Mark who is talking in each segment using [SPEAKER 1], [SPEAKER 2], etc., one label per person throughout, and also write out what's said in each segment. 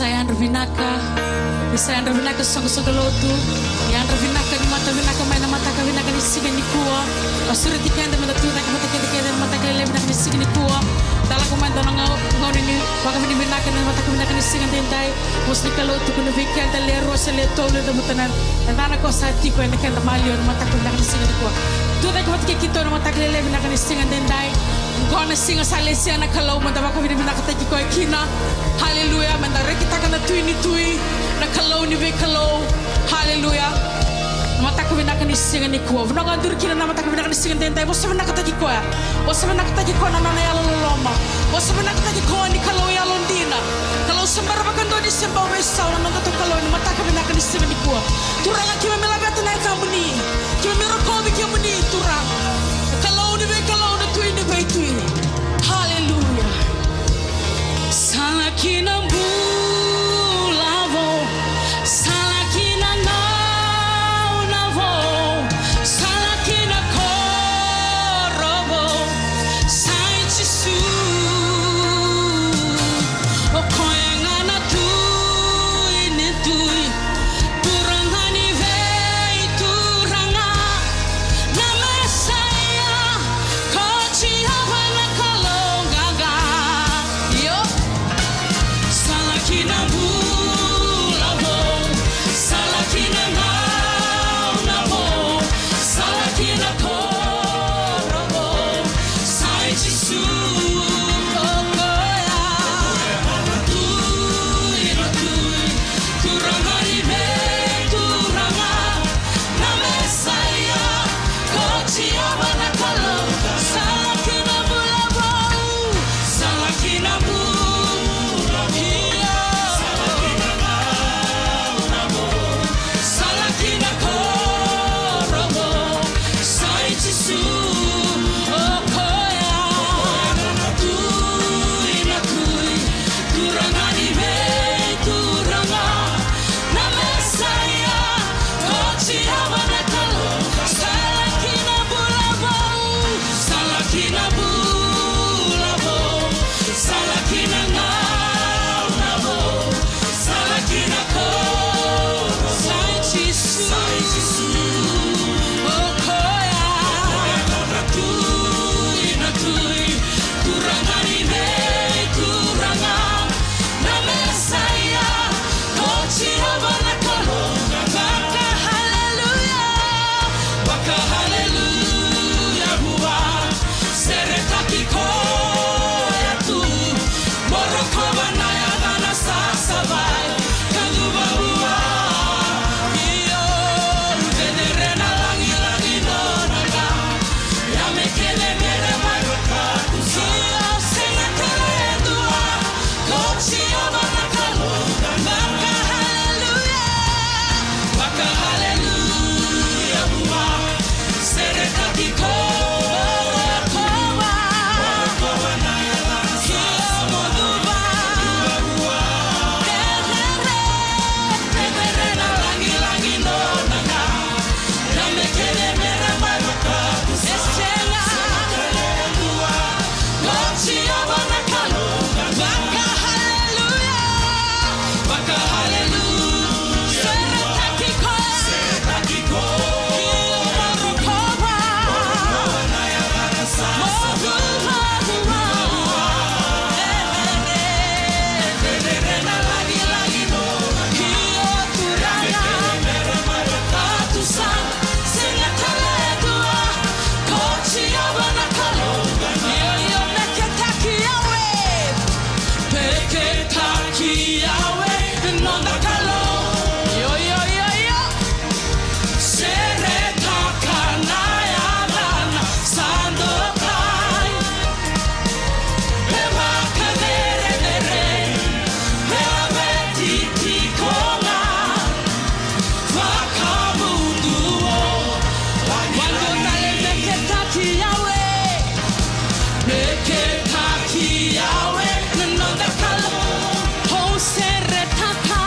[SPEAKER 1] Saya Andrew Vinaka. Saya Andrew Vinaka song-song lotu. Ya Andrew Vinaka ni mata Vinaka main mata ka Vinaka ni siga ni kuwa. Asura tikenda mata tu nak mata kende mata ka le Vinaka ni siga ni kuwa. Tala ko man dona ngau ni baka ni Vinaka ni mata ka Vinaka ni siga tendai. Mosni ka lotu ko ni weekend le rosa le tole de mutanan. Andana ko sa tiko ni kenda malio mata ka Vinaka ni siga ni kuwa. Tu nak mata ke kito mata ka le Vinaka ni siga tendai. Gonna sing a salesiana kalau manda baka vini manda kataki ko kina. Hallelujah, manda rekita kana tuini tui na kalau ni be kalau. Hallelujah. Mata ko vina kani singa ni ko. Vina ka dur kina na mata ko vina kani singa tentai. Bosa vina kataki ko ya. Bosa vina kataki ko na na ya loma. Bosa vina kataki ko ni kalau ya londina. Kalau sembara baka ndo di semba wesa na ndo to kalau ni mata ko vina kani singa ni ko. Turanga kima melabata na kamu ni. Kima merokobi kima ni turang. Kalau ni be kalau na tuini be tuini. Hallelujah. Salakina bulavo. Salakina navo. Salakina korobo. Sai chisu. Okoyangana tuini tui. Turangani vei turanga. Na Messiah. Kochi havana kalongaga. Yo. Salakina bulavo. Salakina navo. Salakina korobo. Sai chisu. Okoya. Tuina tui. Turangani vei turanga. Na Messiah. Kochi havana kalongaga. Salakina bulavo. Salakina bulavo. Salakina korobo. Sai chisu. Okoya. Tuina tui. Turangani vei turanga. Na Messiah. Kochi havana kalongaga. Salakina bulavo. Salakina bulavo. Salakina navo. Salakina korobo. Sai chisu. Okoya. Tuina tui. Turangani vei turanga. Na Messiah. Kochi havana kalongaga. Baka hallelujah bua. Seretaki koya tu. Morokova na ya dana sasabai. Kaluba bua. Iyo. Venerena langi nonaga. Ya mekele mere maroka. Iyo senga teledua. Kochi havana kalongaga. Baka hallelujah bua. Seretaki koya kova. Morokova na ya dana sasabai. Venerena langi nonaga. Ya mekele mere maroka. Senga teledua. Kochi havana kalongaga. Baka hallelujah. Seretaki koya. Morokova na ya dana sasabai. Venerena langi nonaga. Ya mekele mere maroka. Senga teledua. Kochi havana kalongaga. Peketaki yawe nonda kalo. Seretaka na ya dana sandokai. Eva kadere. Eva betiti konga. Vakamunduo. Wando nale peketaki yawe. Peketaki yawe nonda kalo. Oh seretaka.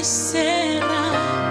[SPEAKER 2] será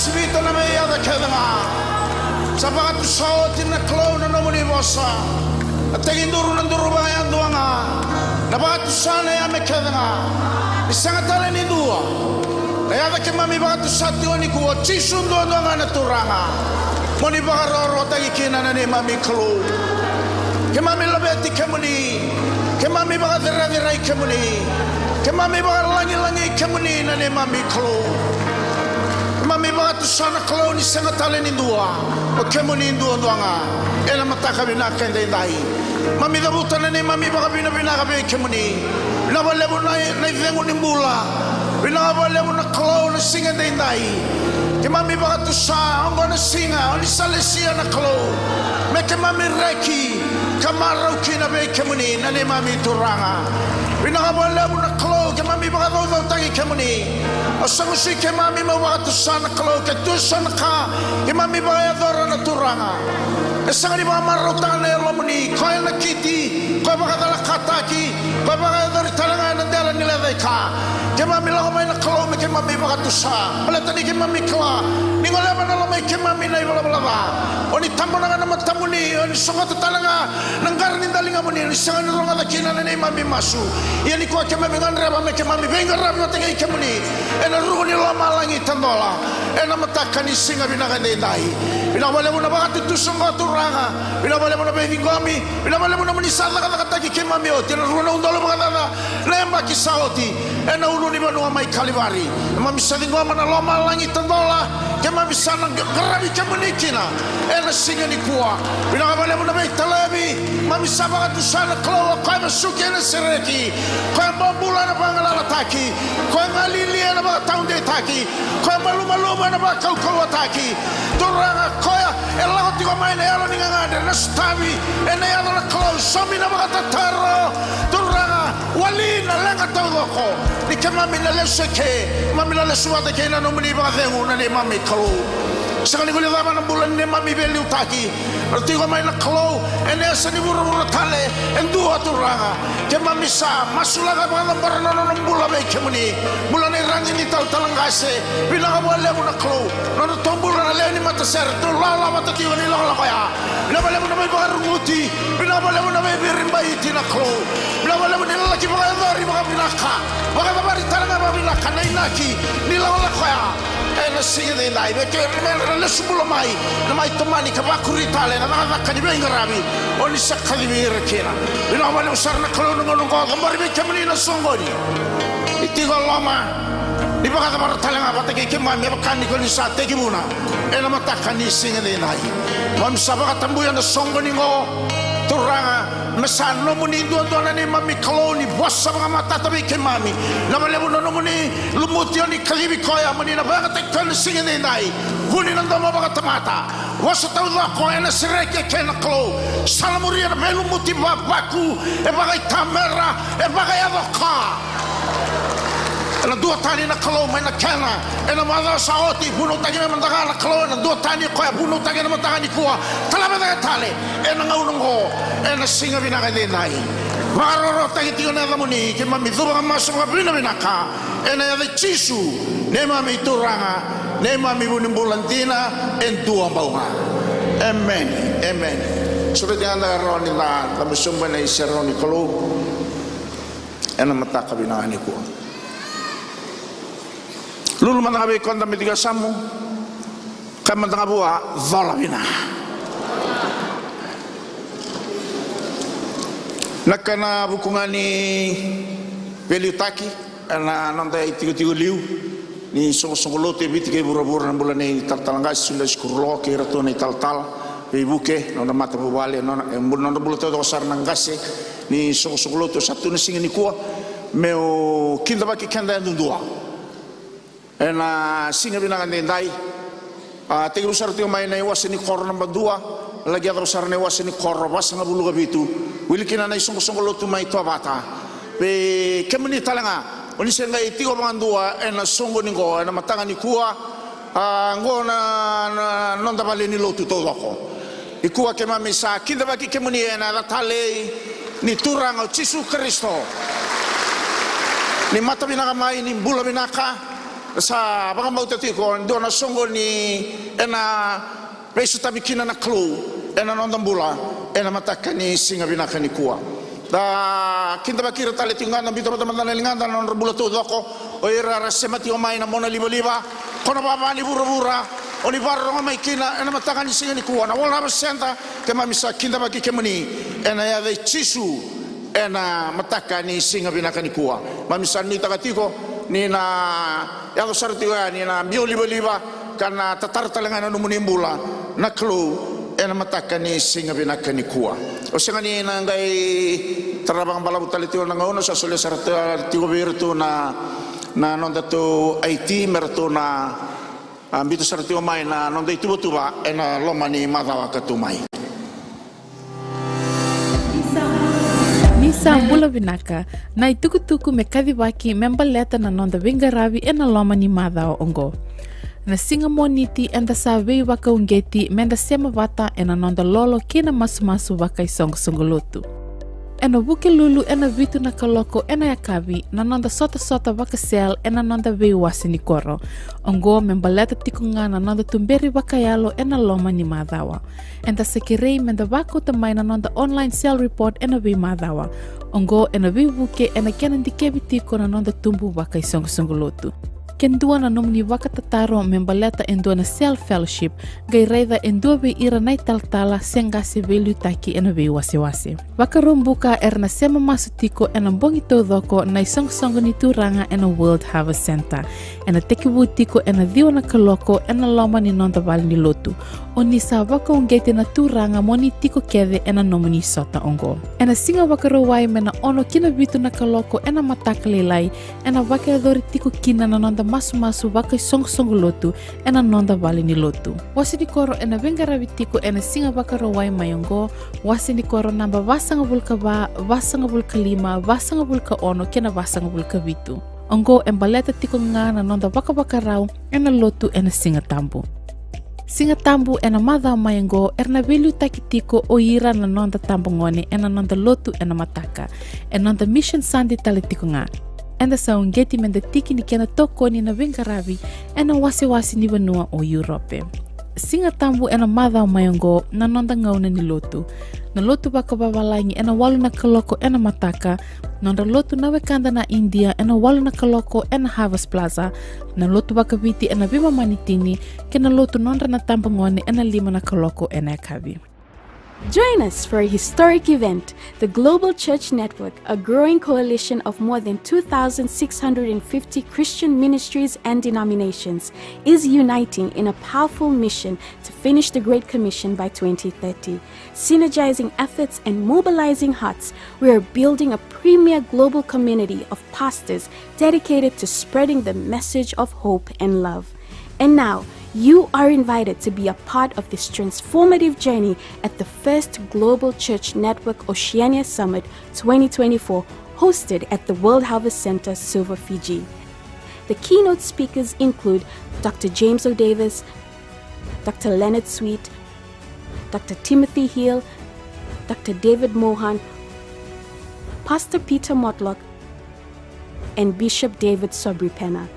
[SPEAKER 2] sibita na me ya da kedanga sabaga tu saoti na klo na nomuni bosa ategi nduru na nduru ba ya duanga na ba tu sana ya me kedanga isanga tale ni dua na ya da ke mami ba tu sati oni ku chisu ndo na turanga moni ba ro tagi kina na ne mami klo ke mami labeti ke muni ke mami ba dera ke muni ke mami ba langi ke muni na ne mami klo mami ba tu sana klo ni sanga tale ni dua o ke muni dua duanga ela mataka bina kende dai mami da butana ni mami ba bina ka be ke muni na bale mo na vengo ni mula bina bale mo na klo na singa dai ke mami ba tu sa ongo na singa oni salesia na klo me ke mami reki kamarau kina be ke muni na ne mami turanga bina bale mo na klo ke mami ba do tangi ke muni asangu si ke mami ma wa tu sa na klo ke tu sa na ka ke mami ba ya dora na turanga esanga ni ba marau tane lo muni ko na kiti ko ba ka la kataki ko ba ka dor talanga na dela ni le ka ke mami la mai na klo me ke mami ba tu sa ala tani ke mami kla ni ngole ba na lo mai ke mami na bala bala ba oni tambona na matamuni oni songa talanga nanggar ni dalinga muni ni sanga ni ronga da kina na ni mami masu ya ni ko ke mami ngandra ba me ke mami venga rabio tenga ke muni ena ruhu ni lo malangi tandola ena matakani singa binaga dai bina wale mo na ba tu songa turanga bina wale mo na be ngomi bina wale mo na muni sala kata ke mami o tena ruhu na undolo ba na lemba ki sauti ena ulu ni banu mai kalibari mami sali ngoma na lo malangi tandola ke mami sana garabi ke muni kina ena singa ni kuwa bina wale mo na be talabi mami saba tu sana klo ko ma suki na sereki ko bambula na bangala taki ko ngalili na ba taunde taki ko maluma na ba kau taki turanga koya ela ko tigo mai na elo ni ngada na stavi ena ya na klo somi na ba tataro turanga wali na lenga todo ko ni ke mami na leseke mami na lesuata ke na no muni ba dengu na ni mami klo sekali kali lama na bulan ni mami beli utaki tigo mai na klo ene sani buru tale endua turanga ke mami sa masulaga ba na barana no bula be ke muni bulan ni rangi ni tal talangase bila ka wale mo na klo no tombul na le ni mata ser to la mata tigo ni la kaya bila wale mo na may barunguti bila wale mo na may birimbai tina klo bila wale mo ni la ki ba dori ba binaka ba ka bari talanga ba binaka na inaki ni la kaya ena singa de lai be ke le subulo mai na mai tomani ka ba kuritale na ba ka di benga rabi oni sakali be rekena ina wale usarna klo no no ko gambar be kemni na songoni itigo lama di ba ka bar talanga ba te ke ma me ba kan ni ko ni sa te ki muna ena mata kan ni singa de lai mam sabaka tambuya na songoni ngo turanga mesano muni dua ni mami koloni bossa mata tabi ke mami na wale no muni lumutio ni kalibi koya muni na ba te kan singa de lai huni na ndoma ba tamata wasa tau la ko ena sereke ke na klo salamuria na melu muti baku e bagai tamera e bagai avoka ena dua tani na klo mai na kena ena mala saoti buno tagi na mandaga na klo na dua tani ko buno tagi na mandaga ni kuwa talaba da tale ena ngaungo ena singa bina ga de nai maroro tagi tio na muni ke mami zuba maso ga bina ka ena ya de chisu ne mami turanga ne mami bunimbulantina en tua baunga amen amen sudah jangan roni la la musumba na isaroni klo ena mata kabina ni kuwa lulu mana kabe konta metiga samu kama tanga bua zalamina nakana bukungani peliutaki ana nanda tigo liu ni songolote bitike bura-bura bulan ni tartalangas sudah skurlo ke rato ni tal ibuke nona mata bubale nona bulote dosar nangase ni songolote satu ni singa ni kuwa meo kinda baki kanda ndua ena singa binangan dai te usar tio mai na wasini korna badua lagi ada usar ne wasini korro basanga bulu gabitu wilikina na isong lotu mai to bata pe kemni talanga oni senga itiko mandua ena songo ningo ena matanga ni kuwa ngona nonda vale ni lotu to loko ikuwa kema misa kinda baki kemni ena tale ni turanga Yesus Kristo ni mata binaka mai ni bula binaka sa mga mautatiko do na songo ni ena peso tabikina na clue ena nondambula ena mataka ni singa binaka ni kuwa da kinta bakira tali tingana bito teman-teman linganda non rebula tu doko o ira rasemati o mai na mona liba kono baba ni bura oni barro mai kina ena mataka ni singa ni kuwa na wala senta ke mamisa kinta baki kemani ena ya de chisu ena mataka ni singa binaka ni kuwa mamisa ni takatiko ni na ya sartiwa ni na bio liba kana tatar talangana no munimbula na clue ena mataka ni singa binaka ni kuwa o singa ni nangai tarabang balabu talitio na ngaono sa sole sarta tigo virtu na non dato IT merto na ambito sartio mai na non dai tuba ena lomani madawa katumai
[SPEAKER 3] Nisa bula binaka na ituku me kadibaki memba leta na nonda wingaravi ena lomani madao ongo. Na singa moniti enda sa wei waka ungeti menda sema wata ena nonda lolo kena masu waka isong-songolotu. Ena wuke lulu ena vitu na kaloko ena yakavi na nonda sota waka sel ena nonda wei wasi ni koro. Ongo memba leta tikunga na nonda tumberi waka yalo ena lomani madawa. Enda sekirei menda wako tamai na nonda online sale report ena wei madawa. Ongo ena wei wuke ena kenan dikebi tiko na nonda tumbu waka isong-songolotu. Kendua na nomni waka tataro membaleta endua na self-fellowship gai reida endua be ira nai taltala senga se velu taki ena be wase. Waka rumbuka erna sema masutiko ena bongi todoko na isong-songo ni turanga ena World Harvest Center. Ena teki wutiko ena dio na kaloko ena loma ni nonda wali ni lotu. Oni sa waka ungete na turanga moni tiko kede ena nomini sota ongo. Ena singa waka rawai mena ono kina vitu na kaloko ena matakalelai ena waka dori tiko kina na nonda masu waka song lotu ena nonda wali ni lotu. Wasi di koro ena wengarawi tiko ena singa waka rawai mayongo, wasi di koro namba wasanga bulka ba, wasanga bulka lima, wasanga bulka ono kena wasanga bulka vitu. Ongo embaleta tiko nga na nonda waka rau ena lotu ena singa tambu. Singa tambu ena madha mayango erna velu takitiko o ira na nonda tambu ngone ena nonda lotu ena mataka ena nonda mission sandi talitiko nga. Enda sa ungeti menda tiki ni kena toko ni na wingaravi ena wasi ni vanua o Europe. Singa tambu ena madha mayongo na nonda ngauna ni lotu. Na lotu baka babalangi ena walu na kaloko ena mataka. Nonda lotu na wekanda na India ena walu na kaloko ena Harvest Plaza. Na lotu baka viti ena bima manitini kena lotu nonda na tambu ngone ena lima na kaloko ena kavi.
[SPEAKER 4] Join us for a historic event. The Global Church Network, a growing coalition of more than 2,650 Christian ministries and denominations, is uniting in a powerful mission to finish the Great Commission by 2030. Synergizing efforts and mobilizing hearts, we are building a premier global community of pastors dedicated to spreading the message of hope and love. And now, you are invited to be a part of this transformative journey at the first Global Church Network Oceania Summit 2024, hosted at the World Harvest Center, Suva, Fiji. The keynote speakers include Dr. James O. Davis, Dr. Leonard Sweet, Dr. Timothy Hill, Dr. David Mohan, Pastor Peter Motlock, and Bishop David Sobripena.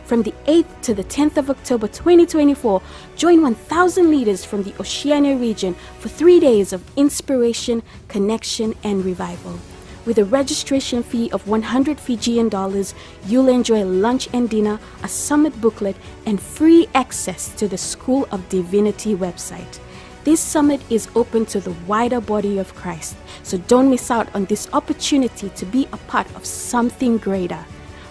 [SPEAKER 4] From the 8th to the 10th of October 2024, join 1,000 leaders from the Oceania region for 3 days of inspiration, connection, and revival. With a registration fee of 100 Fijian dollars, you'll enjoy lunch and dinner, a summit booklet, and free access to the School of Divinity website. This summit is open to the wider body of Christ, so don't miss out on this opportunity to be a part of something greater.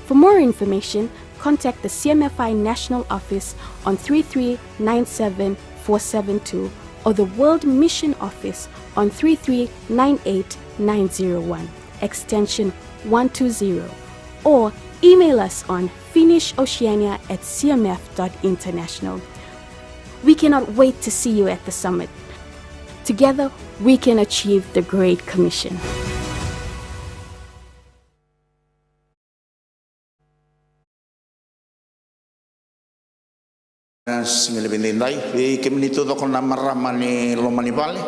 [SPEAKER 4] For more information, contact the CMFI National Office on 3397472 or the World Mission Office on 3398901, extension 120, or email us on finishoceania@cmf.international. We cannot wait to see you at the summit. Together, we can achieve the Great Commission.
[SPEAKER 2] Singale bendai ke minito do kona marama ni lomani vale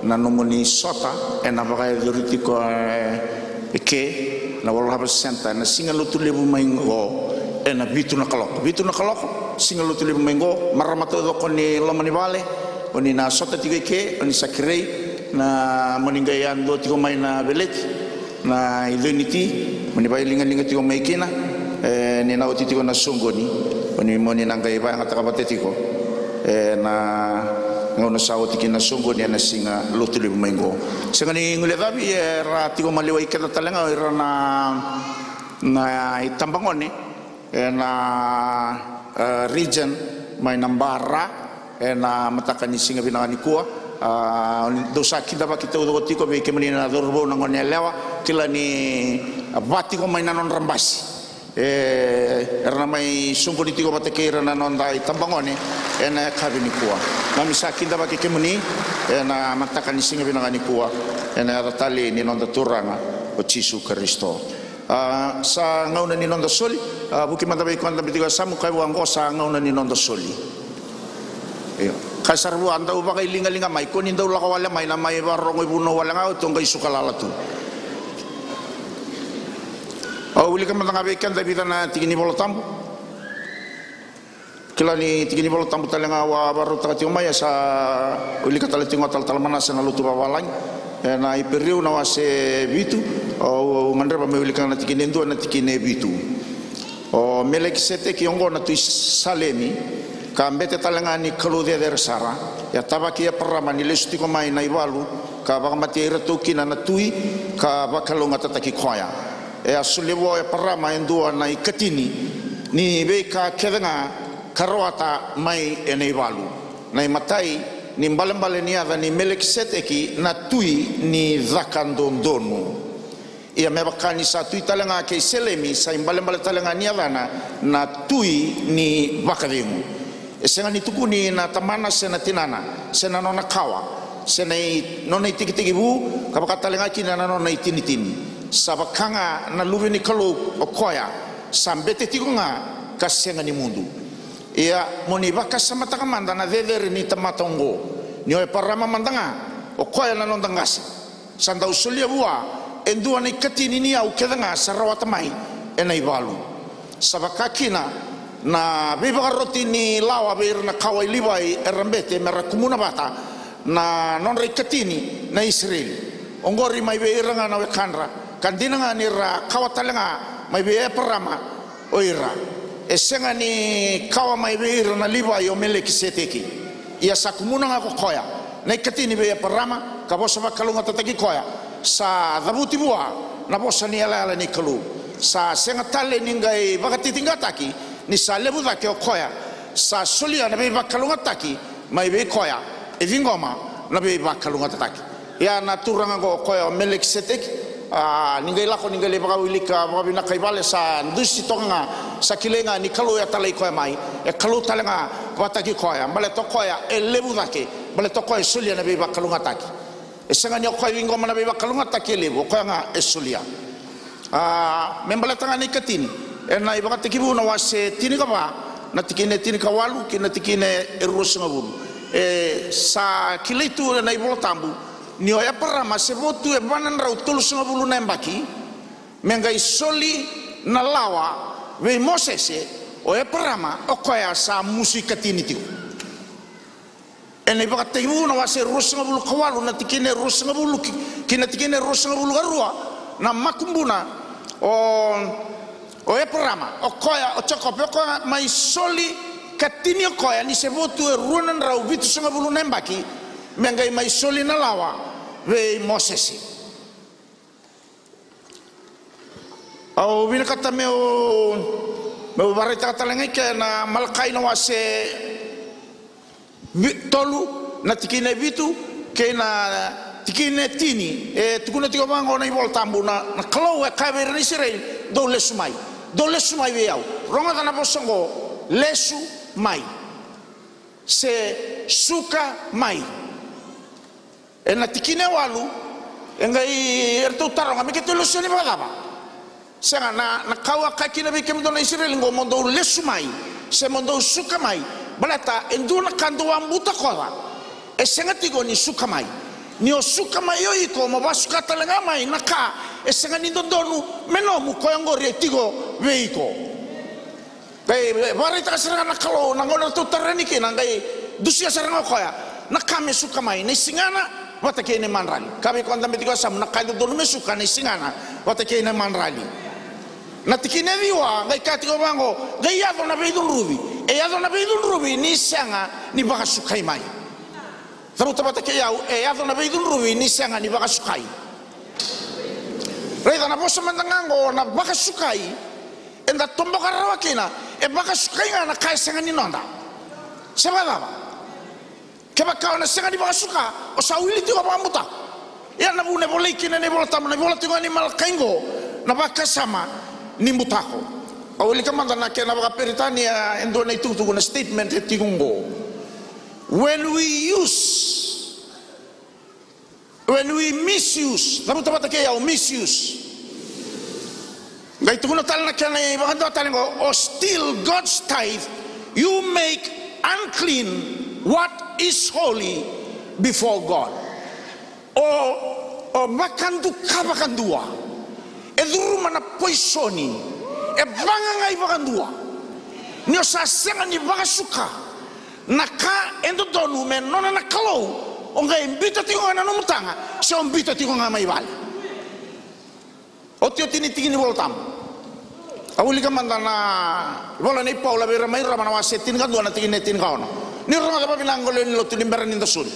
[SPEAKER 2] na nomoni sota ena bagai duritiko ke na World Harvest Center na singalo tulebu maingo ena bitu na kaloko singa lutu le mengo maramato do koni lomani vale oni na sota tiga ke oni sakirei na moninga ando tigo mai na beleti na identity moni bai linga tigo mai kina ni na oti tigo na sungoni oni moni nanga iba ngata kabate tigo na ngono sawo tikina sungoni na singa lutu le mengo singa ni ngule dabi ra tigo maliwa ikata talenga ira na itambangoni na region mai nambara na matakani singa binangani kuwa dosa kita ba kita udo tiko be kemani na dorbo na ngone lewa kila ni bati ko mai nanon rambasi erna mai sungko tiko bate kira na non dai tambangone ena kabini kuwa na misa kita ba kemani na matakani singa binangani kuwa ena ratali ni non turanga o Yesu Kristo sa ngauna ni nondo soli buki mata bai kwanda bitiga samu kai wango sa ngauna ni nondo soli kasar bu anda uba kai linga mai ko ninda ula kawala mai na mai barongo ibuno wala ngau to ngai sukala tu uli ka mata bai kan tapi na tigini bolo tambu kila ni tigini bolo tambu talenga wa baru takati umaya sa uli ka talatingo tal manasa na lutu bawalang na iperiu na wase bitu o ngandra pa mewilika na tikine ndo na tikine bitu o Melekisete ki ongo na tu salemi ka mbete talanga ni kalode der sara ya tabaki ya parama ni lesuti ko mai na iwalu ka baka mati retu kina na tui ka bakalonga tataki khoya e asulewo ya parama endo na ikatini ni be ka kedenga karwata mai ene iwalu na matai ni mbale ni ada ni Melekisete ki na tui ni zakandondonu ia me bakani sa tui talanga ke selemi sa mbale talanga ni ada na tui ni bakademu esenga ni tukuni na tamana sena tinana sena nona kawa sena nona tiki bu kabaka talanga ki na nona tini sabakanga na luwe ni kalu okoya sambete tikunga kasenga ni mundu ia moni baka sama takamanda na vedere ni tamatongo ni oe parama mandanga o koya na nondangasi sanda usulia bua endua ni katini ni au kedanga sarawata mai ena ibalu sabakakina na beba roti ni lawa ber na kawai liwai erambete merakumuna bata na non katini na Israel ongori mai be iranga na wekandra kandinanga ni ra kawatalenga mai be parama oira esenga ni kawa mai beira na liwa yo Melekisete ki ia sakumuna ngako koya na katini be parama ka bosa bakalunga tataki koya sa dabuti bua na bosa ni ala ni kalu sa senga tale ningai bakati tingataki ni sa lebu dake koya sa solia na be bakalunga taki mai be koya e vingoma na be bakalunga tataki ya na turanga go koya Melekisete ki ningai lako ningai le baka wilika baka bina kaibale sa ndusi tonga sa kilenga ni kalu ya talai koya mai e kalu talenga wataki koya bale to koya e lebu dake bale to koya sulia na be bakalunga taki e senga ni koya wingoma na be bakalunga taki lebu koya nga e sulia membale tanga ni katini e na ibaka tikibu na wase tini kaba na tikine tini kawalu kina tikine e rusunga bulu e sa kileitu na ibolo tambu ni oya parama sevotu e banan rau tulusunga bulu nembaki mengai soli na lawa we Mosese oya parama okoya sa musika tinitiu ene baka teibu na wase rusunga bulu kawalu na tikine rusunga bulu kina tikine rusunga bulu garua na makumbuna oya parama okoya ochokope okoya mai soli katini okoya ni sevotu e ruanan rau vitu sunga bulu nembaki mengai mai soli na lawa we Mosese au bina kata meu barita kata lengai ke na malkai na wase tolu na tikine vitu ke na tikine tini e tukuna tiga mango na ibol tambu na kalau e kaber ni Israel do lesu mai we au ronga na bosongo lesu mai se suka mai ena tikine walu engai ertu tarong ami ketu lusuni bagaba senga na kawa kakina be kemdo na Israel ngo mondo lesumai se mondo sukamai balata enduna kando ambuta kola e senga tigo ni sukamai ni o sukamai yo iko mo basuka talenga mai naka e senga ni dondonu meno mu koyango retigo veiko Kay barita kasarang nakalo nangol to terani kina kay dusia sarang koya nakame suka mai ni singana watake ni manrali kami konta metigo sam nakaido donu mesuka ni singana watake ni manrali natikine viwa ngai katiko bango ngai yado na beidun rubi yado na beidun rubi ni sanga ni baka sukai mai taruta watake yado na beidun rubi ni sanga ni baka sukai reda na bosa mandangango na baka sukai enda tombo karawa kina baka sukai nga na kai sanga ni nonda sebaba keba kau na sanga ni baka suka o sawili tigo pamuta ya na bune boleh kina ne bola tamu ne bola tigo ni mal kaingo na baka sama ni mutako awili kamanda na kena baka peritania endo na itu na statement tigungo when we misuse tamu tabata kaya misuse ngai tuguna tal na kena baka do talingo or steal God's tithe you make unclean what is holy before God o makandu kabakandua eduru mana poisoni banga ngai bakandua ni osasenga ni bakasuka naka endo donu men nona nakalo o ngai mbita tingo na numutanga so mbita tingo nga mai bali otio tini tini voltam awuli kamandana bola nei paula bera mai ramana wasetin kan duana tini tin kaono ni roma ka binangolo ni lo tulimbaran ni dosul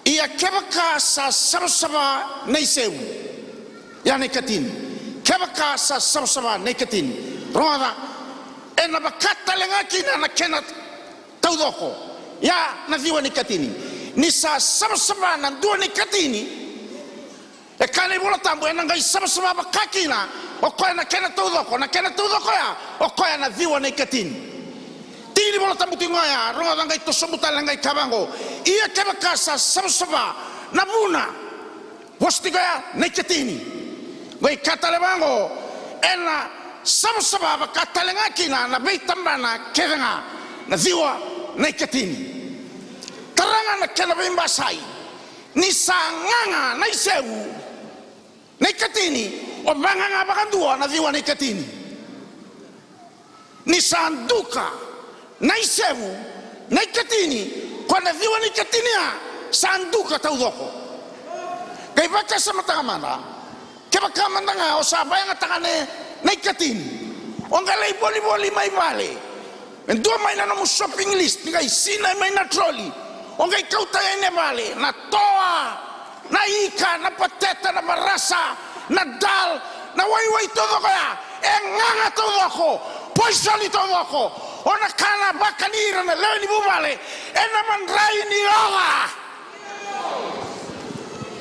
[SPEAKER 2] ia kebaka sa sabsaba nei sewu ya nekatin kebaka sa sabsaba nekatin roma ena bakata lengakina na kenat taudoko ya na viwa nekatini ni sa sabsaba na dua nekatini kane bola tambo ena ngai sabsaba bakakina o koya na kenat taudoko ya o koya na viwa nekatini tini bola tambo tingoya roma ngai to somutal ngai kabango ia kebaka sa sabsaba na buna hostiga nekatini ngai katalebango ena sabsaba katalengakina na beitambana kerenga na viwa nekatini teranga na kenabimba sai ni sanganga na isewu nekatini o banganga bakandua na viwa nekatini ni sanduka na isewu nekatini kwa na viwa nekatini sanduka taudoko kay baka sa matangamana kebaka mandanga o sabay nga takane nekatini o ngalay boli mai vale endo mai na no shopping list ngai sina mai na trolley o ngai kauta ene vale na toa na ika na pateta na marasa na dal na wai todo kaya nganga todo ko poisali todo ko ona kana bakanira na leni bubale ena mandrai ni ola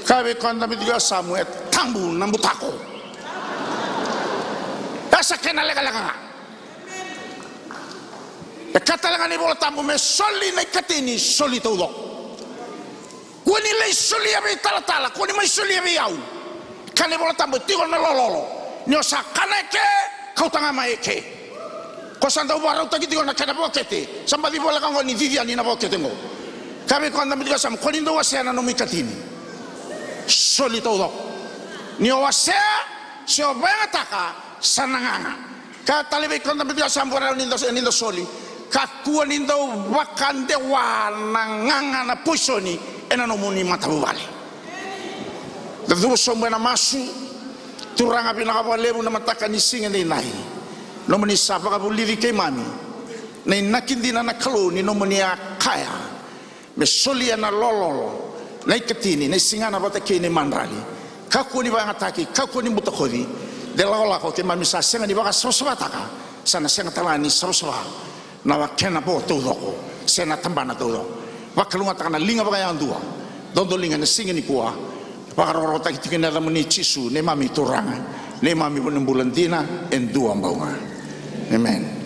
[SPEAKER 2] kabe konda midiga Samuel tambu nambutako asa kena lega katalangan ni bola tambu me soli na katini soli todo kuni le soli abi tala kuni mai soli abi au kane bola tambu tigo na lololo nyosa kaneke kau tanga maeke kosanda ubarau tagi tigo na kana bokete sambadi bola kango ni Vivian ni na bokete ngo kabe konda midiga Sam kuni ndo wasena no mikatini soli todo ni wasea sio bengataka sananganga ka talibe konda midiga Sam bola nindo soli kakua nindo wakande wananganga na pusoni ena no muni matabale dadu sombe na masu turanga bina ka lebu na mataka ni singa ni nai no muni sapa ka bulivi ke mami nei nakindina na kalo ni no muni akaya me solia na lololo nei katini nei singa na bata ke ni manrali kakua ni banga taki kakua ni mutakodi de la ola ko ke mami sa singa ni baka sosobataka sana singa talani sosoba na wakena po todo ko sena tambana todo wakalunga takana linga bagaya andua dondo linga na singa ni kuwa pakaroro takitikina da muni chisu ne mami turanga ne mami bulantina en dua mbaunga amen.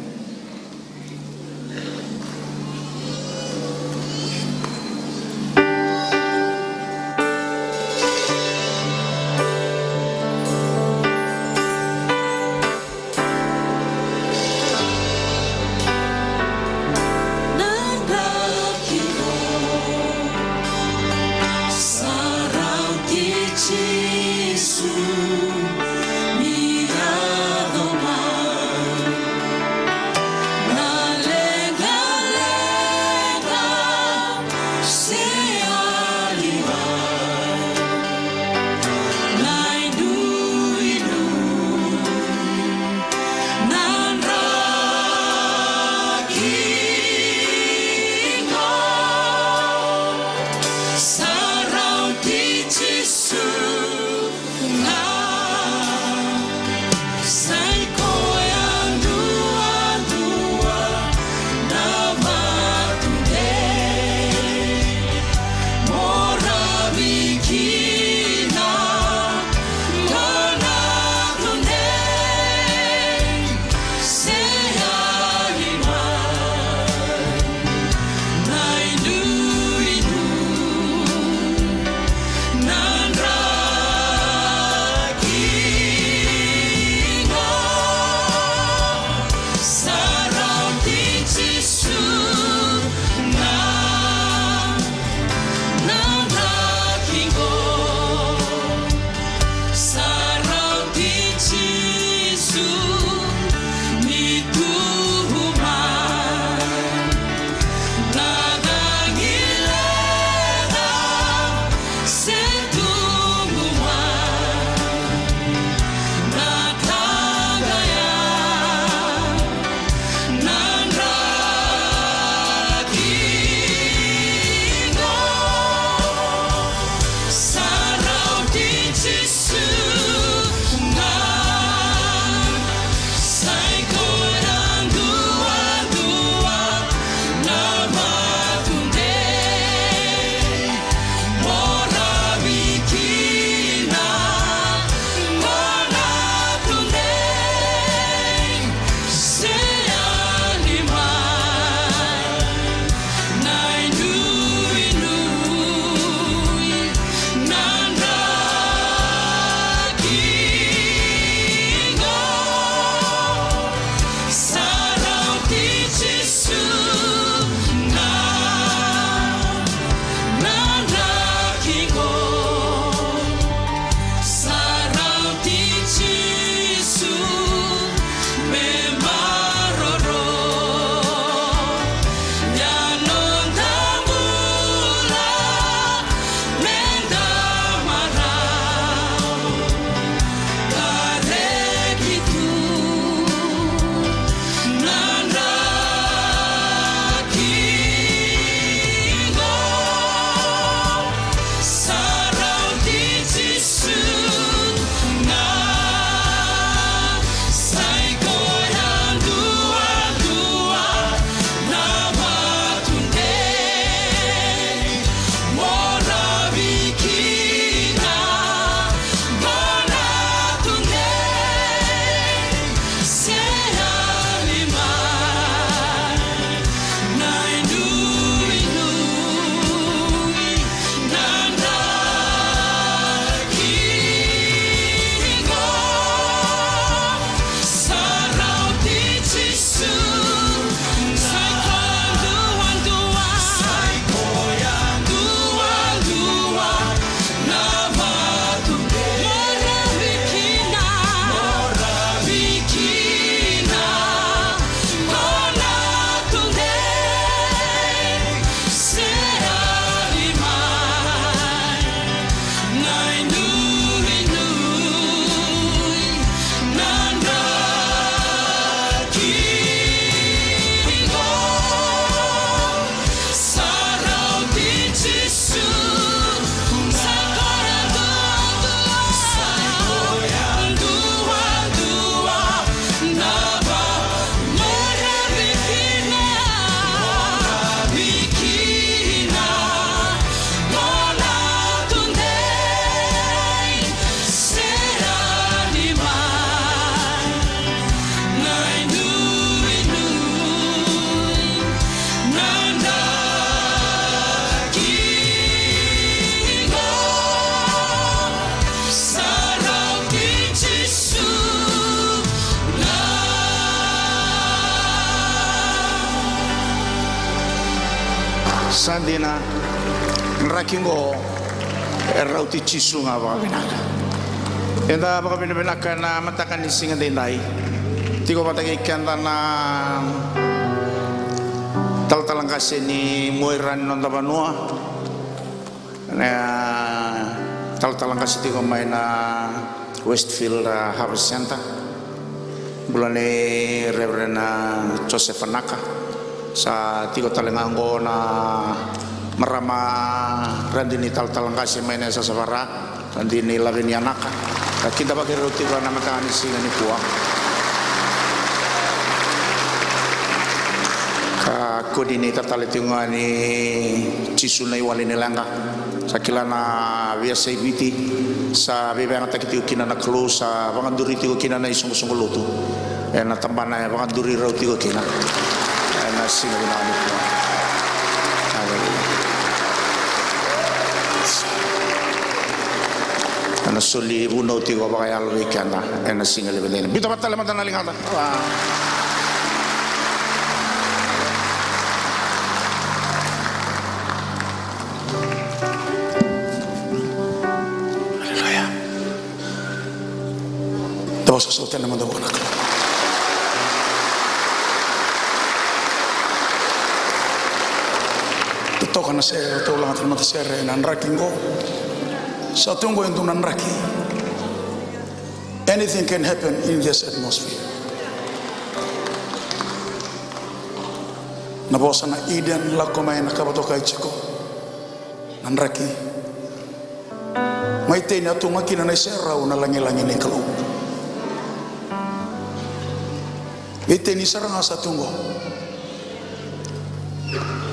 [SPEAKER 5] Jesus, mi adorado.
[SPEAKER 2] Sandina Rakingo Rauti Chisunga Vinaka. Enda baka binaka na matakan ni singa dinday. Tiko patagi kanda na tal-talang kasi ni Moiran non Tabanua. Na tal-talang kasi tiko may na Westfield Harvest Center. Bulan ni Reverend Joseph Anaka. Sa tiko talanganggo na marama randini tal-talang kasi may na sa Sabara randini labini anaka kita bagi roti karena mata anisi ni kuah ka kodini tatalitunga ni cisunai walini langga sakilana biasa ibiti sa bebang takiti kina na klo sa panganduri ti kina na isung-sung luto na tambana panganduri roti kina na sino na ni kuah. Ana soli uno tigo bakay alwi kana ena singa lebelene bita batale matana lingata haleluya tawa sosote na manda bona toka na se to ulang at mata sere nan rakingo. Satungo into nanraki. Anything can happen in this atmosphere. Nabosa na Eden lakomay nakabatoka ichiko. Nanraki. Maite na tumaki na naiseraw na langi-langi ni kalu. Ite ni sarang sa tungo.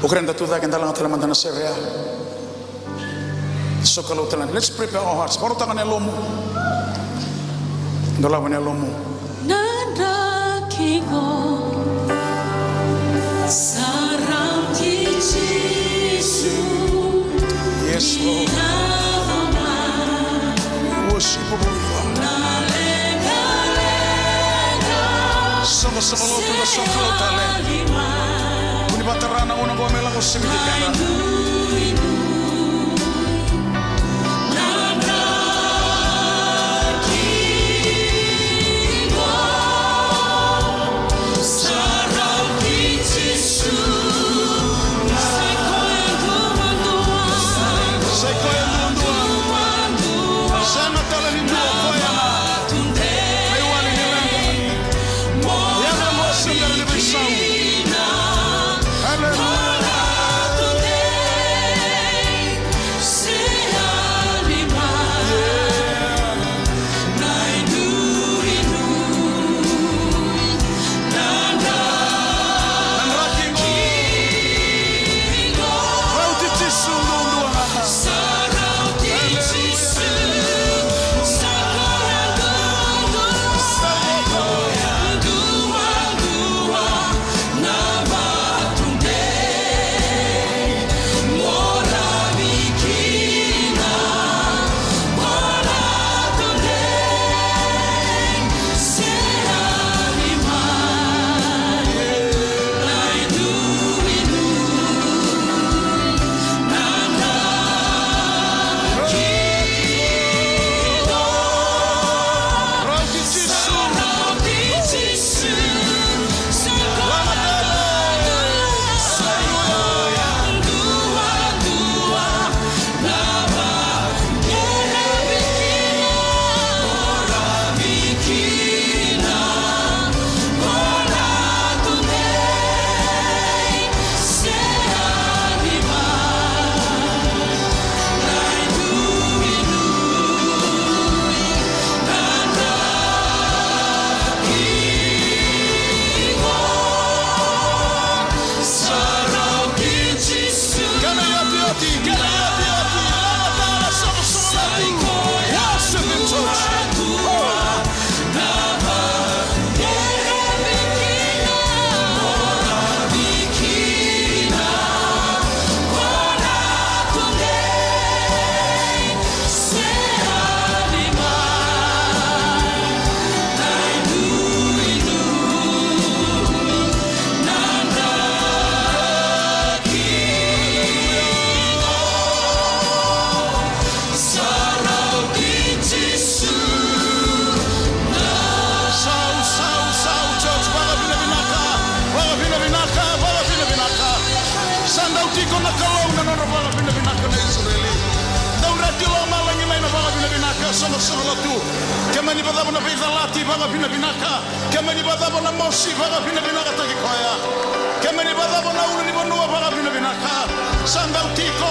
[SPEAKER 2] Ukrenda tu dagan dalang talaman na serea. So kalau telan, let's prepare our hearts. Baru tangan elomu, dolapan elomu.
[SPEAKER 1] Nanda kigo, sarang Yesus.
[SPEAKER 2] Yes Lord. Worship of God. Sama-sama lo tu besok kalau talen. Kuni batarana unang gua melang usik di kanan. nona bala bina-binaka na Israeli. Daun rati lo malangi mai na bala bina-binaka sama-sama tu. Kemani badabo na beidalati bala bina-binaka. Kemani badabo na mosi bala bina-binaka tagi koya. Kemani badabo na ulu ni bonua bala bina-binaka. Sandau tiko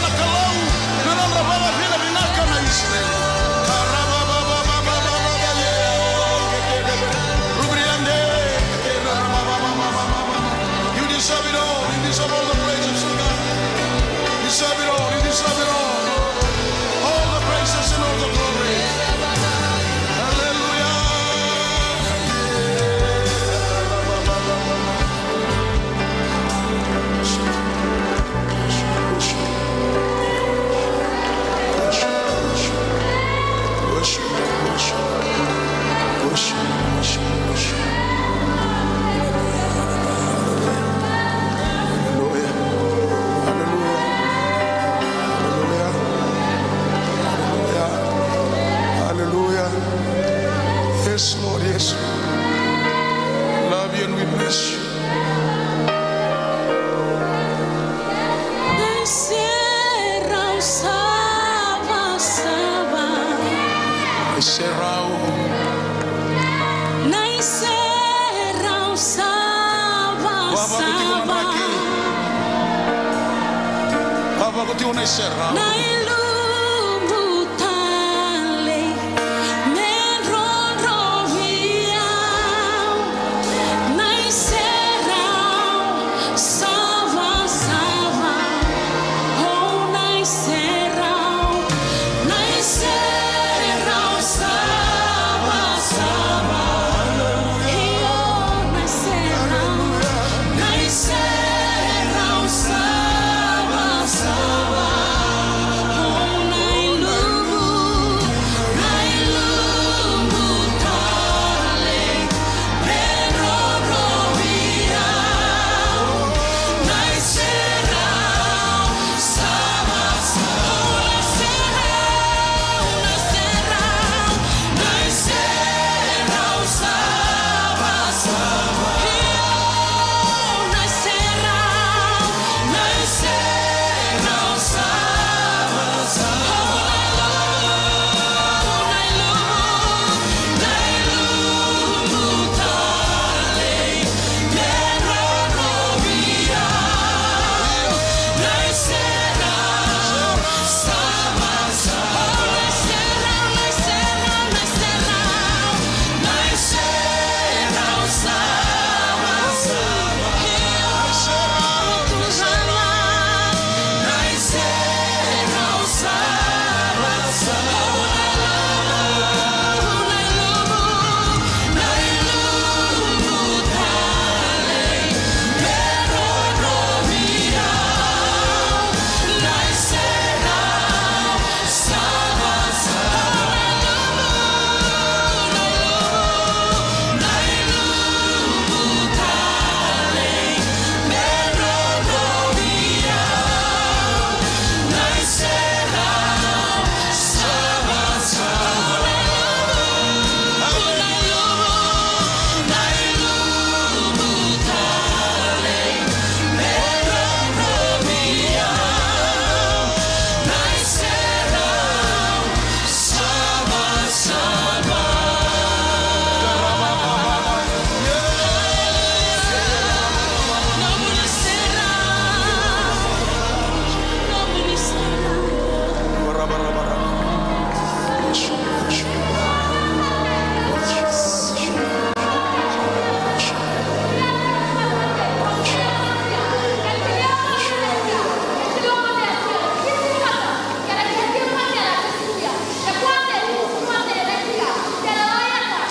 [SPEAKER 2] na kalau. Na nona bala bina-binaka na Israeli. You deserve it all. You deserve all the praises of God. You deserve it all. You deserve it all. All the praises and all the glory. Hallelujah. Yes, Lord, yes. Love you and we bless you. Baba ko na serrao.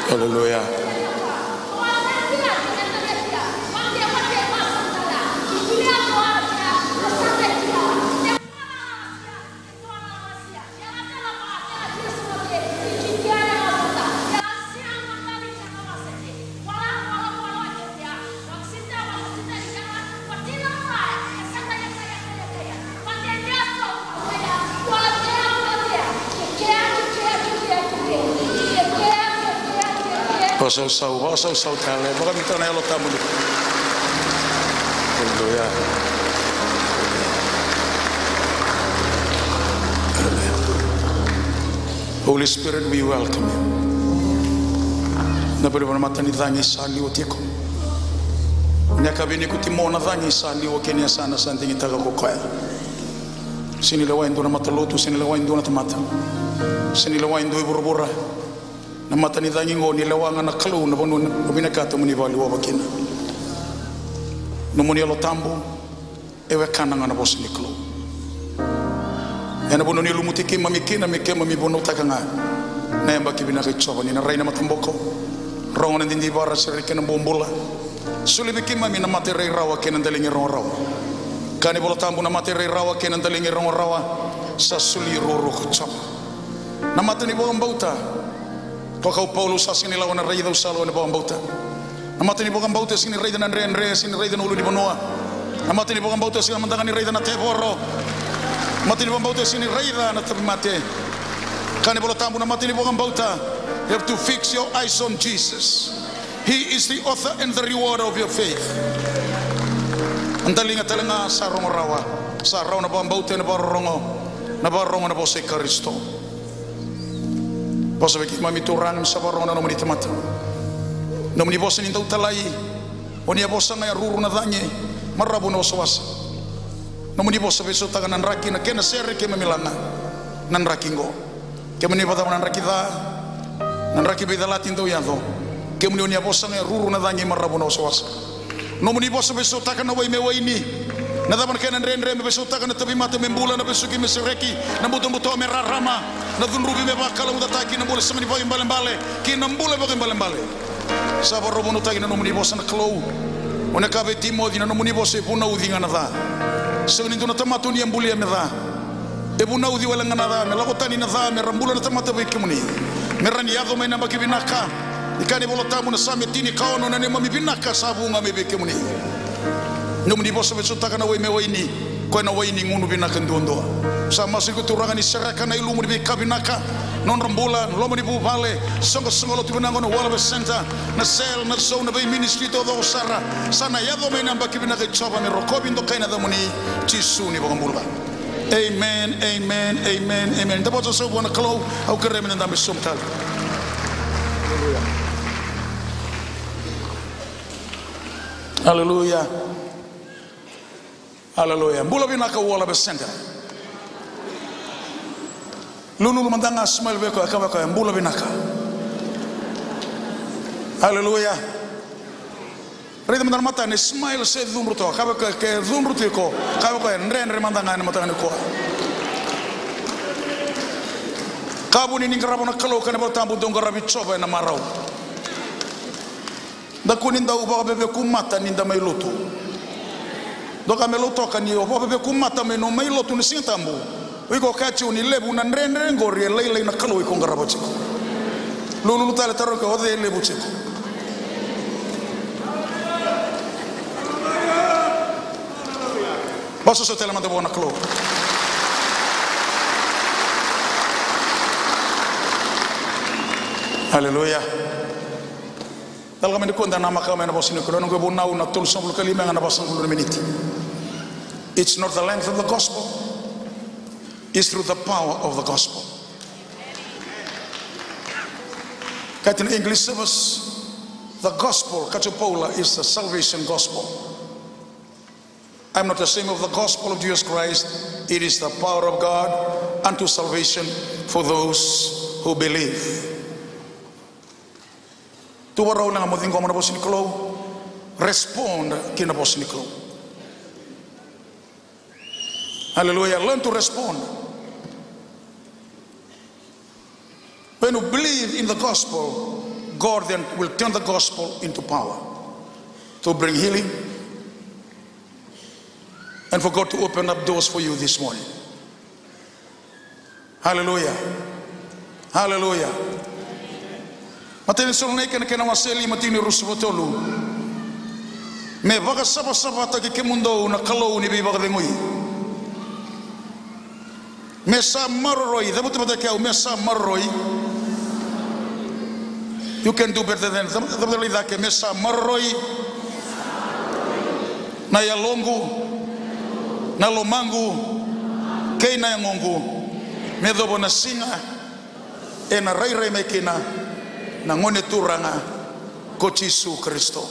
[SPEAKER 2] Hallelujah. Wasau tale, baka mitana elo tamu. Hallelujah. Holy Spirit, we welcome you. Na beri mata ni dhangi sali o tiko. Nyakabini kutimona dhangi sali o Kenya sana santi ngitaka kukaya. Sinilewa indo na matalotu, sinilewa indo na tamata. Sinilewa indo iburubura. Na mata ni dhangi ngo nilewa nga na kalu na bono binakata muni vali wa bakina. No muni alo tambo ewe kana nga na bosi ni kalu. Yana bono ni lumutiki mamikina mikema mibono takanga. Na yamba kibina kichoba ni na raina matamboko. Rongo na dindi bara sirike na bombula. Suli bikima mi na materei rawa kena dalingi rongo rawa. Kani bola tambu na materei rawa kena dalingi rongo rawa. Sa suli roro kuchama. Na matani bawang bauta. Toka Paulo sa sini lawan na raida usalo na bawang bauta. Na matani bawang bauta sini raida na Andre sini raida na ulu di Bonoa. Na matani bawang bauta sini mandangan ni raida na Teboro. Matani bawang bauta sini raida na tabimate. Kani bola tambu na matani bawang bauta. You have to fix your eyes on Jesus. He is the author and the rewarder of your faith. Antalinga talinga sa rongo rawa. Sa rawa na bambauti na barongo. Na barongo na bose Kristo. Bose beki mamiturang sa barongo na nomuni tamata. Nomuni bose ninda utalai. Onia bose nga ruru na danye. Marabu na wasawasa. Nomuni bose beso taga nanraki na kena sere ke mamilanga. Nanraki ngo. Kemani bata nanraki da. Nanraki beda latin do yando. Kemuni onia bosa nga ruru na danye marabu na wasawasa. No muni bosa beso taka na wai mewa ini. Na daman kena nrendre me beso taka na tabi mata membula na beso ki mesereki na buto buto merarama na dunrubi me bakala muda taki na bole samani bagi mbale ki na mbule bagi mbale. Saba robo no taki na no muni bosa na klo. Ona kabe Timothy na no muni bosa puna udinga na da. So ni tuna tamatu ni ambuli me da. E puna udi wala ngana da me lagotani na da me rambula na tamata be kimuni. Merani yado me na baki binaka. Ikani bola tamu na same tini kaono na nema mibinaka sabu nga mebeke muni. Numuni bosa beso taka na weme waini. Koe na waini ngunu binaka ndondoa. Sama siku turanga ni seraka na ilumu ni beka binaka. Non rambola, lomo ni bubale. Songa songa lo tibunango na wala besenta. Na sel na so na bay ministry to do sara. Sana yado me na baki binaka choba me rokobi ndo kaina da muni. Chisu ni bagambula. Amen, amen, amen, amen. Dapat so buona kalo au kerem na ndambe somtal. Hallelujah. Hallelujah. Mbula binaka wala besenta. Lunu mandanga smile beko akaba ka mbula binaka. Hallelujah. Rida mandar mata ne smile se dumruto akaba ka ke dumruto ko akaba ka nre mandanga ne mata ne ko. Kabu ni ningara bona kalo kana botambu dongara bichoba na marau. Dako ninda uba bebe kumata ninda mailotu. Doka meloto kani uba bebe kumata meno mailotu ni sintambu. Wiko kachi unilebu na nrendre ngori lele na kalo wiko ngarabochiko. Lulu tale taroka ode lebu chiko. Baso so tele manda bona kalo. Hallelujah. Dalam menikuan nama kami na bosin ko nung gabunau na tulsong kalima nga nabasang kulo minute. It's not the length of the gospel. It's through the power of the gospel. Kahit in English service, the gospel katupola is the salvation gospel. I'm not ashamed of the gospel of Jesus Christ. It is the power of God unto salvation for those who believe. Tuwa raw lang mo tingko mo na boss ni Klo. Respond kina boss ni Klo. Hallelujah. Learn to respond. When you believe in the gospel, God then will turn the gospel into power to bring healing and for God to open up doors for you this morning. Hallelujah. Hallelujah. Matene solne kana kana waseli matini rusbotolu. Me baga saba ta ke mundo na kalo ni be baga ngui. Me sa marroi, da buta ke me sa marroi. You can do better than the believe that ke me sa marroi. Na ya longu na lomangu ke na ngongu. Me do bona singa na rai mai kina na ngone turanga ko Yesu Kristo.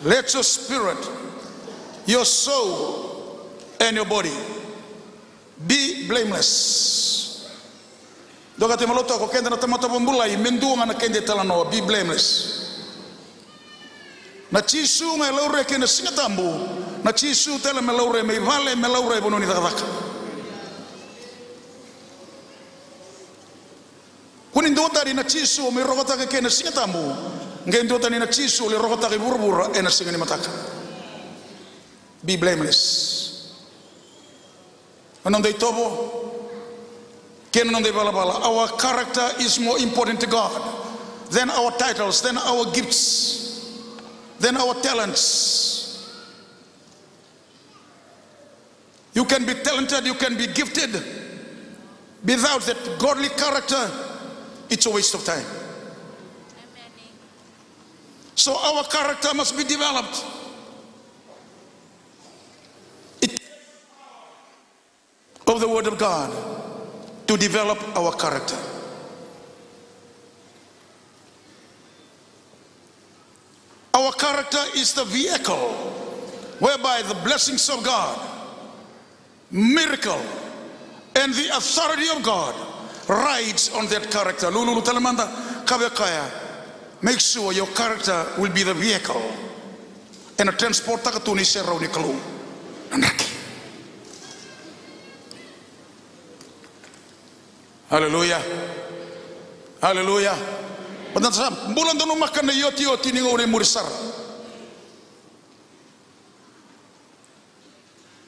[SPEAKER 2] Let your spirit, your soul, and your body be blameless. Doga te maloto ko kenda na tamata pambulai mendunga na kende talano, be blameless. Na Yesu mai laure kena singatambu, na Yesu tele me laure me vale me laure bononi dakaka. Kunin dotari na Yesu me rogota ke kena singatambu, ngen dotari na Yesu le rogota ke burbura ena singani mataka. Be blameless. Anondai tobo, ken anondai bala. Our character is more important to God than our titles, than our gifts, than our talents. You can be talented, you can be gifted. Without that godly character, it's a waste of time. So our character must be developed. Of the Word of God to develop our character. Our character is the vehicle whereby the blessings of God, miracle, and the authority of God rides on that character. Lulu talamanda kabekaya. Make sure your character will be the vehicle and a transport takatuni serau ni kalu. Anaki. Hallelujah. Hallelujah. Padahal sa bulan dono makan na yoti ni ngore murisar.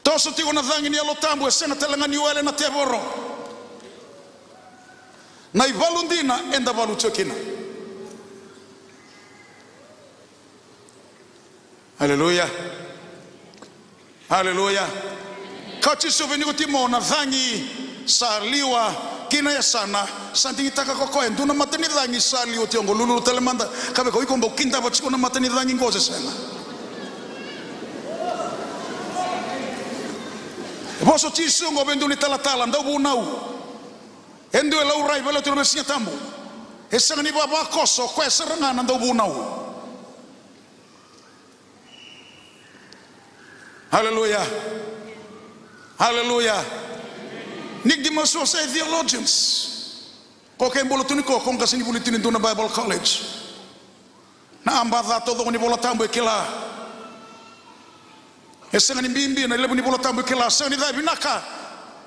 [SPEAKER 2] Toso ti ona dhangi ni alotambu esena telangan yuele na tevoro. Na ivalundina enda valuchokina. Hallelujah. Hallelujah. Kachi suveni kutimo na dhangi saliwa kina ya sana santi taka koko endu na matani dhangi sali oti ongo lulu telemanda kabe ko ikombo kinta bachiko na matani dhangi ngoze sana boso tisu ngo bendu ni tala ndau bunau endu e lau rai velo tiro sia tambu esanga ni baba koso ko seranga ndau bunau. Hallelujah. Hallelujah. Nik di masuk saya theologians. Kau kain bola tu ni kau kasih ni bulletin itu na Bible College. Na ambadha todo ni bola tambu kila. Esanga ni bimbi na lebu ni bola tambu kila. Esanga ni dah binaka.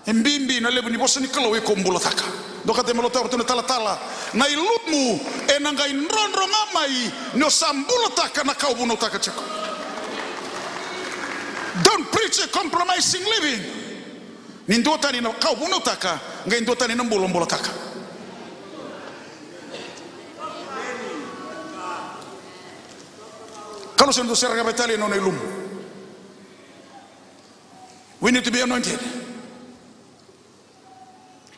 [SPEAKER 2] Bimbi na lebu ni bosa ni kalau ikut bola taka. Doka te melota tu na tala. Na ilmu enangga inron rongamai no sambola taka na kau buno taka ceko. Don't preach a compromising living. Nindota ni kau buno taka, ngai indota ni nambolong bola taka. Kalau sentuh serga betali non ilum. We need to be anointed.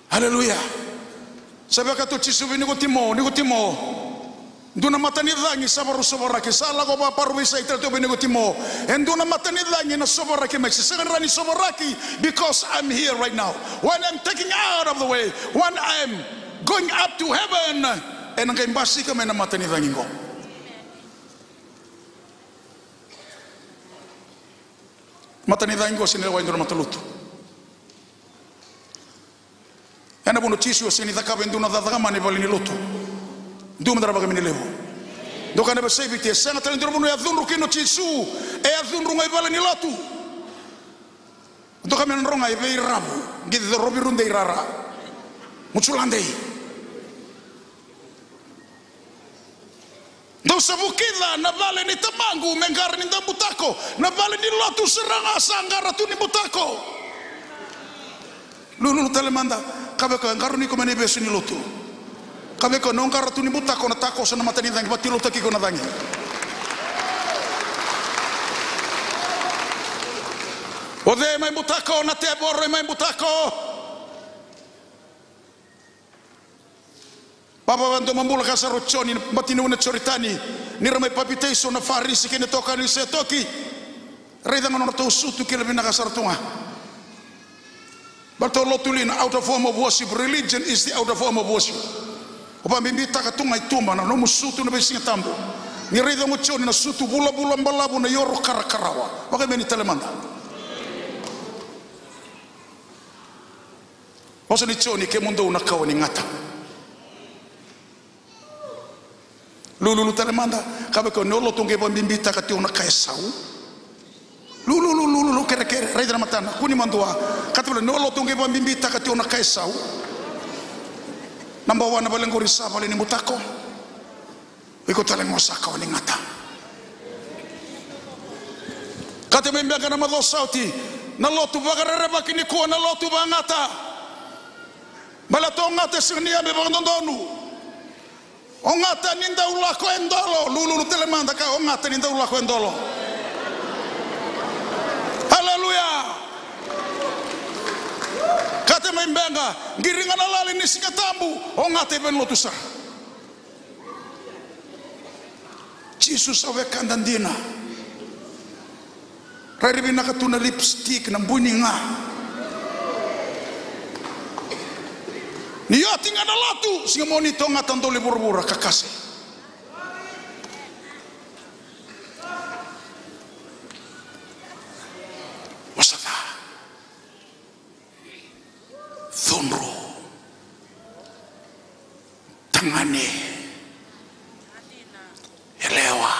[SPEAKER 2] Hallelujah. Sabi kata Yesus ni kutimo. Duna matani dhangi sabaru soboraki sala ko ba parwisa itel to bini kutimo. And duna matani dhangi na soboraki meksi. Sekarang soboraki because I'm here right now. When I'm taking out of the way, when I'm going up to heaven, and ang kaimbasi kami na matani dhangi ko. Matani dhangi ko sinilawa indura mataluto. Ena buno Yesus sinitakabe duna dadagama ni bali niluto. Duma daraba kami nilevo. Doka na basa ibite sanga tali ndoro no ya dhunru kino Yesu e ya dhunru ngai bala ni latu. Doka men ronga ibe irabu ngide robi runde irara. Muchulandei. Ndo sabukila na vale ni tamangu mengara ni ndambutako na vale ni latu seranga sangara tu ni butako. Lulu telemanda kabe ko ngaru ni ko mane besu ni lotu. Kami ko nong karatu ni buta ko na tako sa namatani dhangi batilo taki ko na dhangi. Ode mai buta ko na te borre mai buta ko. Papa bantu mambula kasaro choni batini una choritani ni ramai papiteiso na farisi kene toka ni se toki. Reda ngono to sutu kile bina kasaro tunga. Bartolotulin, outer form of worship. Religion is the outer form of worship. Opa bimbita katunga ituma na no musutu na besinga tambo. Ni rida mo choni na sutu bula bula mbalabu na yoro karakarawa. Waka meni telemanda. Osa ni choni ke mundo unakawa ni ngata. Lulu telemanda kabe ko nolo tunge ba bimbita katunga kaesau. Lulu kere rida matana kuni mandua katule nolo tunge ba bimbita katunga kaesau. Number one, nabalengori sa bali ni mutako. Iko taleng mo sa kawali ngata. Kate membianga na malo sauti. Nalotu bagarere kini ko nalotu ba ngata. Balato ngata singnia be bangondonu. O ngata ninda ulako endolo. Lulu telemanda ka o ngata ninda ulako endolo. Hallelujah. Kate membenga giringa na lali ni singatambu o ngate ben lotusa Jesus awe kandandina raribi nakatuna lipstick na buninga ni yati nga na latu singa monito nga tandoli burbura kakase wasata thunro tangane elewa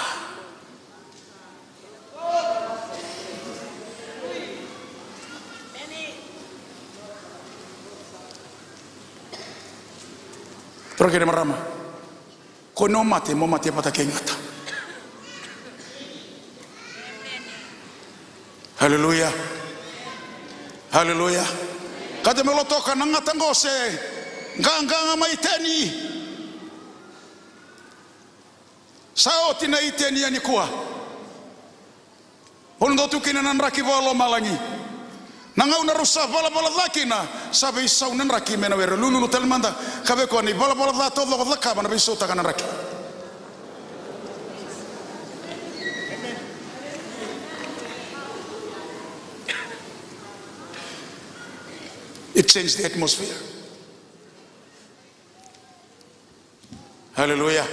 [SPEAKER 2] pero que marama kono mate mo mate pata kengata. Hallelujah, hallelujah. Kade melotoka nangata ngose nganga maiteni saoti na iteni yanikuwa ondo tukina nanraki bolo malangi nanga una rusa bala bala lakina sabe isau nanraki mena wero lulu telmanda kabe ko ni bala bala da todo lo ka bana biso ta nanraki. It changed the atmosphere. Hallelujah.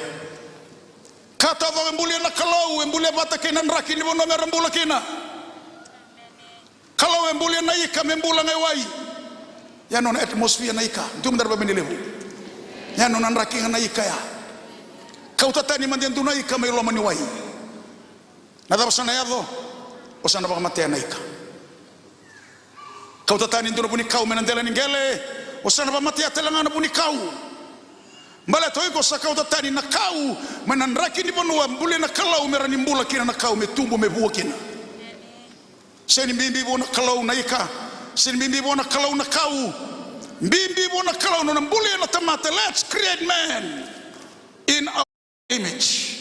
[SPEAKER 2] Kata va embulia na kalau embulia bata kena nraki ni bono merembula kena. Kalau embulia na ika membula ngewai. Ya non atmosphere na ika. Ntum darba benilebu. Ya non nraki na ika ya. Kau tatani mandiantu na ika me lo maniwai. Nada basana yado. Osana ba matea na ika. Kau tatani ndu buni kau menandela ningele osana ba matia telangana buni kau mbala toi ko sakau tatani na kau menanraki ni bonua mbule na kalau merani mbula kina na kau metumbu mebua kina seni mbimbi bona kalau na ika seni mbimbi bona kalau na kau mbimbi bona kalau na mbule na tamata. Let's create man in our image.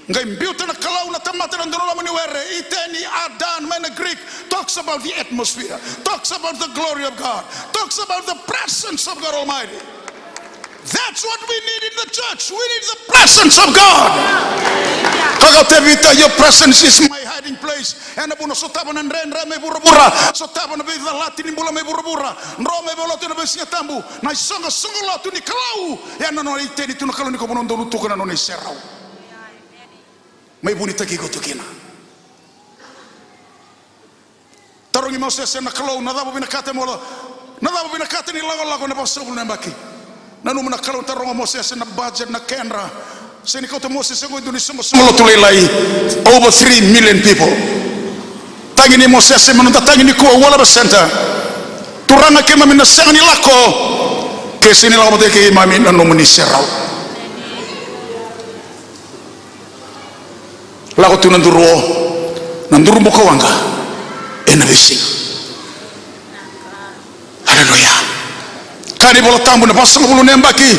[SPEAKER 2] Ngai mbiuta na kalau na tamata na ndono mani were iteni adan man Greek talks about the atmosphere, talks about the glory of God, talks about the presence of God Almighty. That's what we need in the church. We need the presence of God. Your presence is my hiding place. And abuno sotaba na nrenre me burubura sotaba na bida latini mbula me burubura nrome boloto na besinga tambu na isonga songa lotu ni kalau ya no iteni tu na kalau ni ko bono ndonu tukana no ni serau. May bonita gigo tukina. Tarungi Moses na kalau nadabo binakate mo nadabo binakate ni lago na pasobul na baki. Nanu na kalau tarungi Moses na budget na Kenra. Seni ko to Moses ngo nduni sumo tulilai over 3 million people. Tangi ni Moses manunta tangi ni ko wala ba center. Turanga kema mina sangani lako. Kesini lako teke imami nanu muni serau. Lago tu nanduru buka wanga enabisi. Haleluya. Kani bola tambu na pasang bulu nembaki.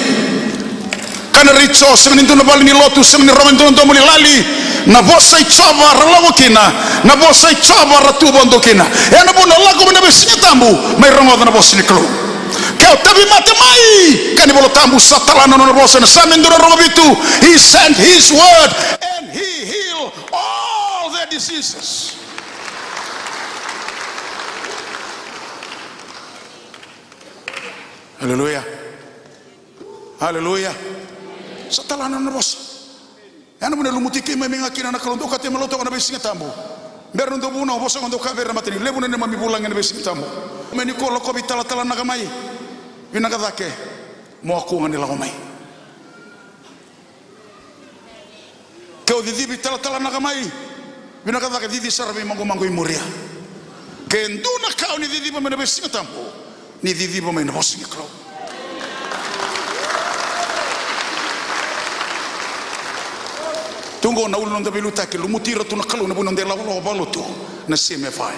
[SPEAKER 2] Kana richo sengni tu nabali ni lotu sengni roman tu nando muli lali na bosa ichova ralago kina na bosa ichova ratu bondo kina. Ena bona lago menabisi tambu mai rongo na bosa ni klo. Kau tabi mate mai kani bola tambu satalana na bosa na samendura rongo bitu. He sent his word and he healed all their diseases. Haleluya. Haleluya. Setelah na bos. Ano mo na lumutiki may mga kinana kalunto ka te maloto ka na besinga tambo. Meron do buna boso ngondo ka vera matini. Lebu na mami bulang na besinga tambo. Meni ko loko bitala na kamay. Binagadake mo ako nga nila kamay. Kau didi bitala na kamay. Binagadake didi sarami mango imuria. Kendo na kau ni didi pa may na besinga tambo. Ni didi pa may na bosinga klau. Tungo na ulo nda biluta ke lumutira tu na kalu na bunong de la lo balutu na seme fai.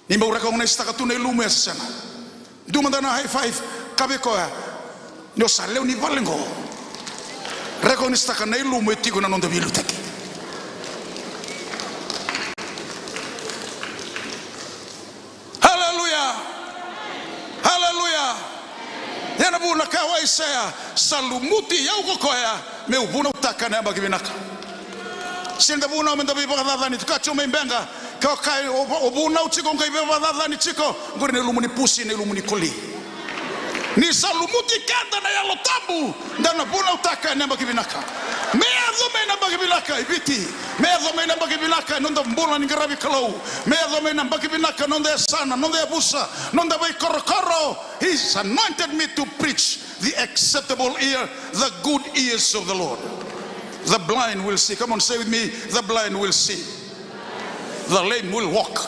[SPEAKER 2] Ni mo rakong na sta ka tu na lume sana. Du manda na high five kabe ko ya. No saleu ni valengo. Rakong sta ka na lume tigo na nda biluta ke. Hallelujah. Hallelujah. Yana buna kawa Isaya salumuti ya ukokoya meu buna utaka na bagibinaka sinda buna menda biba kadhani tukacho membenga ka kai obuna uchiko ngai biba kadhani chiko ngori ne lumuni pusi ne lumuni koli ni salumuti kanda na yalo tambu ndana buna utaka na bagibinaka meazo mena bagibinaka ibiti meazo mena bagibinaka nonda mbona ngarabi kalau meazo mena bagibinaka nonda sana nonda busa nonda bai korokoro. He's anointed me to preach the acceptable ear, the good ears of the Lord. The blind will see. Come on, say with me, the blind will see. The lame will walk,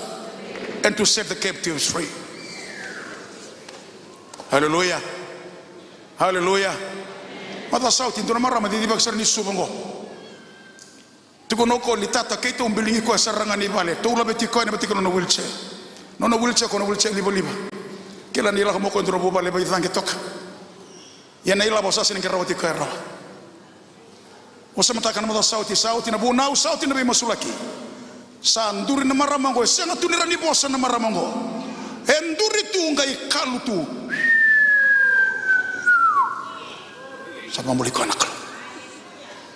[SPEAKER 2] and to set the captives free. Hallelujah. Hallelujah. Mata sauti ndo marama di baksar ni subango. Tuko ko litata keto umbilingi ko saranga ni vale. Tula beti ko na beti ko no wheelchair. No wheelchair ko no wheelchair libo. Kila nila mo ko ndro boba le bayitang ketoka. Yana ila bosa sin kerawati ko era. Osa matakan mo sauti na bunau sauti na bimasulaki. Sa nduri na maramango senga tunira ni bosa na maramango. Enduri tu ngai kalutu. Sama muli ko nakal.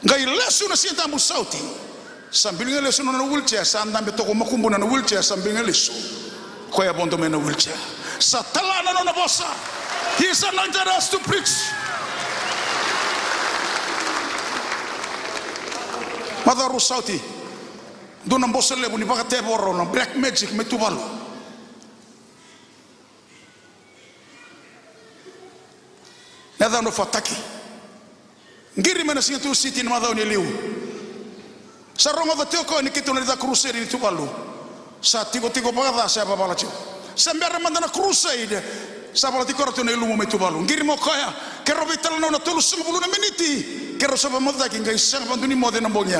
[SPEAKER 2] Ngai lesu na sienta mo sauti. Sambil lesu na wheelchair sa andambe to ko makumbu na wheelchair sambil lesu. Ko ya bondo me na wheelchair. Satalana na bosa. He's anointed us to preach. Madaru sauti. Dona bosa lebu ni bakate boro na black magic metubalo. Nada no fataki. Ngiri mena singa tu siti na madao ni liu. Sarongo da teko ni kitu na da crusade ni tubalo. Sa tigo pagada sa babalacho. Sembera mandana crusade sabala tikora tu na ilumo metubalo ngiri mo kaya kero vital na tulus 10 meniti kero saba moda ki ngai sang banduni mode na bonya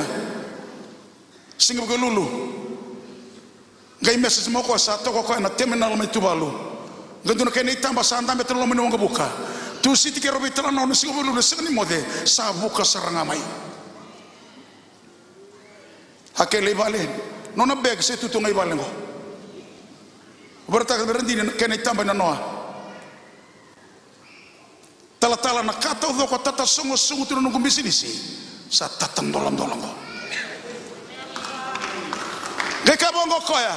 [SPEAKER 2] singa ko lulu ngai message mo ko sa to ko na terminal metubalo nganduna kene itamba sa ndambe telo mo ngo buka tu siti kero vital na singa lulu singa ni mode sa buka saranga mai hakele vale nona beg se tu ngai vale ngo berta berhenti kena tambah na noa tala na kata do ko tata songo tu nunggu bisinisi sa tatam dolam go geka bongo koya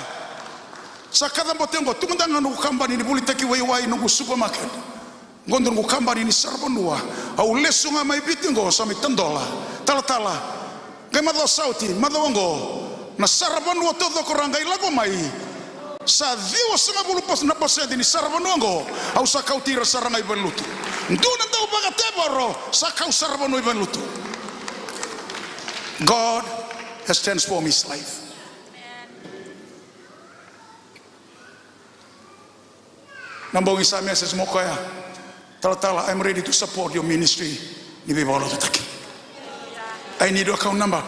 [SPEAKER 2] sa kada botengo tumandanga no kambani ni bulitaki wai nunggu supermarket ngondo nunggu kambani ni sarbonua au lesunga mai bitingo sa mitandola tala gemado sauti madongo na sarbonua todo ko rangai lago mai sa viu sama bulu pas na pasedi ni sarbanongo au sa kau tira sarangai belutu nduna tau bagate baro sa kau sarbanoi belutu. God has transformed his life. Nambong isa message mo kaya tala I'm ready to support your ministry ni bibalo tutaki. I need your account number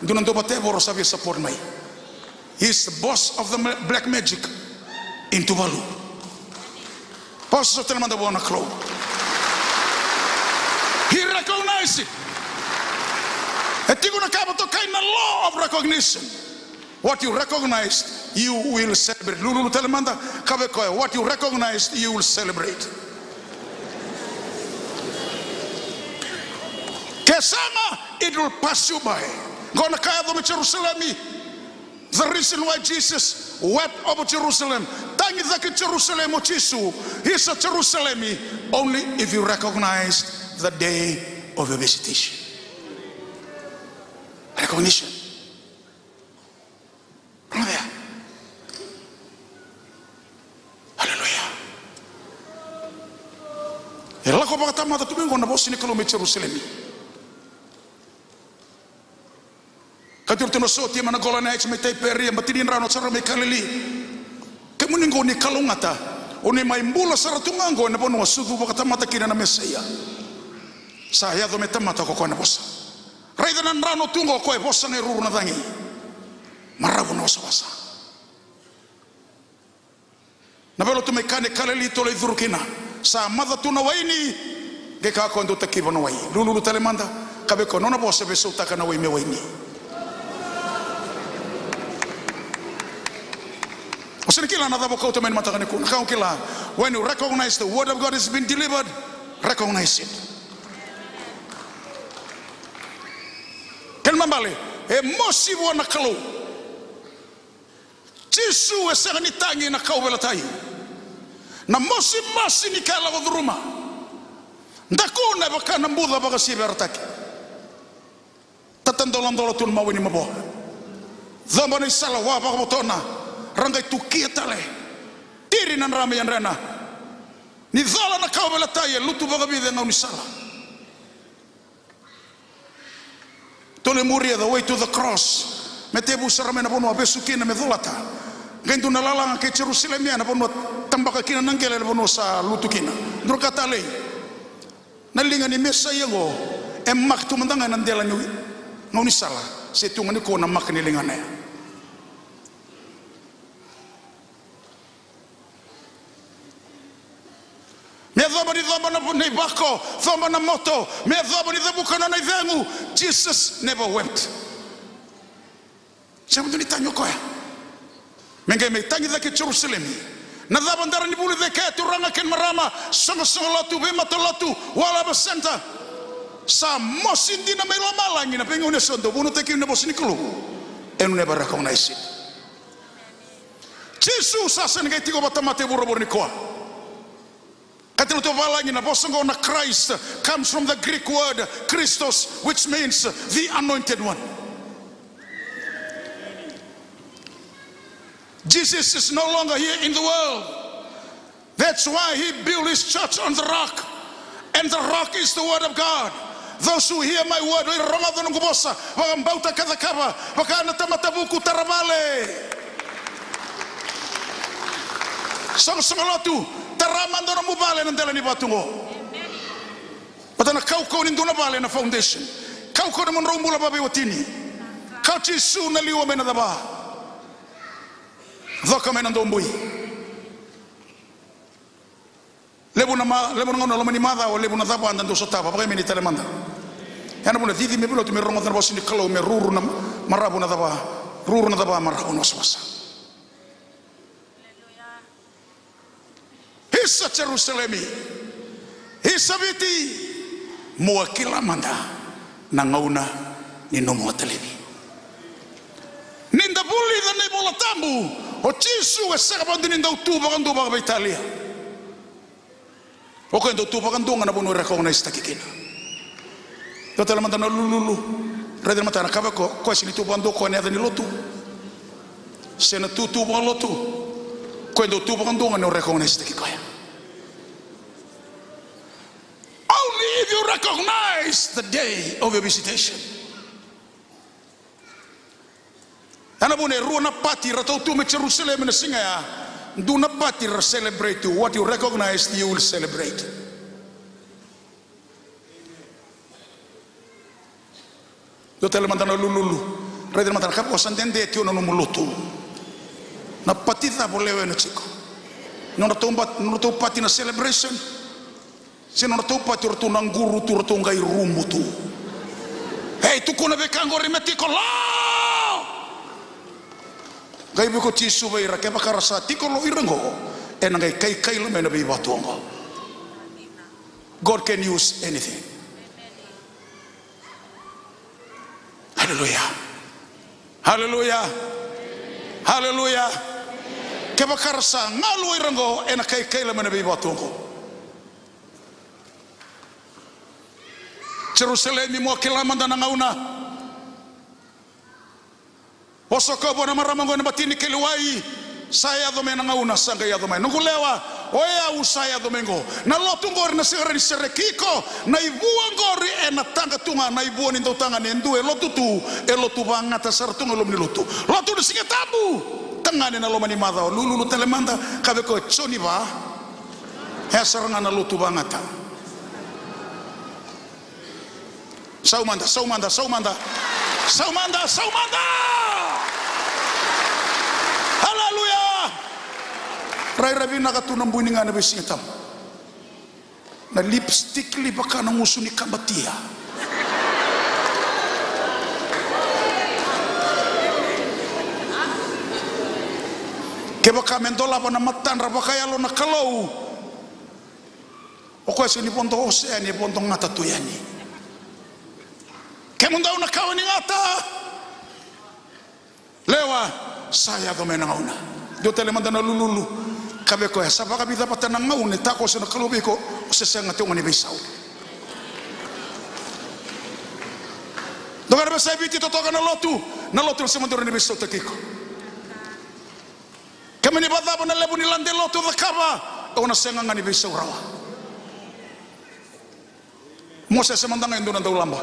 [SPEAKER 2] nduna tau bate baro sabi support mai. He's the boss of the black magic in Tuvalu. Pastor Telemanda Bona Klo. He recognized it. Etiguna kabato kaina law of recognition. What you recognized, you will celebrate. Lulu Telemanda kabekoya. What you recognized, you will celebrate. Kesama, it will pass you by. Gonna kaya do Jerusalem. The reason why Jesus wept over Jerusalem, tangi zake Jerusalem o Jesu isa Jerusalem only if you recognize the day of your visitation. Recognition. Hallelujah. Ela ko baka tama tumingo na boss ni kalome Jerusalem. Katur tino so ti mana gola na ex me te peri matinin rano sara me kalili. Kemuningo ni kalungata oni mai mbula sara tungango na bono sudu baka tama kina na Mesia. Saya do metamata ko kona bossa. Raida nan rano tungo ko e bossa ne ruru na dangi. Marabu no sawasa. Na belo tu me kane kalili to le durukina. Sa mada tu na waini ge ka ko ndo takiba no wai. Lulu tale manda kabe ko nona bossa be sutaka na wai me waini. Osenikila na dabo ko to men mataka ku. Ka kila when you recognize the word of God has been delivered, recognize it. Mambale e mosi wana kalau Jesu e sanga ni tangi na kau belatai na mosi masi ni kala wa duruma ndakuna baka na mbuda baka sibertaki tatandolandola tun mawini mabo zamba ni sala wa baka motona rangai tukia tale tiri nan rame yan rena ni zala na kau belatai lutu baka bide ngau ni sala. Tole muria the way to the cross. Metebu saramena bono abesukina medolata. Gendu na lalanga ke Jerusalem na bono tambaka kina nangele bono sa lutukina. Ndrokata lei. Nalinga ni mesa yengo emak tu mandanga nandela ni ngoni sala. Setunga ni ko na makni lingane. Me dhaba ni dhaba na bako, dhaba na moto, me dhaba ni dhabuka na vengu. Jesus never wept. Siapa tu ni tanyo koya? Mengai me tangi dake Jerusalem. Na dhaba ndara ni bulu dake turanga ken marama sama latu bema to latu wala basenta. Sa mosin na me lamalangi na pengu ne sondo bunu teki ne bosini kulu. Enu never recognize it. Jesus asa ngai tigo batamate buru ni koa. Na Christ comes from the Greek word Christos, which means the anointed one. Jesus is no longer here in the world. That's why he built his church on the rock, and the rock is the word of God. Those who hear my word, taramando na mubale nandela ni batungo. Patana kau ni nduna bale na foundation. Kau na monrombula babe watini. Kau Jesu na liwa mena daba. Dhoka mena ndombui. Lebu na ngona lomani madha o lebu na dhaba anda ndo sotaba. Pakai meni telemanda. Yana muna dhidi me bilo tu me rongo na bosi ni kalau me ruru na marabu na dhaba. Ruru na dhaba marabu na swasa. Isa Jerusalemi isa biti muakila manda na ngauna ni nomo televi ninda buli da ne bola tambu o Jesu e saka bandi ninda utuba kan duba ba Italia o kan utuba kan donga na bono recognize takikina to tela manda no lulu rede mata na kabako ko sini tu bando ko ne adani lotu sena tu lotu ko ndo tu kan donga no recognize takikoya. Only if you recognize the day of your visitation. Ana bune ruana pati rato tu me Jerusalem na singa ya. Do na pati ra celebrate what you recognize you will celebrate. Do tele mantana lulu. Rede mantana kapo sandende tio no mulutu. Na pati ta bolewe na chiko. Non to pati na celebration. Se non to pati orto na nguru tu orto ngai rumu tu. Hey tu kona vekango rimeti ko la. Gai buko Jesu vai ra ke bakara sa tiko lo irango. E na ngai kai lo mena be batongo. God can use anything. Hallelujah. Hallelujah. Hallelujah. ke bakarsa ngalu irango ena kai kai lamana be batungo Jerusalem mo kilamanda na ngauna osoko bona maramango na batini keluai saya domena ngauna sanga ya domena ngulewa oya usaya domengo na lotungori na sigara ni serekiko na ibua ngori ena tanga tunga na ibua ni tanga ni ndue lotutu elotu bangata sartunga lomni lotu lotu ni singetabu tangane na lomani madao lulu telemanda kabe ko choni ba hesaranga na lotu bangata saumanda haleluya rai rabi nakatuna mbuninga na besingetam na lipstick libaka na ngusuni kambatia kebaka mendola pa na matan rabakaya lo na kalau o kwesi ni ponto oseani ponto ngata tuyani kemundau na kawani ngata lewa saya domena ngauna do telemanda na lululu kabe ko sapa kabita patana ngaune tako se na kalobiko se senga te ngani besau do garbe sai biti to toka na lotu se mandoro ni besau takiko kemeni badaba na lebu ni lande lotu vakaba ona senga ngani besau rawa Moses se mandanga indona daulamba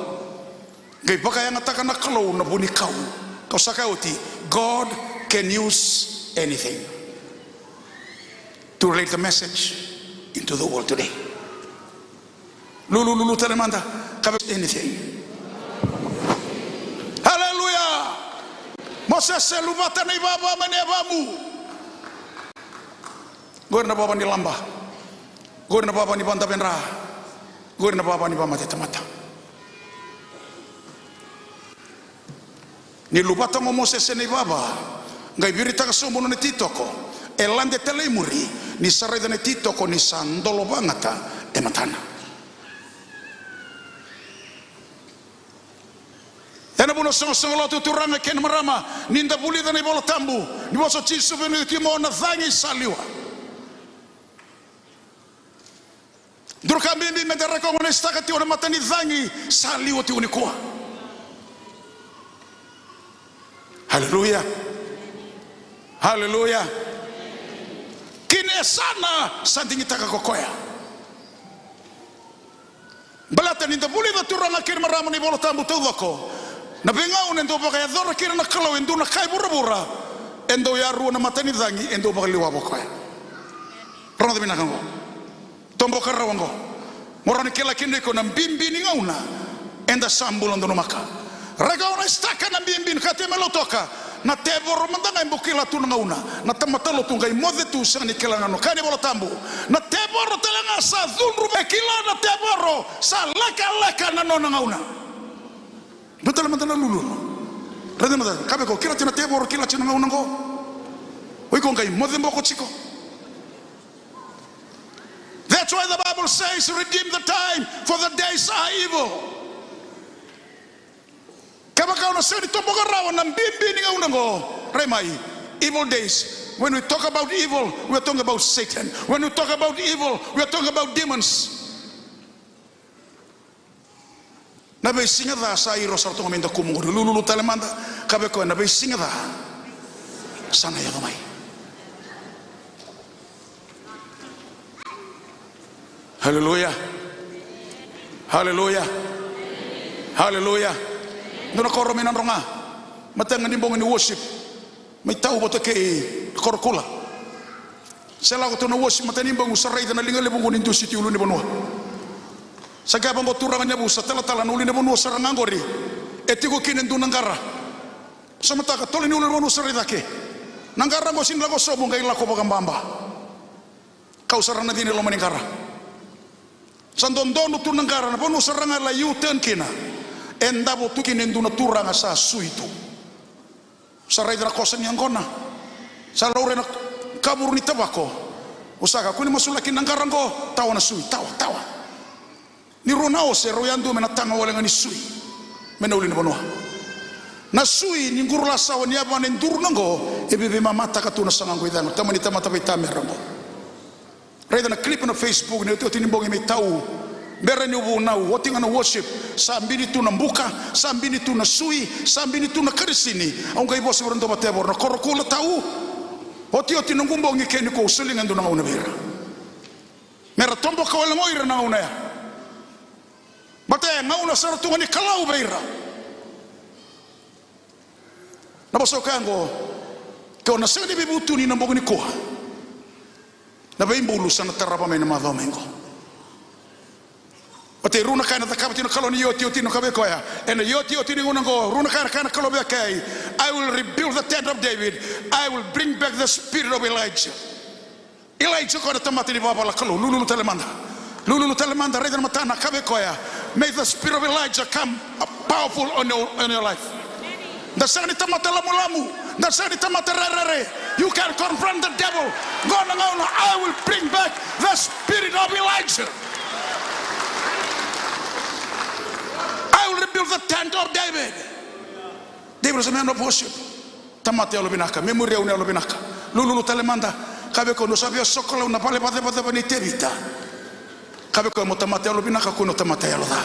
[SPEAKER 2] gai baka yang ngatakan na kalau na buni kau sakauti God can use anything to relate the message into the world today. Lulu telemanda kabe anything. Haleluya. Moses selubata na ibaba manebamu. Gor na baba ni lamba. Gor na baba ni banda benra. Gor na baba ni bama tetamata. Ni lubata mo Moses ni baba ngai birita ka somo ni titoko elande telemuri ni sareda ni titoko ni sandolo bangata e matana ena buno songo lo tuturanga ken marama ninda bulida ni bolo tambu ni boso chisu benu timo na zangi saliwa durka mimi medera ko ngone stakati ona matani zangi saliwa ti unikoa Haleluya. Kine sana sandingi taka kokoya. Balata ninda buli da turanga kir marama ni bolo tambu tudako. Na bengau nendo bakaya dora kir na kalau endo na kai bura endo ya ru na matani zangi endo bakali wa bokoya. Rono de binakango. Tombo karawango. Morani kila kinde ko na mbimbi ni ngauna enda sambulo ndo maka. Raga ona staka na bimbin kate melotoka na teboro mandanga mbukila tu ngauna na tamatalo tu ngai modhe tu sani kila ngano kani bolo tambu na teboro telanga sa zunru bekila na teboro sa laka na nona ngauna betul mandana lulu rede mandana kabe ko kila tina teboro kila tina ngauna ngo oi ko ngai modhe mboko chiko. That's why the Bible says redeem the time for the days are evil. Kabaka ona seri tomboga rawa na mbimbi nga unango remai evil days. When we talk about evil, we are talking about Satan. When we talk about evil, we are talking about demons. Nabe singa da sa iro sa to ngomenda kumungu lulu talemanda kabeko nabe singa da sana ya mai. Hallelujah. Hallelujah. Hallelujah. Nuna koro minan ronga matanga ni bonga ni worship may tau boto ke korkula sela ko to no worship matani bongu sarai na linga lebongo ni to city ulu ni bonwa saga bongo turanga nyabu satela tala no uli ni bonwa saranga ngori etiko kinen du nangara samata ka toli ni ulu bonwa sarai dake nangara go sin lago sobo ngai lako bagambamba kau sarana dini lo maningara sandondo tu nangara na bonwa saranga la U-turn kina enda botuki nenduna turanga sa suitu sarai dra kosan yang kona sa laure na kabur ni tabako usaka kuni masula kinangarango tawa na sui tawa ni ronao se royandu menatanga wala ngani sui menauli ni bonwa nasui ni nguru lasa wani apa ni nduru nango ebe mamata katuna sangango idang tamani tamata vitame rango reda na clip na Facebook ni toti nimbongi mitau bere ni ubu nau wotinga na worship sambini tu na mbuka sambini tu na sui sambini tu na karisini aunga ibosi berando batebor na korokula tau oti nungumbongi keni ko usulinga nduna ngauna bera mera tombo kawala ngoira na ngauna ya bate ngauna sara tunga ni kalau bera na baso kango ko na sene bibutu ni nambogo ni koha na baimbulu sana tarapa mena madhomengo bate runa kana takabati no kaloni yoti no kabeko ya ena yoti ni ngunango runa kana kalobe kai I will rebuild the tent of David. I will bring back the spirit of Elijah ko na tamati ni baba la kalo lulu telemanda reda matana kabeko ya may the spirit of Elijah come powerful on your life. Dasani tamata lamu dasani tamata rarare. You can confront the devil. I will bring back the spirit of Elijah. I will rebuild the tent of David. David was a man of worship. Tamate alobinaka, memoria una alobinaka. Lulu telemanda, kabeko no sabia sokola una pale pate ni tevita. Kabeko mo tamate alobinaka kuno tamate aloda.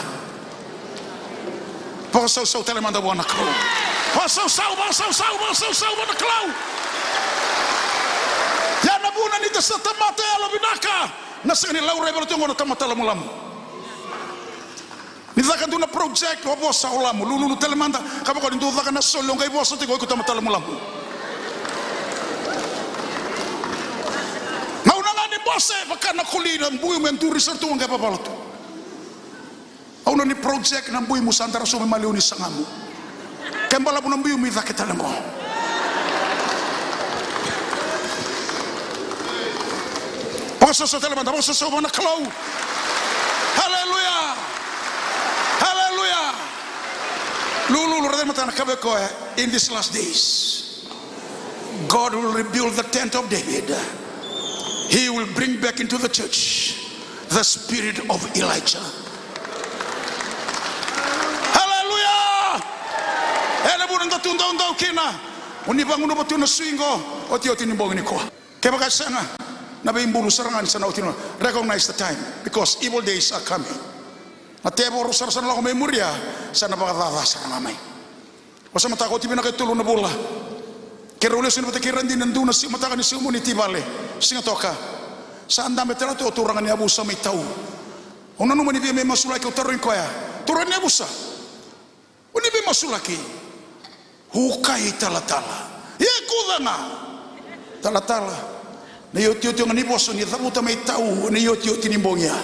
[SPEAKER 2] Pasau telemanda buana klo. Pasau buana klo. Ya nabuna ni tesa tamate alobinaka. Nasani laura bertongo no tamate lamu. Nidaka tuna project wa bosa olamu lulu telemanda kaba ko ndu daka na solo ngai bosa te ko tamatala mulamu mauna ngani bosa bakana kulina mbuyu menturi sertu ngai papaloto au ni project na mbuyu musandara so maliuni sangamu kembala bu mbuyu mi daka talango bosa so telemanda bosa so bana klau hallelujah. In these last days, God will rebuild the tent of David. He will bring back into the church the spirit of Elijah. Hallelujah! Recognize the time because evil days are coming. Atebo rosar sana la memoria sana bagada sana ngamai. Wasa mata ko tibina ketulu na bola. Kerole sino pete kirandi nanduna si mata kan si community vale. Singa toka. Sa anda metela to turangan ni abusa mai tau. Ona no mani be masula ke utarin ko ya. Turan ni abusa. Uni be masula ki. Hukai talatala. Ye kudanga. Talatala. Na yoti ngani boso ni tabuta mai tau ni yoti ni mbongia.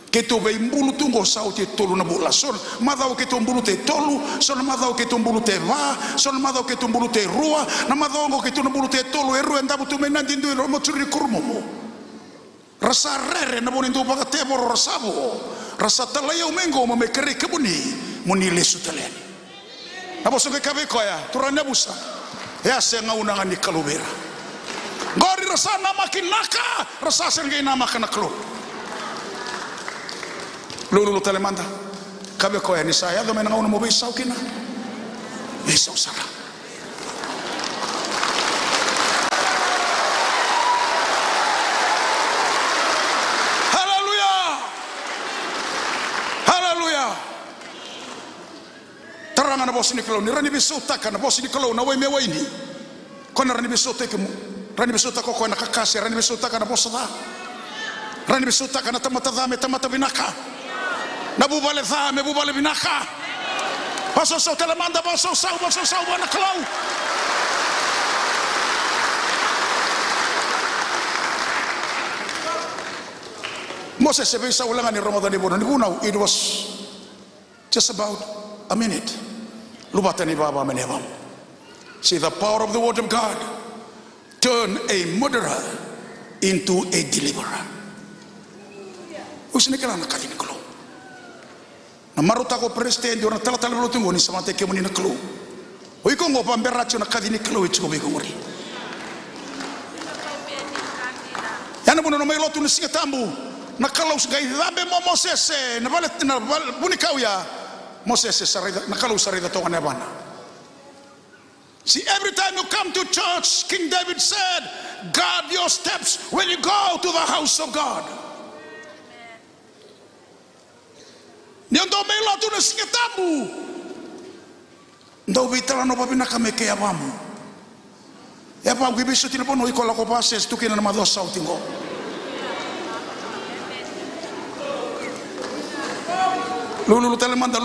[SPEAKER 2] Keto be mbulu tungo sauti tolu na bula son madao keto mbulu te tolu son madao keto mbulu te va son madao keto mbulu te rua na madao ngo keto mbulu te tolu eru enda butu menandi ndu ro moturi kurmo rasa rere na bonindu baga te boro rasabo rasa talaya umengo mo mekere kebuni muni lesu taleni na boso ke kabe koya turanya busa ya senga unanga ni kalubera ngori rasa na makinaka rasa senga na makana klo lulu telemanda kabe ko ni saya do menanga una mo bisau kina bisau sara haleluya teranga na bosi ni klo ni rani bisau taka na bosi ni klo na we me we ni kona rani bisau take rani bisau taka ko na kakase rani bisau taka na bosa rani bisau taka na tamata binaka Nabu bale thame, bu bale binaka. Baso so telemanda, baso sau wana klau. Moses se bisa ulangan ni Ramadan ni bunau. It was just about a minute. Lubata ni baba menebam. See the power of the word of God turn a murderer into a deliverer. Usini kala nakati ni klau. Na maruta ko presidente ona tala lo tungo ni samate ke muni na klo o iko ngo pambera cho na kadini klo ichi ko be ko muri yana buno no mai lo tunu singa tambu na kalo sgai dabe mo Moses na vale na buni kauya Moses sarida na kalo sarida to na bana See, every time you come to church, King David said, guard your steps when you go to the house of God. Nyondo melo tu na singetamu. Ndo vitala no babinaka meke ya bamu. Ya pa gwibiso tinapono ikola ko pases tukina na madosa utingo. Lulu telemanda.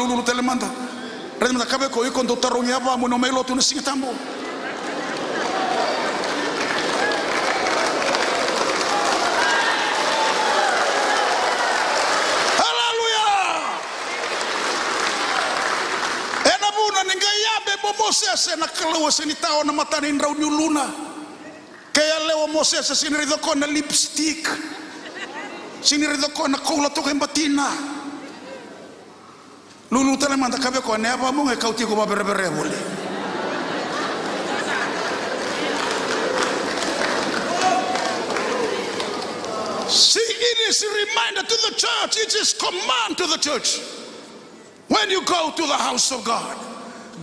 [SPEAKER 2] Rede manda kabe ko iko ndo tarungi apa mo no melo tu na singetamu. Moses na kalawa sinitaw na matanin raw ni Luna. Kaya lewa Moses sinirido ko na lipstick. Sinirido ko na kula to kay batina. Lulu telemanda kabe ko ne apa mo ngekau ti ko babere bole. See, it is a reminder to the church. It is command to the church. When you go to the house of God,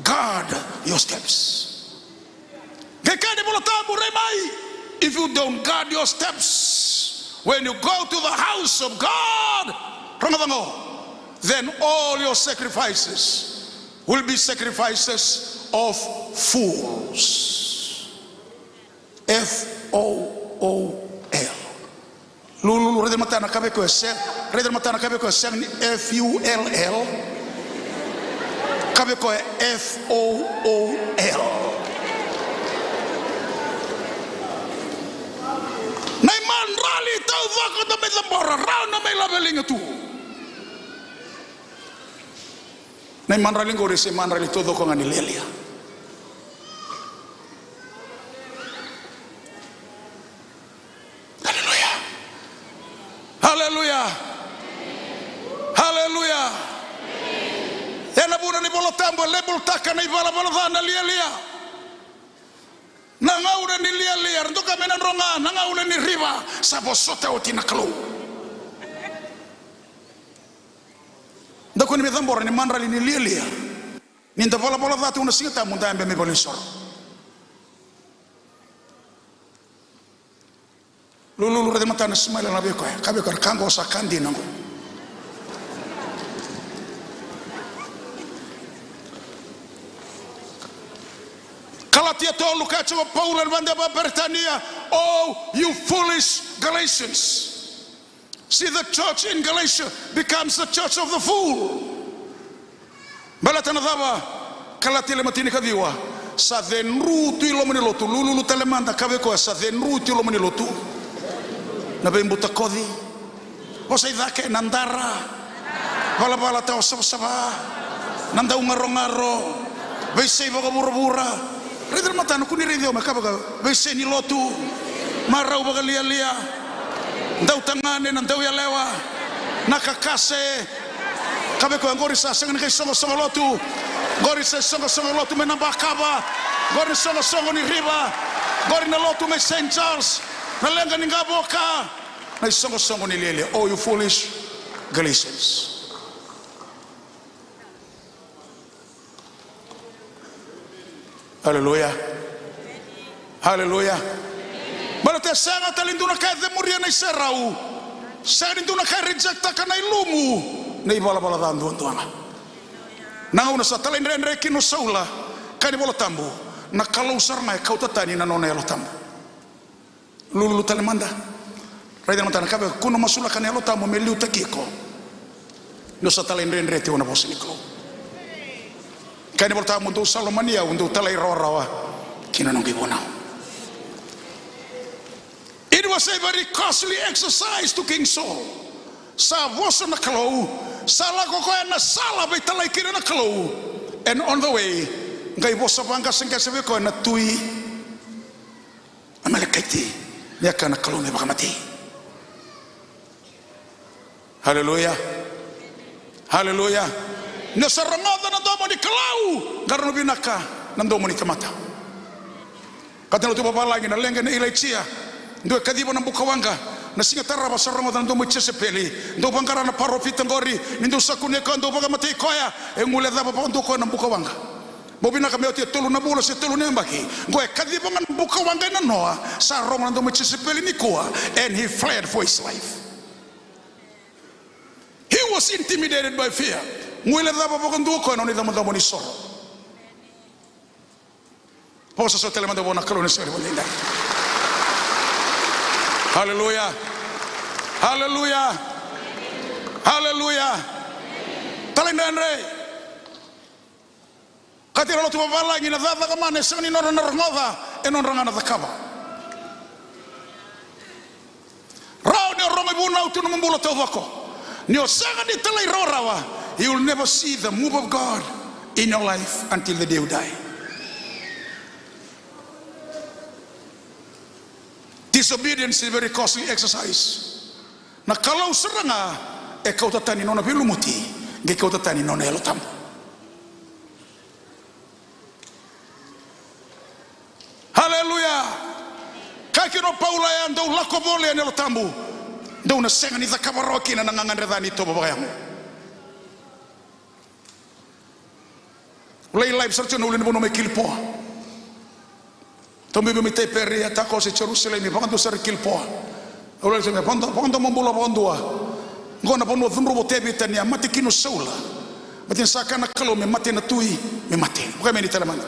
[SPEAKER 2] guard your steps. If you don't guard your steps when you go to the house of God, then all your sacrifices will be sacrifices of fools. F-O-O-L. Lulu rede matana kabe ko F-U-L-L. Kabe ko F-O-O-L. Nay man rally tau vako na may lambora rao na may labeling ito. Nay man rally ngori si man rally todo ko nga nilelia. Hallelujah. Hallelujah. Hallelujah. Yana buna ni bolo tambo lebul taka na ibala bala dhana lia. Nangaule ni lia nduka mena ronga nangaule ni riba sabo sote otina kalo. Ndako ni medhambora ni manrali ni lia. Ni ndavola bola dhatu unasingita munda ambe mebole soro. Lulu rede matana smaila na beko kabe ko kango sa kandi nango. Galatia tolu kacho Paul and Vanda Britania. Oh, you foolish Galatians. See, the church in Galatia becomes the church of the fool. Balatanadava Galatia lematini kaviwa. Sa denru tu ilomani lotu lulu telemanda kaveko sa denru tu ilomani lotu. Na bembuta kodi. Osa idake nandara. Bala tao saba. Nanda ungaro. Veisei vaga burabura. Rede matano kuni rede makabaga veisei ni lotu. Marau baga lia. Ndau tangane ndau ya lewa. Nakakase. Kabeko ngori sa sangani kai songo lotu. Gori sa songo lotu me nambakaba. Gori songo ni riba. Gori na lotu me St. Charles. Na lenga ni ngaboka. Na songo ni lele. Oh, you foolish Galatians. Hallelujah. Hallelujah. Balate sanga talinduna kai demuria na serau. Sanga induna kai rejecta kana ilumu. Nei bala dando andona. Na una sa talindre kino saula. Kai bola tambu. Na kalau sarma kau tatani na nona lo tambu. Lulu talemanda. Raida matana kabe kuno masula kana lo tambu meliu takiko. No sa talindre te una bosiniko. Kai bola tambu do salomania undo talai rawa. Kina nongi bona. It was a very costly exercise to King Saul. Sa vosa na kalau, sa lago ko na sala bay talay kina na kalau. And on the way, ngai vosa bangka sengke sebe ko na tui. Amalekati, niya ka na kalau may baka mati. Hallelujah. Hallelujah. Nasa rangada na domo ni kalau, garno binaka na domo ni tamata. Katino tu papalagi na lenga na ilaichia. Ndo kadibo na bukawanga na singa taraba saramo ndo mchese peli ndo bangara na parofita ngori ndo sakune ko ndo baga matei koya engule daba ndo ko na bukawanga Mobina kami oti tulu na bula se tulu nembaki. Goe kadibangan buka wangai na Noah sa rongan do mchisipeli ni kuwa, and he fled for his life. He was intimidated by fear. Ngwele daba bokan duko no ni damo ni soro. Posso so telemando bona kalone seri bolinda. Hallelujah. Hallelujah. Hallelujah. Talendandre. Katira lo tu bala ngina dada kamane sani no ngoda e non rangana da kaba. Rao ne rongo buna utu no mbula to vako. Ni osanga ni tele rorawa. You will never see the move of God in your life until the day you die. Disobedience is a very costly exercise. Na kalau seranga e kau tatani nona bilumuti, ge kau tatani nona elotam. Hallelujah. Kaki no Paula ya ndo lako bole ne lotambu. Ndo na senga ni zakabaroki na nangangandre dani to babayamu. Ulai live search no ulin bono me kilpo. Tombi mi te peri atako se Jerusalem mi pando ser kilpo. Ulai se me pando mombula bondua. Ngona bono dhumru botebi tania mati kinu saula. Mati sakana kalo me mati na tui me mati. Bukan me ni telemana.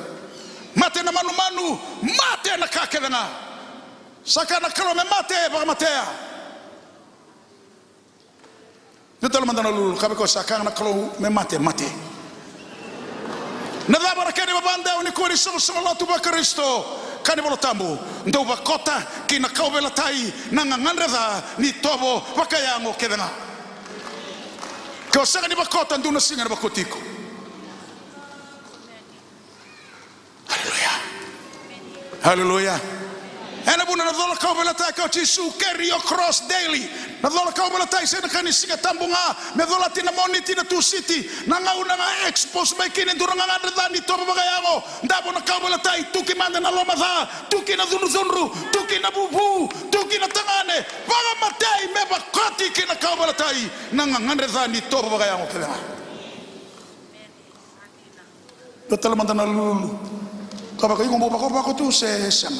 [SPEAKER 2] Mate na manu mate na kakelanga. Sakana kalo me mate baka matea. Nutala mandana lulu kabe ko sakana kalo me mate. Na dabara kani babanda uni kuri sallallahu ba Kristo kani bolo tambu ndo bakota kina kaubela tai na ngandreza ni tobo bakayango kedanga. Ko sanga ni bakota nduna singa na bakotiko. Hallelujah. Ena buna na dola kau belatai kau Yesu carry your cross daily. Na dola kau belatai sena kani singa tambunga me dola tina moni tina tu city na ngau na expose mai kini duranga ngandra ni toba bagayango ndabo na kau belatai tuki manda na loma tha tuki na zunru tuki na bubu tuki na tangane baga matai me bakoti kina kau belatai na ngandra ni toba bagayango kela. Betul manda na lulu. Kaba ko yung bako tu se sama.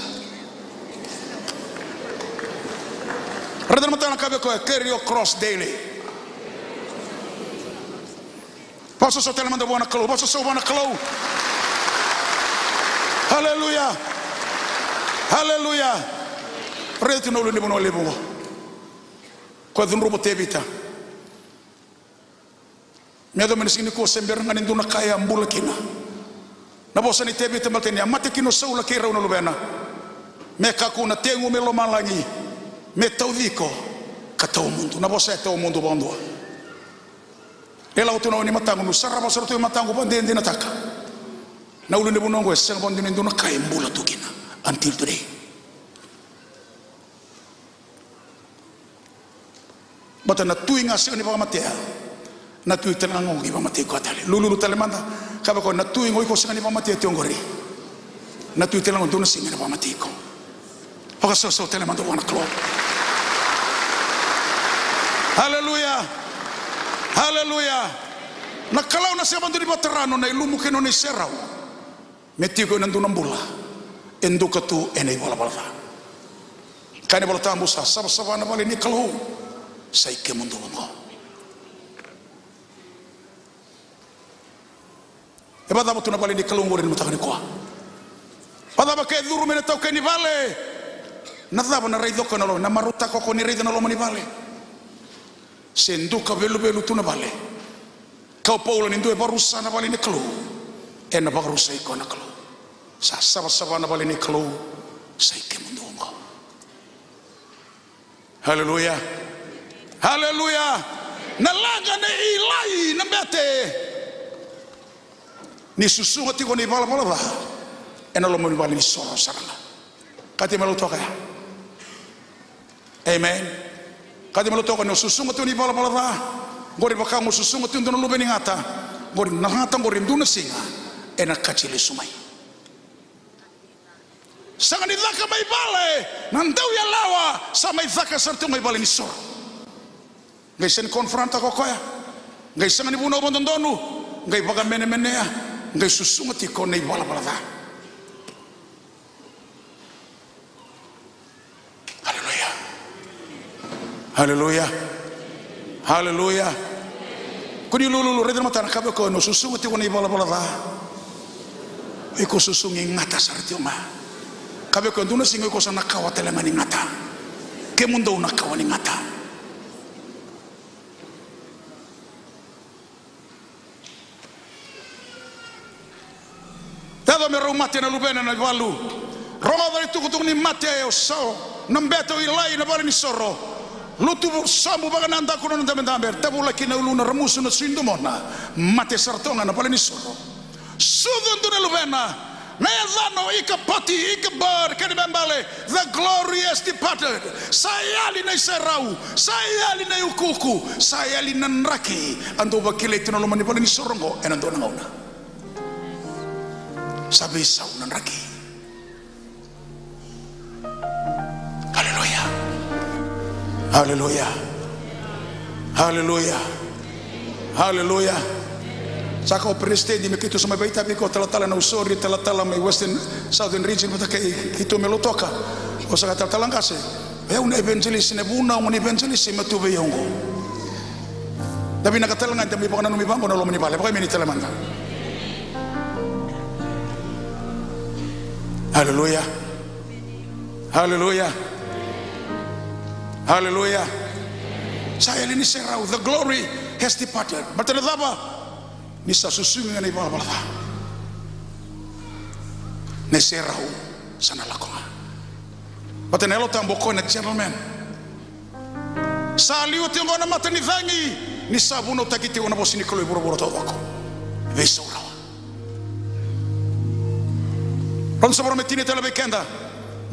[SPEAKER 2] Rada matana kabe ko carry your cross daily. Paso so telemanda bona kalo, paso so bona kalo. Hallelujah. Hallelujah. Rada tu no le bono le bono. Ko dun robo tebita. Medo menisini ko sember ngani duna kaya mbula kina. Na bosa ni tebi tematenia mate kino saula kira una lubena me kakuna tengu me lo malangi me taudiko katau mundo na bosa tau mundo bondo ela utono ni matangu no saraba sarto matangu bande ndina taka na ulune bunongo ese bondi nduna kai mbula tukina until today. Bata na tuinga se ni pamatea na tui tenango ngi pamate ko atale lulu telemanda kaba ko na tui ngoi ko singa ni pamate tiongori na tui tenango dona singa ni pamate ko oka so telemanda wana klo. Hallelujah. Hallelujah. Na kalau na siya manduni baterano na ilumu keno ni serau metiko nanduna mbula enduka tu enai bola kani bola tambu sa saba na bali ni kalau sai ke mundo ngo. Ebada botu na bali ni kalau ngore ni matakani kwa. Pada ba ke duru mena tau ke ni vale. Na daba na reido ko na lo na maruta ko ni reido na lo mani vale. Senduka belu tu na vale. Kau Paulo ni due barusa na bali ni kalau. Na barusa iko na kalau. Sa saba na bali ni kalau sai ke mundo ngo. Hallelujah. Hallelujah. Na laga na ilai na bete. Ni susu ngati ko ni bala ena lo mo bali ni soro sarala kati malo toka amen kati malo toka no susu ngati ni bala gori baka mo susu ngati ndo no beni ngata gori na ngata gori nduna singa ena kachile sumai sanga ni dhaka mai bale nandau ya lawa sa mai dhaka sartu mai bale ni soro ngai sen konfronta ko koya ngai sanga ni buno bondondonu ngai baga mene ya ngai susunga ti ko nei wala wala. Haleluya. Haleluya. Haleluya. Kuni lulu redra mata kabe ko no susunga ti ko nei wala wala. Iko susungi ngata sarti oma. Kabe ko nduna singo ko sana kawatele mani ngata. Ke mundo una kawani ngata. Tado me rumate na lubena na walu. Roma dari tukutuk ni mate yo so. Nambeto ilai na bali ni soro. Lutu sambu bagananda kuno na tamber. Tabu laki na uluna ramusu na sindumona. Mate sartonga na bali ni soro. Sudun na lubena. Nezano ikapati ikabar kanibambale. The glory has departed. Sayali na isarau. Sayali na ukuku. Sayali na nraki. Ando bakile ito na lumani bali ni sorongo. Enando na ngauna. Sabi saunan raki. Haleluya. Haleluya. Haleluya. Haleluya. Saka o presidente me kito sama baita biko tala na usori tala mai western southern region mata kito me lotoka. O saka tala ngase. E un evangelist ne buna un evangelist me tu be yongo. Tapi nakatala ngante mi pakana mi bango na lo mani bale. Pakai meni tala manda. Hallelujah. Hallelujah. Hallelujah. Saya ini serau. The glory has departed. Bertanda apa? Nisa susungi ngani bala bala. Ne serau sana lakonga. Bertanda elo tambo kone gentleman. Saliu tionggo na mata ni vangi. Nisa buno takiti wana bosini kalau buru-buru tau aku. Besok. Ron sabor metini tela bekenda.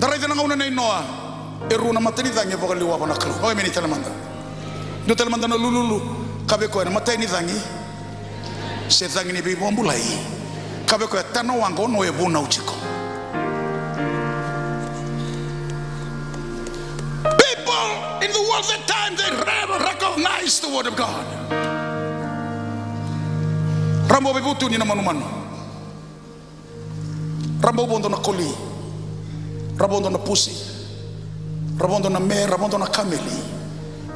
[SPEAKER 2] Darai tena ngauna nei noa. Eru na matani dangi bakal liwa pana kelu. Bagai meni tela manda. Do tela manda na lulu. Kabe ko na matani dangi. Se dangi ni bibo ambulai. Kabe ko tano wango no e buna uchiko. People in the world that time they never recognize the word of God. Rambo bebutu ni na manu-manu. Rabondo na koli, rabondo na pusi, rabondo na me, rabondo na kameli,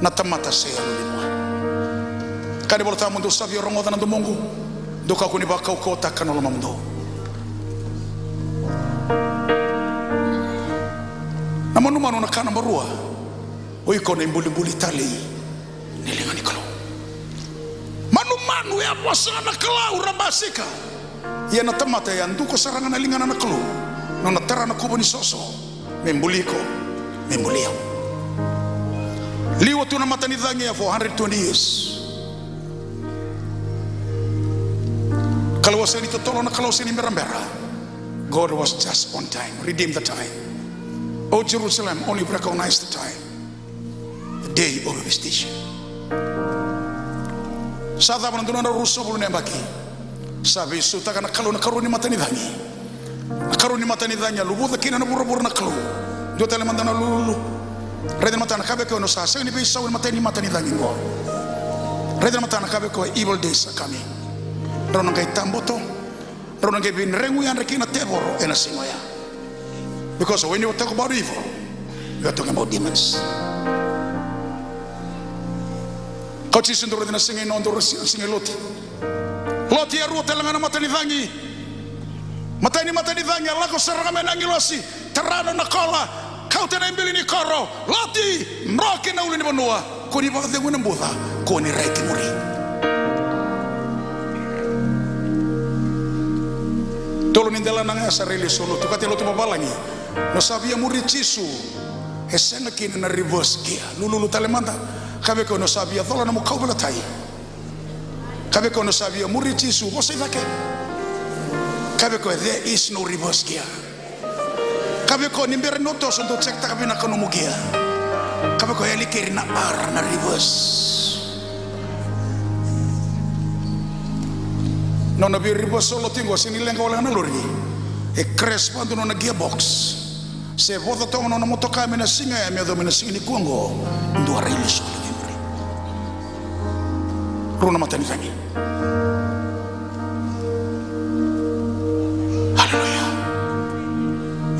[SPEAKER 2] na tamata saya lima. Kani boleh tamu dosa biar orang orang domongu, doka kuni bakau kota kanol mamdo. Namun manu na kana barua, oi kone imbuli tali, nilingani kalau. Manu ya wasana kelau rambasika. Ia na tamata ya nduko sarangan alingan na kelu na tera na kubo ni soso membuliko membuliao liwa tu na mata ni dhangi ya 420 years kalau wasani totolo na kalau sini merambera. God was just on time, redeem the time. Oh Jerusalem, only recognize the time, the day of visitation. Sada menentukan rusuh bulu nembaki. Sabi suta kana kalau na karuni mata ni dangi. Karuni mata ni dangi lubu kina na buru na kalu. Jo tele mandana lulu. Rede mata na kabe ko no sa ni be saw mata ni dangi ngo. Rede mata na kabe ko evil days are coming. Rono ngai tamboto. Rono ngai bin rengu yan rekina teboro ena singoya. Because when you talk about evil, you are talking about demons. Kau cisun dulu dengan singai non dulu singai loti. Loti ya ruo telangana mata ni dhangi. Mata ni dhangi. Allah ko saranga menangi losi. Terano na kola. Kau tena imbili ni koro. Loti mroke na uli ni banua. Ko ni bakate ngune mbutha. Ko ni reiki muri. Tolo nindela nanga sarili solo. Tukati lotu babalangi. No sabia muri cisu. Esenga kini na reverse kia. Lulu talemanda. Kabe ko no sabia thola na mukau balatai. Kabe ko no sabia muri cisu bose vake. Kabe ko there is no reverse gear. Kabe ko nimbere no to so to check ta kabe na kono mugia. Kabe ko yali kiri na ar na reverse. No na bi reverse solo tingo sini lenga wala na lori. E crash pando no na gearbox. Se voto to no na motoka me na singa ya me do me na singa ni kuango. Ndo arili solo kimri. Runa matani zangi.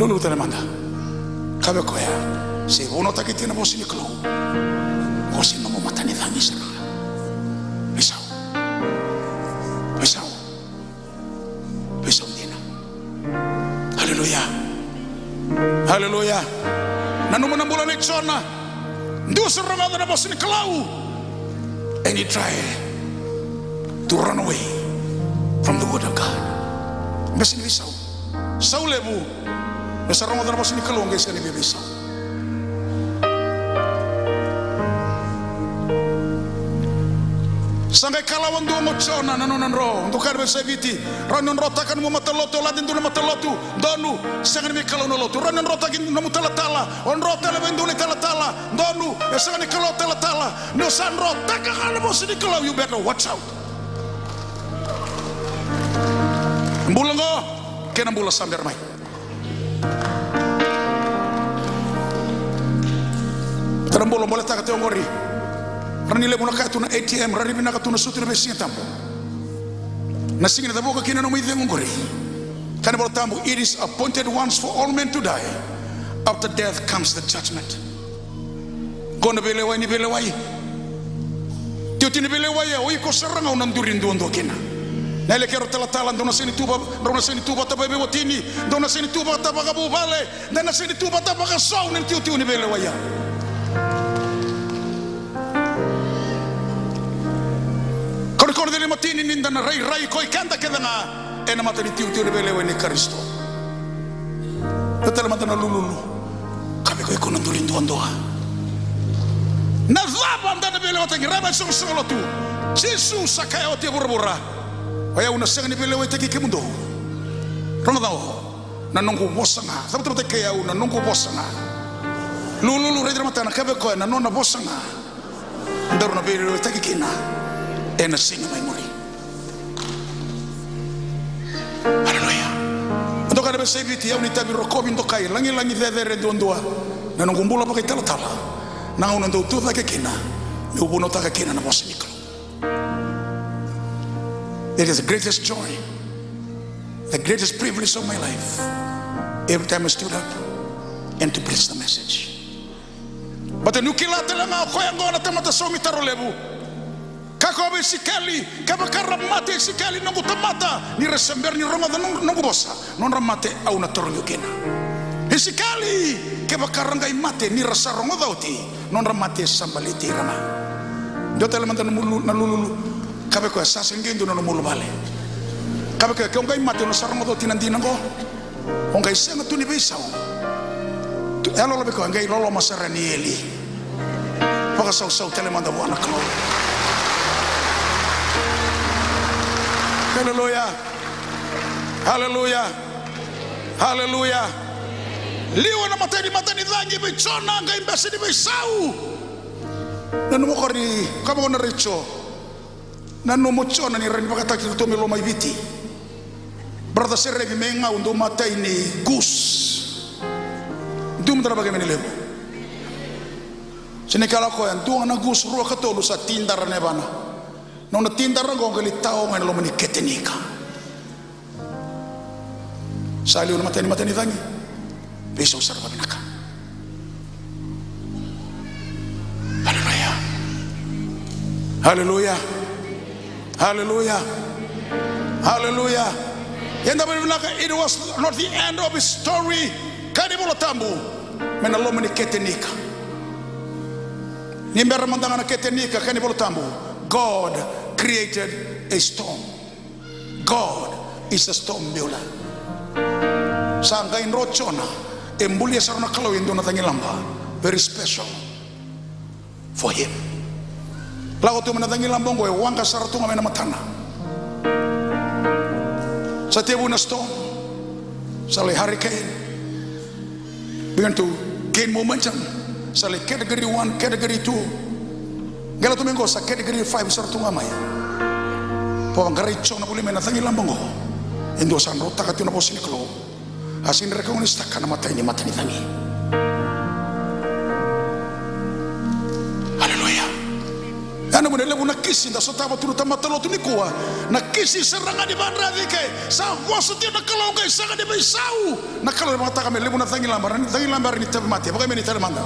[SPEAKER 2] Lulu telemanda. Kabe koya. Si uno takiti na bosi ni klo. Kosi no mata ni tangi sa. Bisau. Bisau. Bisau dina. Haleluya. Haleluya. Nanu menambula ni chona. Ndu serangada na bosi ni klo. And he tried to run away from the word of God. Besi ni bisau. Sau lebu. Nasarang mo bosi ni klo guys kan ni bisau. Sangai kalawan dua mocona nanunan ro untuk karbe sebiti ranon rotakan mo mataloto ladin tu mataloto donu sangan mi kalau noloto ranon rotakin namu talatala on rota leben duni talatala donu sangan kalau talatala no san rotaka kalau mo sini kalau you better watch out. Mbulang go kena mbula samber mai terambolo boleh tak teongori rani le mona katuna ATM rani bina katuna sutu le besinga tambo na singa taboka kina no mwithe ngori kana bolo tambo it is appointed once for all men to die after death comes the judgment gona bele wai ni bele wai tiutini bele wai o iko seranga unandurin duondo kina na ile kero talatala ndona sini tuba tababe wotini ndona sini tuba tabaga bubale ndona sini tuba tabaga saun en tiutini bele wai Kor dele matini ninda na rai koi kanda kedanga ena matani tiu bele ni Kristo. Betul matana lulu. Kami koi kono ndurin doa. Na zaba ndana bele watangi raba solo tu. Jesus sakaya ote burabura. Waya una sengani bele wataki kemundo. Rongadao na nongo bosanga. Sabu te kaya una nongo bosanga. Lulu redra matana kabe koi na nona bosanga. Ndaru na bele wataki kina. Ena singa mai muri. Haleluya. Ando kada bese biti ya unita bi rokobi ndo kai langi dede ndondoa. Na ngumbula pakai tala. Na una ndo tu take kina. Me ubono taka kina na bosimiko. It is the greatest joy. The greatest privilege of my life. Every time I stood up and to preach the message. But the nukila telanga ko yang ngona tamata somi tarolebu. Kakobe sikali kabakara mate sikali nongo tamata ni resember ni roma nongo bosa non ramate au na tornyo kena sikali kabakara ngai mate ni rasa rongo dauti non ramate sambaliti rama do telemanta na lulu kabe ko sasa ngendo no mulu bale kabe ko ngai mate no sarongo dauti nandi nango ngai sema tuni bisao elo lobe ko ngai lolo masarani eli paka sau telemanta buana ko. Haleluya. Haleluya. Haleluya. Liwa na matani dhangi bichona ngai mbasi di bisau. Nanu mokori kama ona richo. Nanu mochona ni reni pakataki kutomi lo maibiti. Brother serrevi menga undo matai ni gus. Dum dara bagaimana lebo. Sini kala ko yan duang na gus ruwa katolu sa tindar nebana. Nona tindara gong tao ngai lo mani ketenika. Sali una matani dhangi. Besok sarva binaka. Haleluya. Haleluya. Haleluya. Haleluya. Yenda binaka, it was not the end of his story. Kani bolo tambu. Mena lo mani ketenika. Nimbera mandanga na ketenika kani bolo tambu. God created a storm. God is a storm builder. Sangga in rochona, embulia sarana kalau indo na tangilamba, very special for him. Lago tu menatangilamba ngoe wangka saratunga mena matana. Setiap una storm, sale hurricane, began to gain momentum. Sale category 1, category 2. Gala tu mengko sa category 5 sartunga mai. Po ngaricho na puli menatangi lambango. Indo san rota katu na posini klo. Asin reka unista kana mata ini tangi. Haleluya. Anu mo le na kisi da so tava tu tama tolo tu ni kuwa na kisi seranga di bandra dike sa vosu ti na kalau kai sanga di beisau na kalau mata kami le na tangi lambar ni tabe mati pokoknya meni tele manda.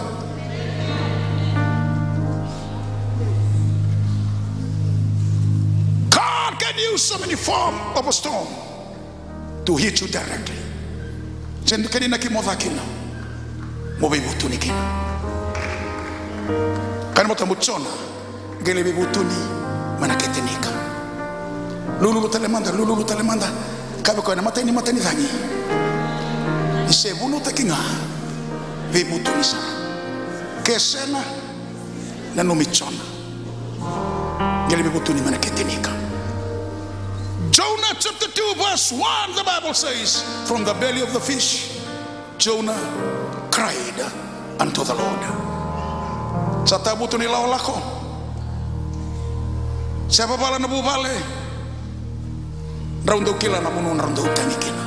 [SPEAKER 2] God can use some any form of a storm to hit you directly. Jadi kini nak kimo takina, mo bebutu ni kina. Kan mo tamuchona, gele bebutu ni manaketenika. Lulu talemanda, kabe ko na mata ni zangi. Ise bunu takinga, bebutu ni sa. Kesena na numichona, gele bebutu ni manaketenika. Jonah chapter 2 verse 1, the Bible says, from the belly of the fish, Jonah cried unto the Lord. Sa tabuto ni laolako, siapa pala na bubale, raundo kila na muno raundo utangi kina,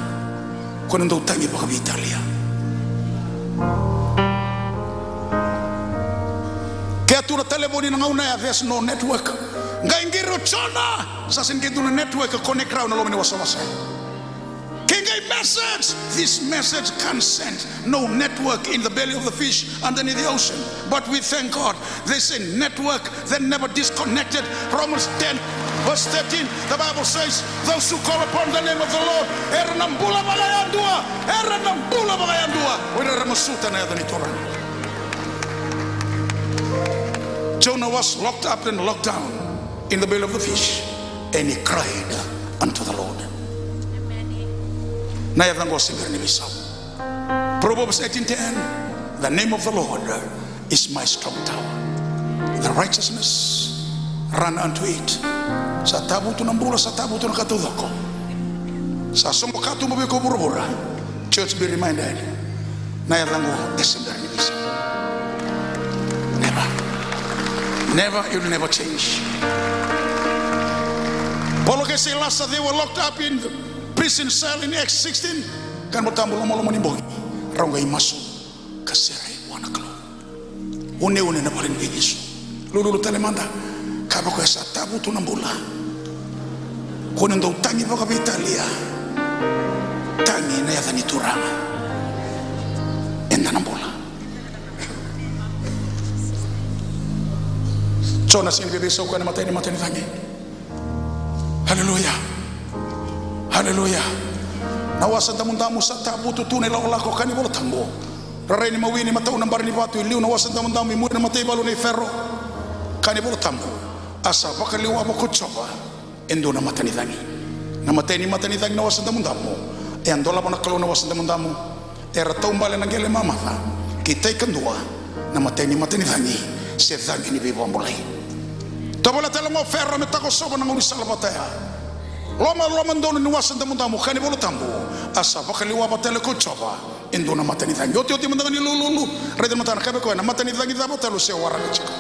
[SPEAKER 2] kung raundo utangi baka Italia. Kaya tu na telefoni na ngauna, there's no network. Ngaingiro chona sa singitu na network connect raw na lomi ni wasa-wasa. Kingay message, this message can send no network in the belly of the fish underneath the ocean. But we thank God, there's a network that never disconnected. Romans 10 verse 13, the Bible says, those who call upon the name of the Lord, eranambula bagayandua, wala masuta na yadani toran. Jonah was locked up and locked down in the belly of the fish, and he cried unto the Lord. Proverbs 18:10, the name of the Lord is my strong tower. The righteousness run unto it. Sa tabuto ng bula, sa tabuto ng katudako. Sa sumakato mo ko burubura. Church, be reminded, nayatango esember ni bisa. Never, it will never change. Paulo que se lasa, they were locked up in the prison cell in Acts 16. Kan mo tambo mo ni boy. Raungay maso kasere wanaklo. Une na parin bigiso. Lulu talemanda. Kaba ko sa tabuto ng bula. Kunin daw tangi baka Italia. Tangi na yata ni Turama. Enda ng bula. Jonah sin bebeso ko na matay ni tangi. Hallelujah. Hallelujah. Nawasan tamundamu sa tabuto tunay laolako kanibolo tambo. Raray ni mawini matao ng bar ni batu iliw nawasan tamundamu imu na matay balo ni ferro. Kanibolo tambo. Asa bakaliwa mo kutsoba. Endo na matanitangi. Namatay ni matanitangi nawasan tamundamu. E andola mo nakalo nawasan tamundamu. Era taumbale ng gele mamata. Kitay kandua. Namatay ni matanitangi. Siya tangi ni bibo ambulay. Tabala tala mo ferro metako soba ng unisala bataya. Loma dono ni wasan tamundamu kanibolo tambo. Asa bakaliwa batele kutsoba. Endo na matanitangi. Yoti mandangan ni lulu. Rede matana kabe ko na matanitangi dabo talo siya warang chika.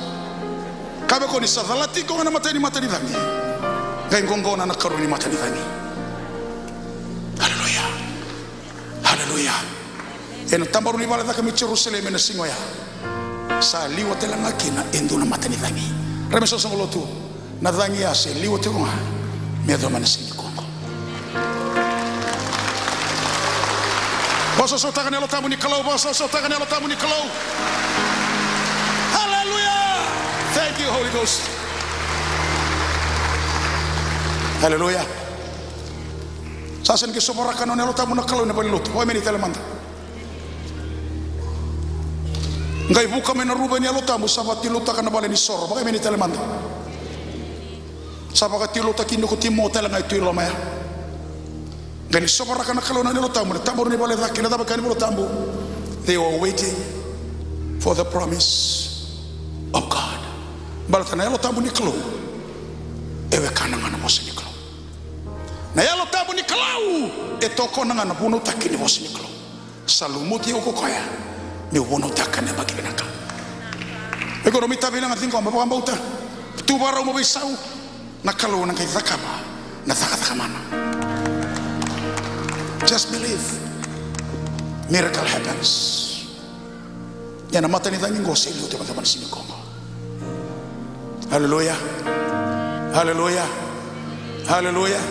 [SPEAKER 2] Kabe ko ni sadalati ko na matani tangi. Gain gongona na karu ni matani tangi. Hallelujah. Hallelujah. En tambaru ni bala kami Jerusalem na singoya. Sa liwa telang akina endo na matani tangi. Remeso sa ngolotu. Na tangi ase liwa te nga. Medo man sini kongo. Boso so takan elo tamu ni kalau, boso so takan elo tamu ni kalau. Hallelujah. Thank you, Holy Ghost. Hallelujah. Sasen ke soporakan onelo tamu na kalau na balilut. Hoy meni telemanta. Ngai buka menaruba ni elo tamu sabat tiluta kana bale ni soro. Hoy meni telemanta. Sabat tiluta kinu ko timo telengai tuilo maya. Ngai soporakan na kalau na elo tamu na tamu ni bale dakina dapat kan bolo tamu. They were waiting for the promise of God. Balatana elo tamu ni kalau. Ewe kananga na mosi ni kalau. Na yalo tabu ni kalau etoko nanga na buno takini mosi ni kalau. Salumuti oko kaya ni buno takane bagi benaka. Ekonomi tabi nanga tingko mbapa mbauta. Tu bara mo bisau na kalau nanga zakama na zakakamana. Just believe. Miracle happens. Yana mata ni tangi ngosi liu teman-teman sini Kongo. Haleluya. Haleluya. Haleluya.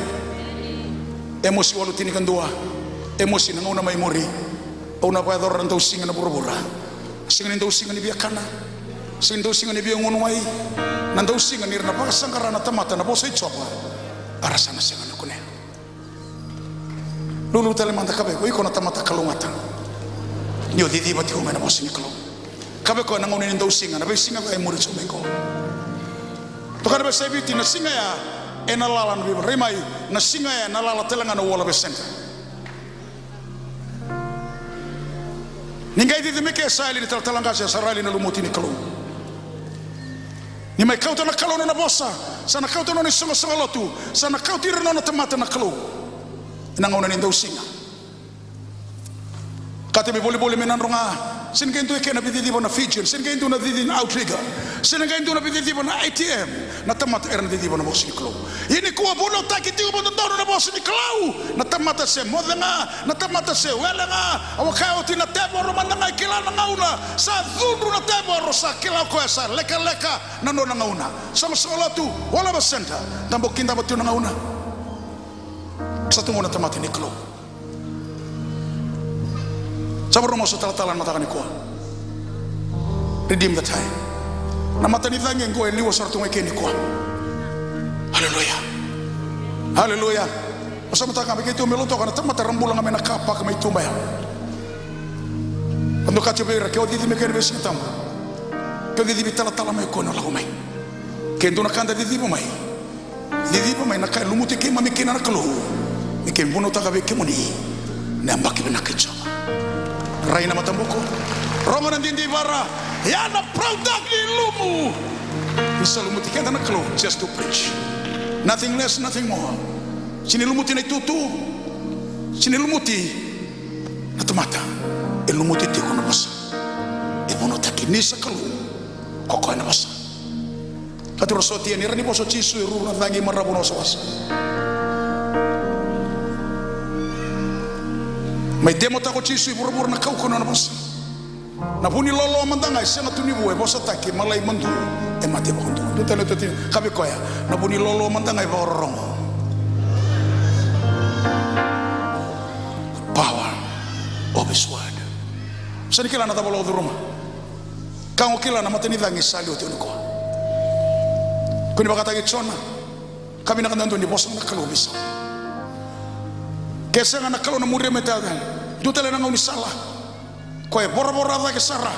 [SPEAKER 2] Emosi walu tini kandua. Emosi nang una mai muri. Una pa ador rantau singa na bura-bura. Singa nindau singa ni biakana. Singa nindau singa ni biangun mai. Nandau singa ni rana pa sangkara na tamata na bosa itsopa. Arasana singa na kune. Lulu tale manta kabe ko iko na tamata kalungata. Nyo didi bati ko mena bosa ni kalung. Kabe ko nang unin nindau singa na be singa ko ay muri so ko. Tukar be sebiti na singa ya enalala na bible remai na singa ya nalala telanga na wala be senta. Ningai di meke sali ni talanga sa sarali na lumuti ni kalung. Ni mai kauta na kalung na bosa, sana kauta no ni songa lotu, sana kauta irno na tamata na kalung. Nangauna ni ndau singa. Kate be boli menandronga. Sin kento e kena bididi bona feature, sin kento na bididi na outrigger, sin kento na bididi bona ATM, na tamata era bididi bona bosi klo. Ini kuwa bono taki tigo bona dono na bosi klo, na tamata se modanga, na tamata se welanga, awakao tina tebo romana kila na ngauna, sa dhundu na tebo rosa kila ko esa leka na no na ngauna. Sama tu wala basenta, tambo kinda batu na ngauna. Sa tungo na tamata ni klo. Sabar mo sa talatalan mata kaniko. Redeem the time. Na mata ni thangi ngo liwa sa tungo keni ko. Haleluya. Haleluya. Masa mata ka begitu meluto kana tamata rambulang kami nakapa kami tumbaya. Ando ka tibera ke odidi mekene besi tam. Ke odidi bitalatala mai kono la kumai. Ke ndo nakanda didi mai. Didi mai nakai lumuti ke mami kena nakalo. Ke mbono taka be kemoni. Na mbaki benakicho. Raina matambuko Roma nandindi bara yana product ni lumu bisa lumuti kenda na klo just to preach, nothing less nothing more. Sini lumuti na tutu, sini lumuti na tumata e lumuti te kono basa e mono takinisa klo koko na basa katuro soti ni rani boso chisu e runa dangi marabuno sawasa mai demo tako chisu ibur-bur na kau kono na bosa na puni lolo mandanga senga tuni bue bosa taki malai mandu e mate bakundu do tele tete kabe koya na puni lolo mandanga e borong power of his word sani kila na tabolo do roma kango kila na mateni dangi sali ote ko kuni bakata ki chona kami na kanando ni bosa na kalo bisa kesa na kalo na muria metada dutele na ngoni sala ko e bora da ke sara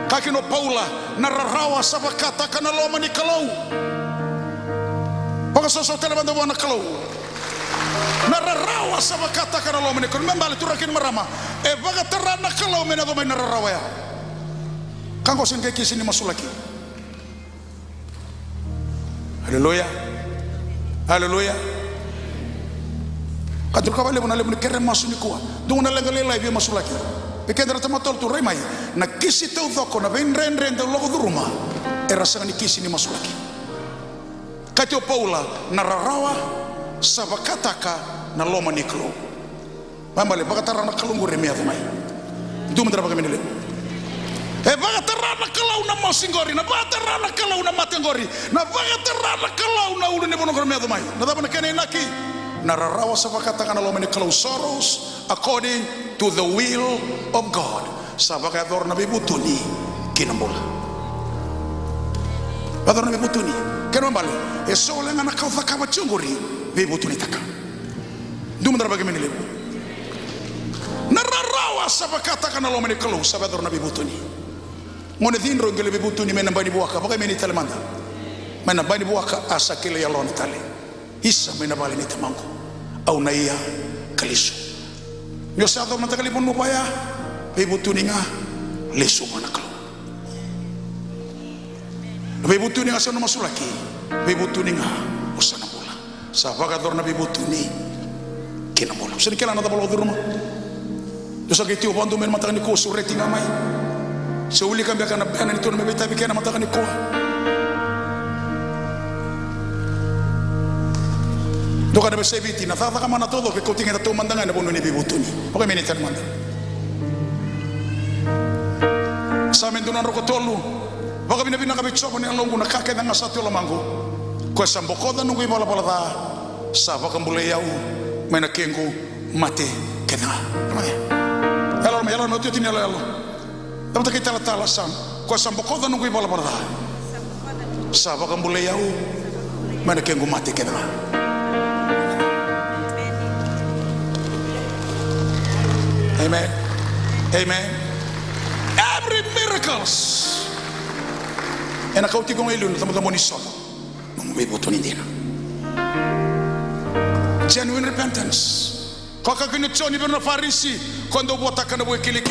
[SPEAKER 2] kakino paula na rarawa sabakata kana loma ni kalau paka so tele bando na kalau na rarawa sabakata kana loma ni kalau membali turakin marama e baga terana kalau mena do na rarawa ya kango senge kisini masulaki. Haleluya. Haleluya. Katur kabale mona le kere masu ni kuwa dungna lenga le live masu laki pekendra tamatol tu remai na kisi teu doko na ben ren de logo du ruma era sanga ni kisi ni masu laki katio paula na rarawa sabakataka na loma niklo mambale bakatara na kalungu remia mai dum dra bagamene le e bakatara na kalau na mosingori na bakatara na kalau na matengori na bakatara na kalau na ulu ne bono remia mai na daba na kene naki na rarawa sabakata kana lo mene kalau sorrows according to the will of God sabaka dor na bibutuni kinambola bador na bibutuni kenambale e sole ngana kaufa kama chunguri bibutuni taka dum dara bagamene le na rarawa sabakata kana lo mene kalau sabador na bibutuni ngone dindro ngele bibutuni mena bani buaka bagamene talemanda mena bani buaka asakile ya lon tale isa mena bale ni tamango au naia kalisu nyo sa do matakali pon mupaya ibu tuninga lesu manakalo ibu tuninga sa no masulaki ibu tuninga usana bola sa vaga dorna ibu tuni kina bola sini kala na tabalo durma do sa kiti obandu men matakani ko sureti ngamai se uli kambia kana bana ni tono mebeta bikena matakani ko doka de sebiti na tata kama na todo ke kotinga to mandanga na bono ni bibutuni oke meni tan manda samen dunan roko tolu Baka bina kami coba ni alongu na kakek na satu lamangu. Ko sambokoda nungu ibala bala da. Sava kambule yau mena kengu mate kena. Elo no tio tini elo. Tapi kita tala sam. Ko sambokoda nungu ibala bala da. Sava kambule yau mena kengu mate kena. Amen. Amen. Every miracles. Ena kau tigong ilun tamo ni solo. Mumbibo to nindina. Genuine repentance. Kau kagini choni berna farisi quando bota kana boy kili.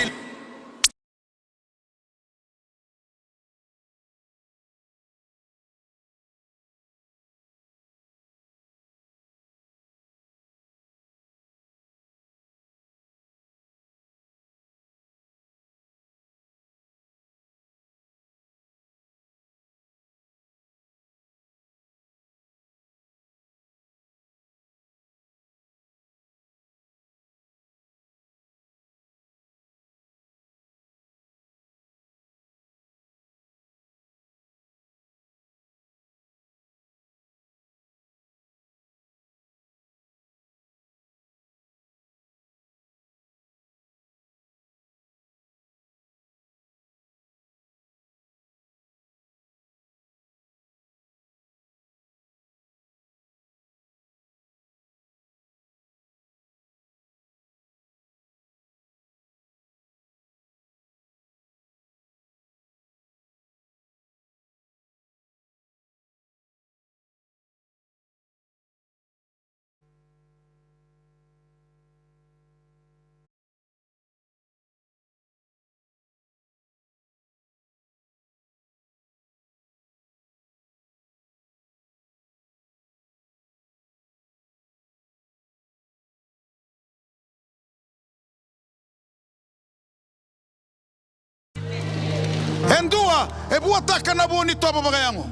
[SPEAKER 2] Endua e buata kana boni toba bagayango.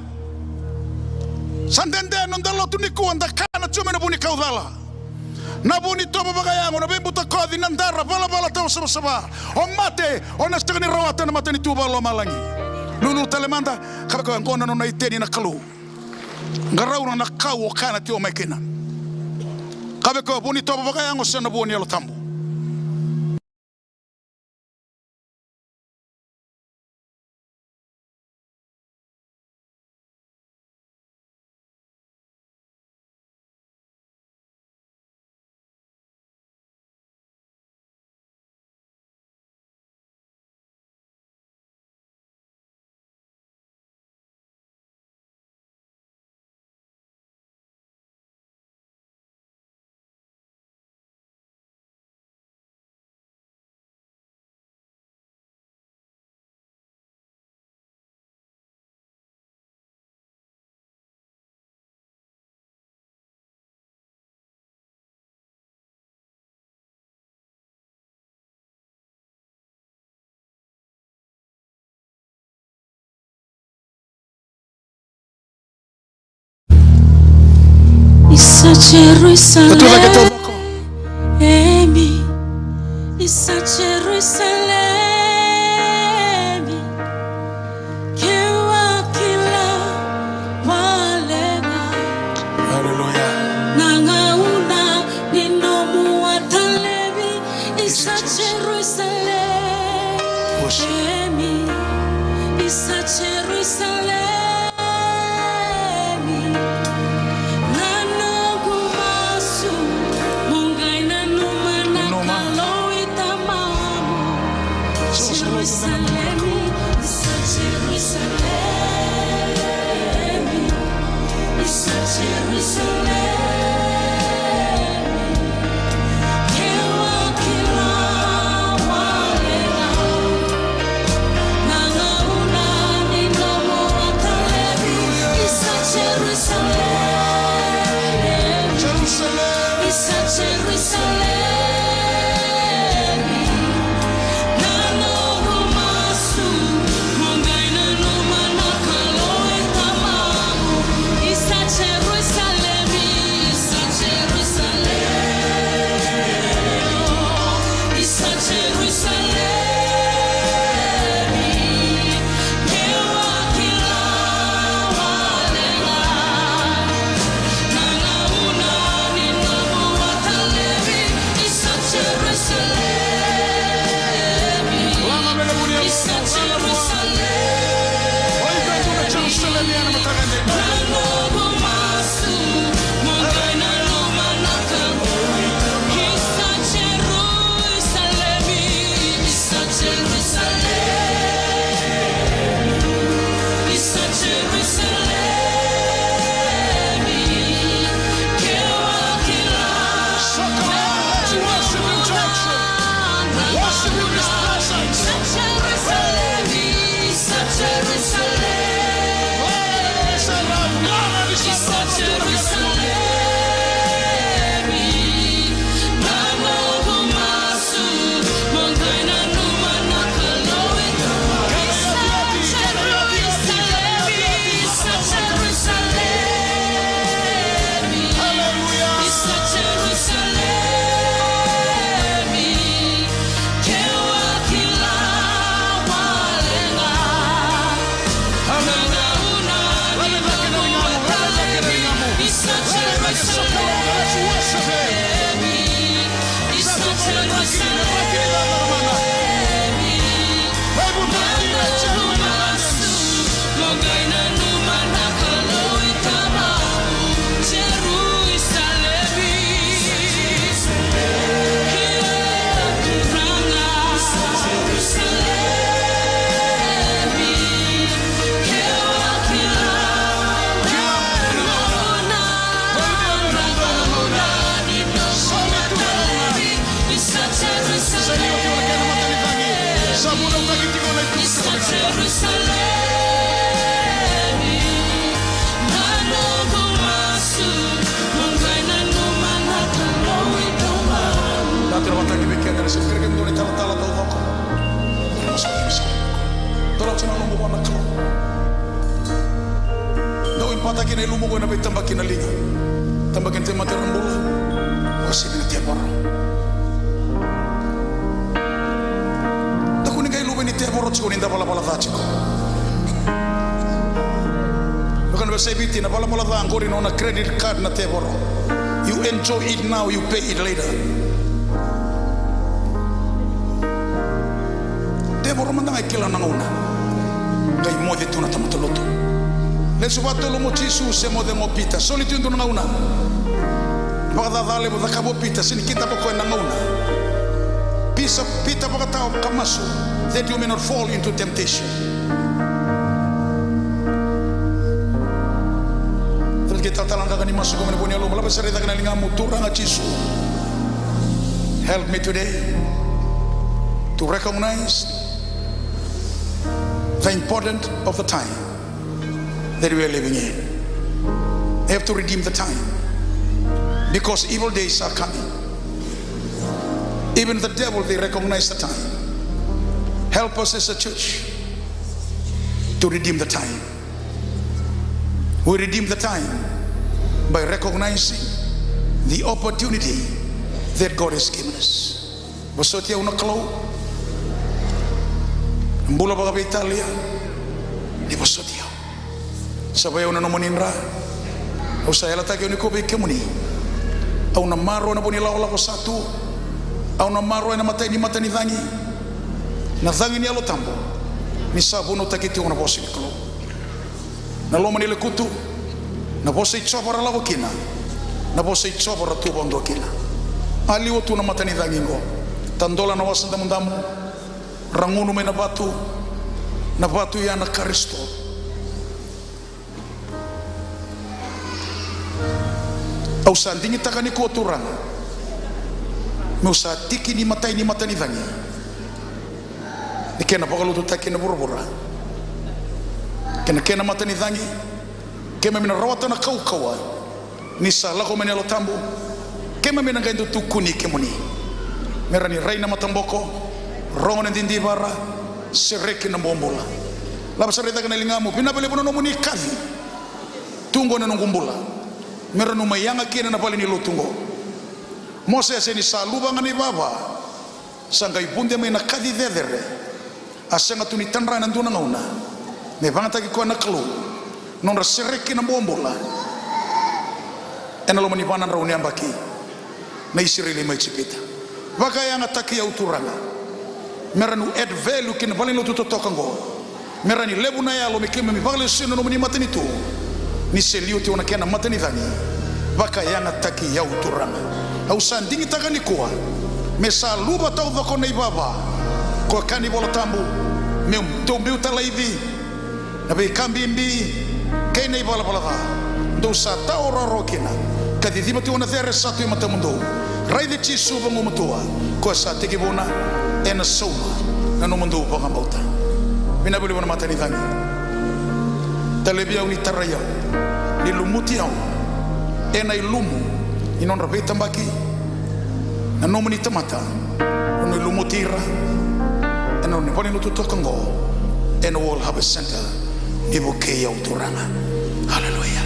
[SPEAKER 2] Sandende non dallo tuniku anda kana cuma na boni kaudala. Na boni toba bagayango na bimbuta kodi nandara bala tau sama. O mate o nastegani rawata na mate ni tuba lo malangi. Nunu telemanda kabako ngona no naiteni na kalu. Ngarau na kau o kana tio maikina. Kabako boni toba bagayango sana boni alo tambo.
[SPEAKER 1] Isa Jerusalem, Isa Jerusalem, kiwa kila walenga.
[SPEAKER 2] Hallelujah.
[SPEAKER 1] Nangauna ninomu watalebi. Isa Jerusalem, Isa Jerusalem. Jerusalem.
[SPEAKER 2] Sabuna utaki tiko na itu.
[SPEAKER 1] Isa Jerusalem, nano kumasu, mungkaina numana kaloi doman.
[SPEAKER 2] Dati na matagi bikin dari sini kerja mendoni tala-tala tau kok. Masuk bisa. Tolong cina lumbu ko naklo. Daw impataki na lumbu ko na tambakin na liga. Tambakin tayo matirambula. Kasi binatiyan mo. Ni temoro tsikuninda pala thachiko. Bukan bahasa biti na pala thangori na credit card na temoro. You enjoy it now, you pay it later. Temoro mandang ay kila nang una. Kay mo dito na tamatuluto. Lesu batolo mo chisu se mo de mo pita. Solitude nang una. Baka dale mo dakabo pita sinikita po ko nang una. Pisa pita baka tao kamaso. That you may not fall into temptation. Terus kita talangkan ni masuk ke mana punya lo, malah besar kita kenal dengan muturang acisu. Help me today to recognize the importance of the time that we are living in. I have to redeem the time because evil days are coming. Even the devil, they recognize the time. Help us as a church to redeem the time. We redeem the time by recognizing the opportunity that God has given us. Basotia una klau, mbula baga Italia, di basotia. Sabaya una nomoninra, usaya latagi uniko bekemuni. Au na maro na boni laola ko satu, au na maro na mata ni dangi. Na dhangi ni alo tambo ni sabuno takiti ona bosi klo na loma ni lekutu na bosi chobara la kina na bosi chobara tu bondo kina ali wotu na matani dhangi ngo tandola na wasanda mundamu rangunu me na batu ya na Kristo au sandingi takani ko turang me usatiki ni matani dhangi. Kena pakalutu takina burubura. Kena mata ni dhangi. Kema mina rawata na kaukawa. Ni salako menelo tambu. Kema mina gaindu tukuni kemuni. Mera ni raina matamboko. Rongo na dindi bara. Sereki na mbombola. Labasa rita kana lingamu. Pinapele puno nomuni kazi. Tungo na nungumbula. Mera numayanga kina na pali ni lutungo. Mose aseni saluba ngani baba. Sanga ibunde me na kazi dedere. Asenga tuni tanra na nduna ngauna me bangata ki ko na klo non sereki na bombola ena lo mani bana rauni ambaki na isirili mai chipita baka yanga taki ya uturanga meranu add value kin balino to tokango merani lebu na ya lo mikeme mi bagle sino no mani matani tu ni selio ti ona kena matani dhani baka yanga taki ya uturanga au sandingi takani kwa me saluba tau vako nei baba ko kani bola tambu me tombe utala hivi na be kambimbi kene bola ndo sa tauro rokina kadidima ti ona there satu i matamundo raide chi suba ngomutua ko sa tiki bona ena soma na no mundo pa ngambauta mina boli bona matani thani talebia uni taraya ni lumuti au ena ilumu inon rabeta mbaki na no muni tamata ono lumutira ena no poni no tutokango ena wall hub center ibuke ya uturanga haleluya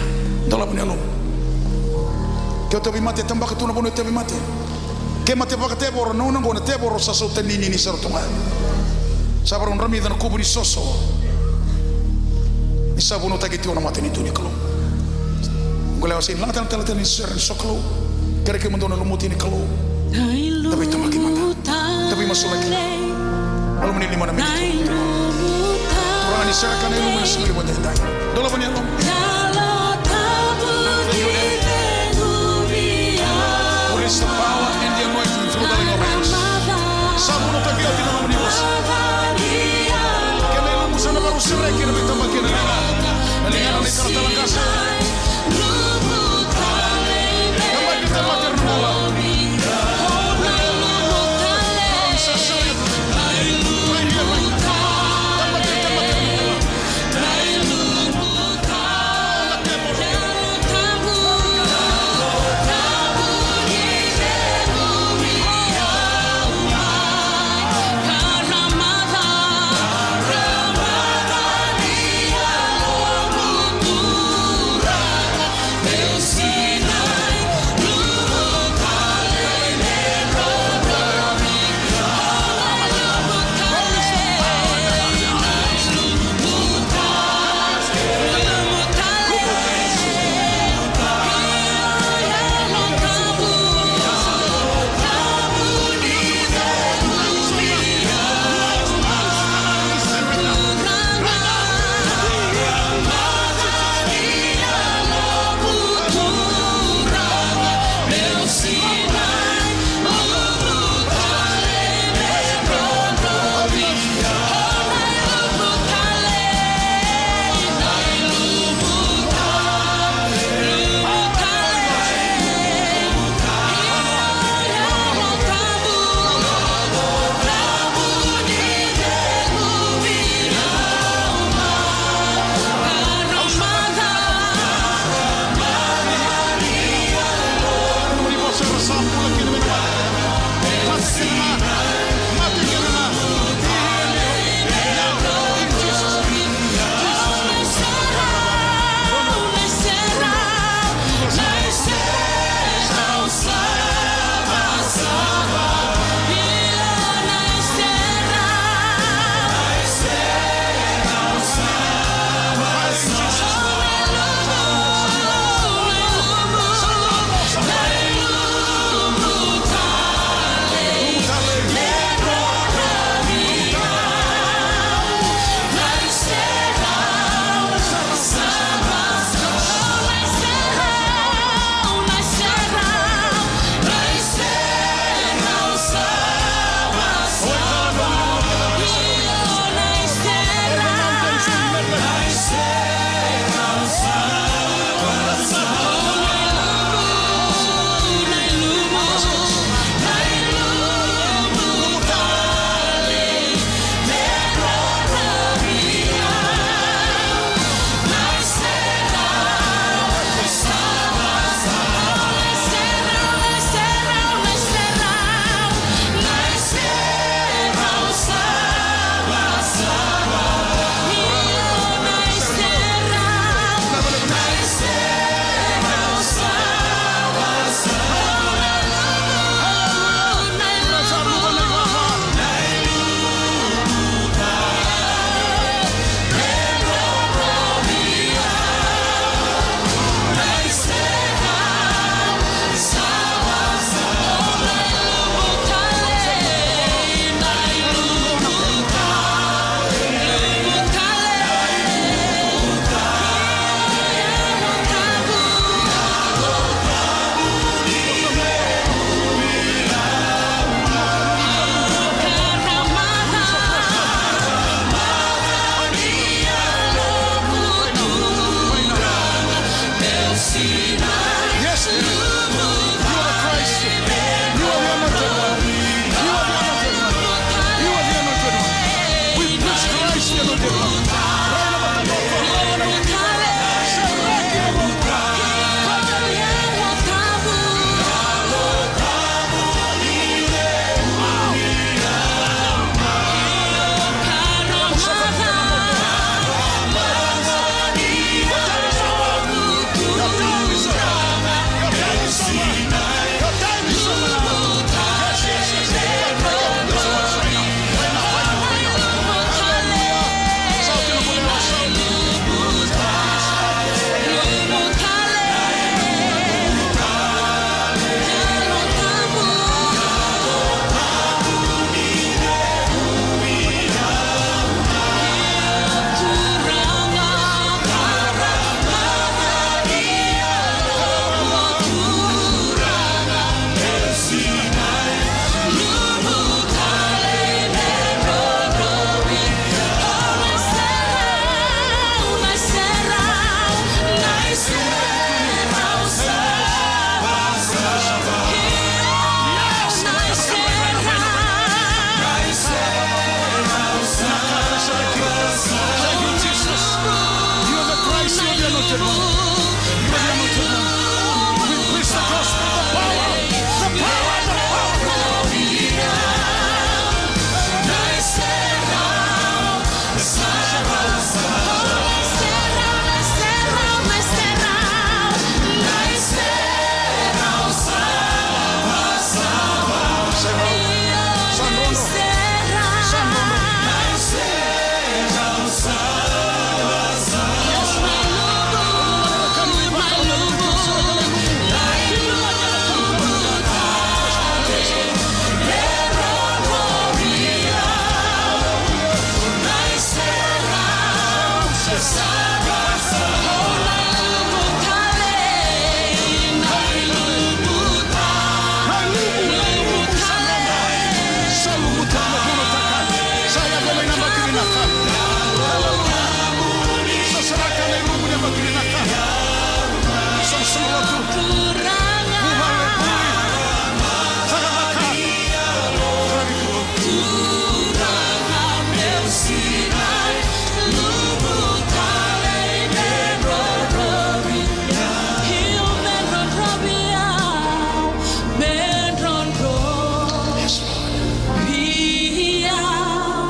[SPEAKER 2] ndola buni alo ke to bimate tambaka tu no bono te bimate ke mate baka te boro no no ngona te boro sa so te nini ni sartunga sabron rami dan kubri soso isabuno tagiti ona mate ni tuni kalo ngole wasin latan talatan ni ser soklo kere ke mondona lumuti ni kalo tapi tambaki mata tapi masuk lagi kalau menit 5 menit orang ni serkan ilmu mana sekali buat tanya dola bani alom the power and the anointing through the laying of hands. Sabuno takia tino namani Yesu. Kena ilmu sana baru sereki na bitamba kena lena. Lena ni kata langkasa. Kama kita mater nula. Sasaya.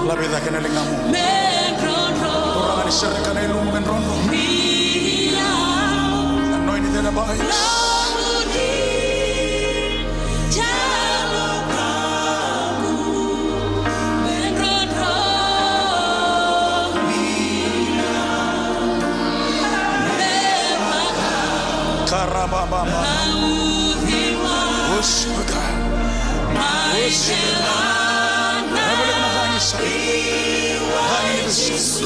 [SPEAKER 2] Labeda kana lingamu. Orang ani sere kana ilumu menrono. Anointed in the Bible. Karababa. Ushuga. Ushuga. Nabele na vangi sa. Vangi Jesus.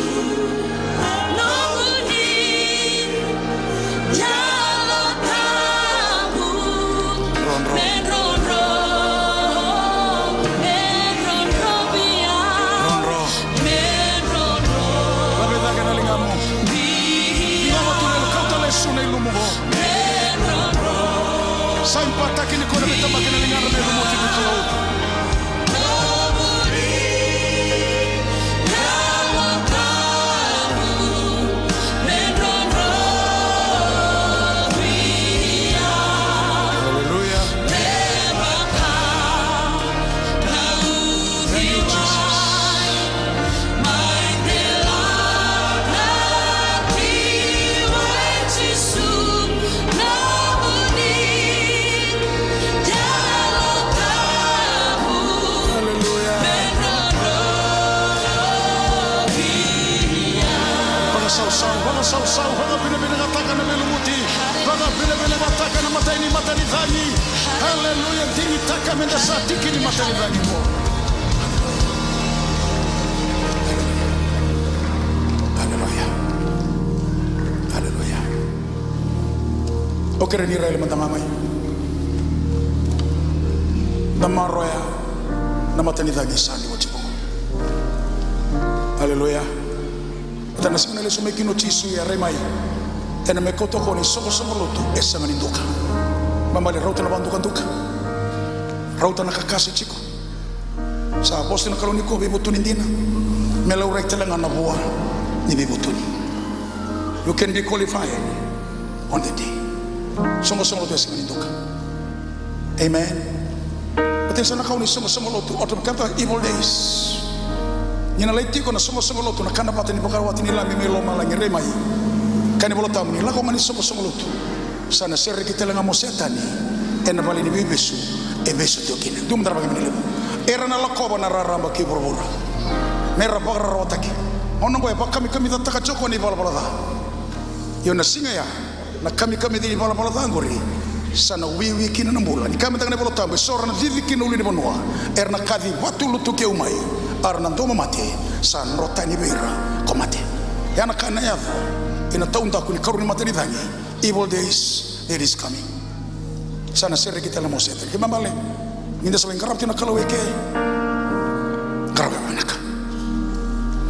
[SPEAKER 2] Sampai tak kini kau dapat tambah kena dengar dari rumah kita kalau. Sau-sau, baga bina-bina katakan na melumuti, baga bina-bina katakan na mata ini mata ni dhani. Haleluya, dini taka menda satiki ni mata ni dhani mo. Haleluya, haleluya. Oke, ni Israel mantamamay. Namaroya, na mata ni dhani sani wajibu. Haleluya. Tana simana leso meki notisu ya remai. Tana mekoto koni soko lotu esa maninduka. Mama le rauta na banduka duka. Rauta na kakasi chiko. Sa aposti na kaloni ko bibutuni ndina. Mela urai telanga na bua ni bibutuni. You can be qualified on the day. Soko lotu esa maninduka. Amen. But sana kauni soko lotu otomkata evil days. Nina leti ko na soma lotu na kana pata ni bakar wati ni lami melo malangi remai kani bolo tamu ni lako mani soma lotu sana sere kitela ngamo setani ena bali ni bebesu e besu tokina dum dara bagi ni era na lako na raramba ki borbora mera bakar rawataki ono boy bakami kami tataka choko ni bala bala yo na singa ya na kami di bala bala ngori sana wiwi kina nambula ni kami tangane bolo tamu sora na vivi kina uli ni bonwa erna kadi watu lutu ke umai arna ndoma mate san rotani beira komate yana kana yava ina taunda kuni karuni mate ni dhani evil days there is coming sana sere kita la moseta kimambale ninda sawen karapti na kalaweke karabe manaka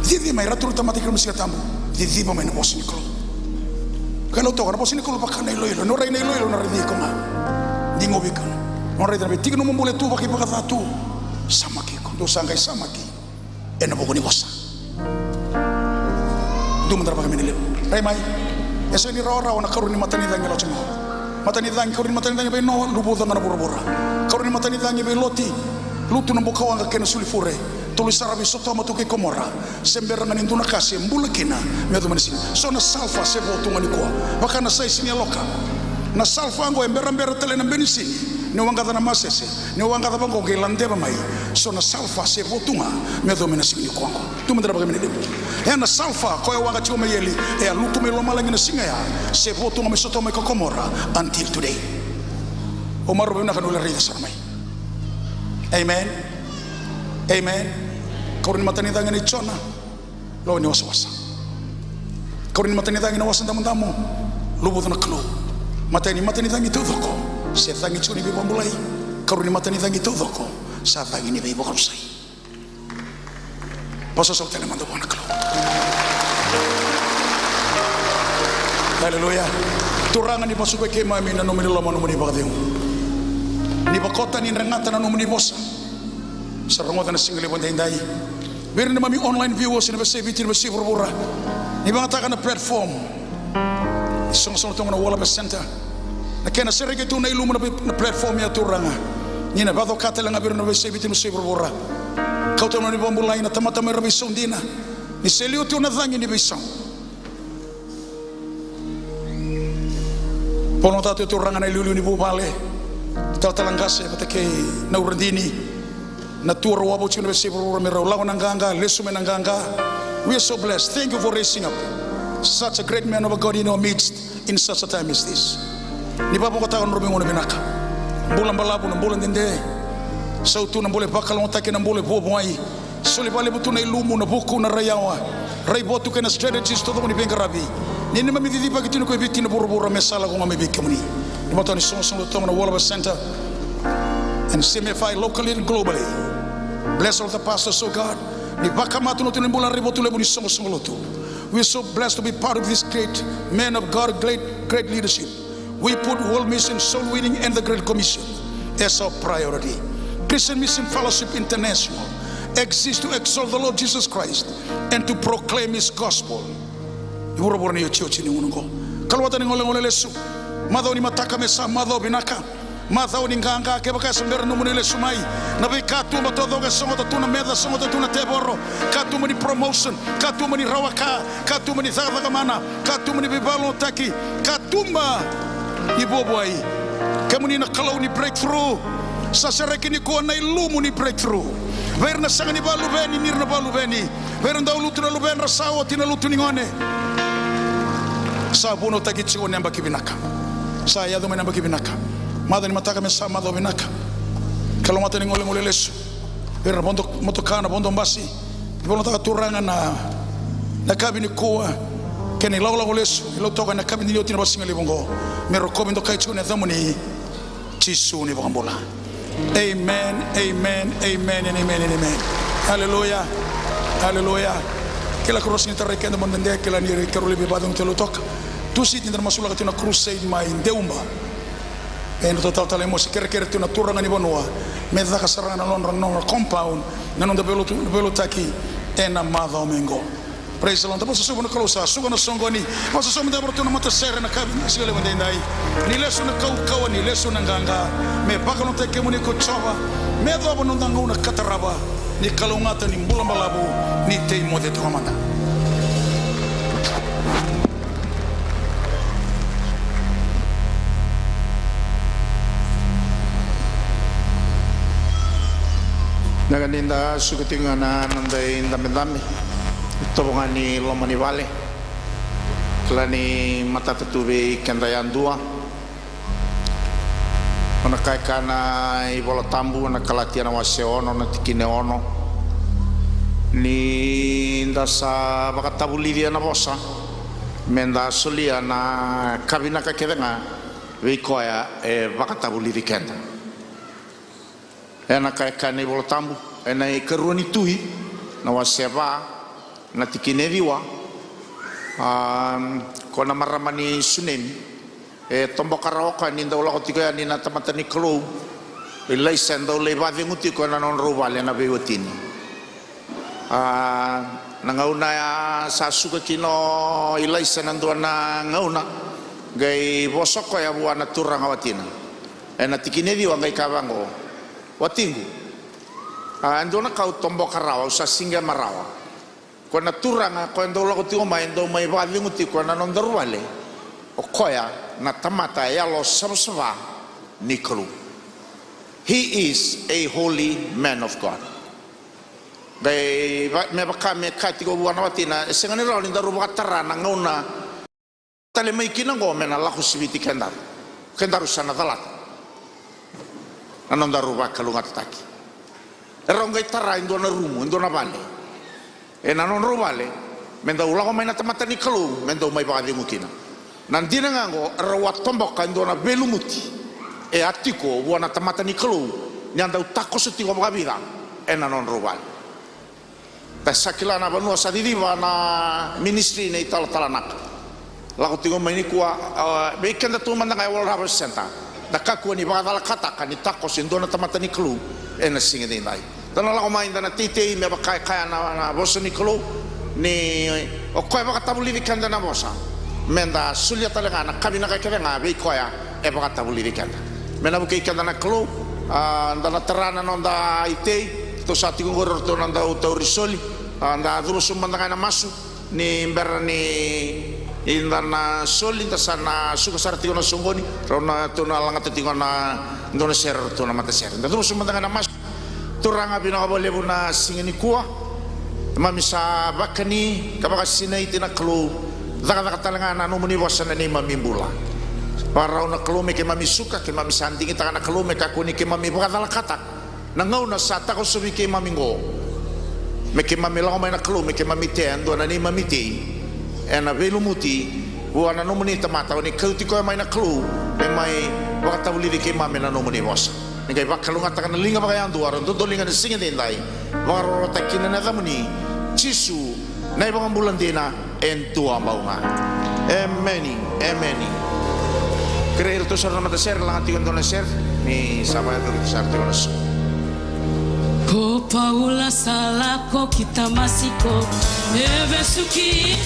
[SPEAKER 2] vivi mai ratur tamati krum sia tambo vivi ba mai na bosni klo kalau to kana bosni klo pakana ilo no reina ilo na redi koma dingo bikan no reina be tigno mumule tu baki pakata tu samaki kondo sangai samaki ena pokoni bosa dum dara pakai menilip remai eso ni rawa na karuni matani dangi lo cemo matani dangi karuni matani dangi be no lubu dana bora karuni matani dangi be loti lutu no bokawanga kena sulifure tulis arabi soto matu ke komora sembera ngani nduna kase mbulekina medo manisini so na salfa se votu ngani kwa bakana sai sini loka na salfa ngo embera tele na benisini ni wanga na masese ni wanga da bango gelande ba mai so na salfa se votunga medo menasini kwango tumendra ba menele ya na salfa ko wanga choma yeli e lutu me lo malangi na singa ya se votunga me soto me kokomora until today Omar bin Khattab rida sarmai amen amen kaurin matani dangani chona lo ni waswasa kaurin matani dangani wasanda mandamu lubu na klo matani dangi tudoko se tangi chuni be bambulai karuni matani tangi tudoko sa tangi ni be bokrusai paso so tele mando bona klo haleluya turangan ni pasuke ke mami na nomini lama nomini bagdeu ni bakota ni rengata na nomini bosa sarangota na single bonda indai birne mami online viewers ni bese bitir bese burbura ni bangata na platform song tong na wala center na kena serege tu na ilumu na platform ya turanga ni na bado katela ngabir na bese bitir bese burbura kau tahu ni bombulai na tamata mai rabisong dina ni seliu tu na dangi ni bisong pono tatu tu rangan liu ni bubale tal talangase patake na urandini na tu rawabo chino besi ro mero lawan nganga lesu menanganga. We are so blessed. Thank you for raising up such a great man of God in our midst in such a time as this. Ni babo ko taon robi ngone binaka bulan balabu na bulan dende sau tu na boleh bakal ngotake na boleh buai soli bale butu na ilumu na buku na rayawa rai botu kana strategies to ni bengarabi ni ni mami dipa kitu ko ibiti na buru mesala ko mami bikamuni ni botu ni songo to na Walaba Center and CMFI locally and globally. Bless all the pastors, oh God. Ni baka matu no tu ni bulan rai botu lebu ni songo lotu. We are so blessed to be part of this great man of God, great leadership. We put world mission, soul winning, and the Great Commission as our priority. Christian Mission Fellowship International exists to exalt the Lord Jesus Christ and to proclaim His gospel. Ibu ni church ni unungo. Kalau wata ni ngole lesu, madau ni mataka mesa madau binaka, madau ni nganga ke baka sembera no munile sumai. Nabi katu matodo ke songo tuna meda songo tuna teboro, katu mani promotion, katu mani rawaka, katu mani zaga mana, katu mani bibalo taki, katumba iboboai. Kemuni na kalau ni breakthrough. Sasareki ni ko na ilumu ni breakthrough. Ver na sanga ni balu beni nir na balu beni. Ver ndau lutu na luben rasawo tina lutu ni ngone. Sa buno taki chigo namba kibinaka. Sa yado me namba kibinaka. Mada ni mataka me sa mado binaka. Kalau mata ni ngole lesu. Ver bondo motokana bondo mbasi. Bono taka turanga na kabini koa. Keni laula lesu. Ilo toka na kabini yo tina basinga libongo. Mero kobindo kai chigo ne thamuni. Chisu ni bongola. Amen, amen, amen, and amen, and amen. Hallelujah, hallelujah. Kila cross ni tarik kenda mondende kila ni karuli bibadong telo tok. Tu sit ni termasuk lagat na crusade mai deumba. En total tale mo sikere tu na turanga ni bonua. Medha kasaranga na lonra no compound na no belo taki ena mada omengo. Praise the Lord. Tapos susubo na klosa, sugo na songo ni. Mas susubo na bertu na mata sere na kabi sigale wendai. Ni leso na kau ni leso na nganga. Me baka no teke mo ni ko choba. Me do bo no ndanga na kataraba. Ni kalungata ni mbula malabu ni te mo de tomana.
[SPEAKER 5] Naganinda sukutinga na nandai ndame tobongan ni Lomani Vale klani mata tetube kendayan dua ona kai kana I bola tambu na kalatiana wase ono na tikine ono ni ndasa bakatabu livia na bosa menda solia na kabina ka kedenga veikoya bakatabu livi kenda ena kai kana bola tambu ena keruani tuhi na wase va na tikine viwa kona maramani suneni tombo karaoka ni ndau lako tika ni na tamatani klo ilai sendo le bave nguti kona non robale na bewotini na ngauna ya sasuka kino ilai senando na ngauna gai bosoko ya buana turanga watina na tikine viwa gai kabango watingu andona kau tombo karawa usa singa marawa kona turanga kona dola kutigo mai ndo mai bali nguti kona non darwale o koya na tamata ya lo sabsava niklu. He is a holy man of God. Gai me baka me katigo buana watina sengani rawli daru bakatara na ngauna tale mai kina go mena la kusibiti kendaru sana dalat anon daru bakalungat taki erongai tara indona rumu indona bale non robale menda ulago mai na tamata ni kalu menda mai ba ngukina nandina ngango rawat tombok kandona belumuti atiko buana tamata ni kalu nyanda utako seti ko bagabira non robale tasakila na banu sadiriva na ministry na itala talanak lago tingo mai ni kuwa bekenda tu manda kai Walaba Center dakaku ni bagala kata kan itako sindona tamata ni kalu singede nai dan lago main dana titi me bakai kaya na bosa ni klo ni o koy baka tabuli vikanda na bosa menda sulia talenga na kabina ka kevenga be koya baka tabuli vikanda mena bukai kanda na klo dana terana nonda ite to sati ko ngor to nanda utau risoli anda terus sumantanga na masu ni berani indana soli ta sana suka sarti ko na sungoni rona to na langa tingo na ndona ser to na mata ser terus sumantanga na masu turanga bina boleh buna singani kuah mamisa bakani kabaka sinai tina klu zaka talanga na numuni wasana ni mamimbula para una klu me ke mami suka ke mami santi kita kana klu me ka kuni ke mami bakatala kata nangau na sata ko subi ke mami ngo me ke mami la na klu me ke mami te ando na ni mami te ena velu muti wana numuni tamata ni kauti ko mai na klu me mai bakatawli ke mami na numuni wasa ni kai bakalunga takana linga bakaya ando aron do linga ni singa dendai waro takina na zamuni Cisu na ibang bulan dina en tua maunga emeni creer to sa mata ser lang ating doon ser ni sama itu besar terus
[SPEAKER 1] Ko paula salako kita masiko evesuki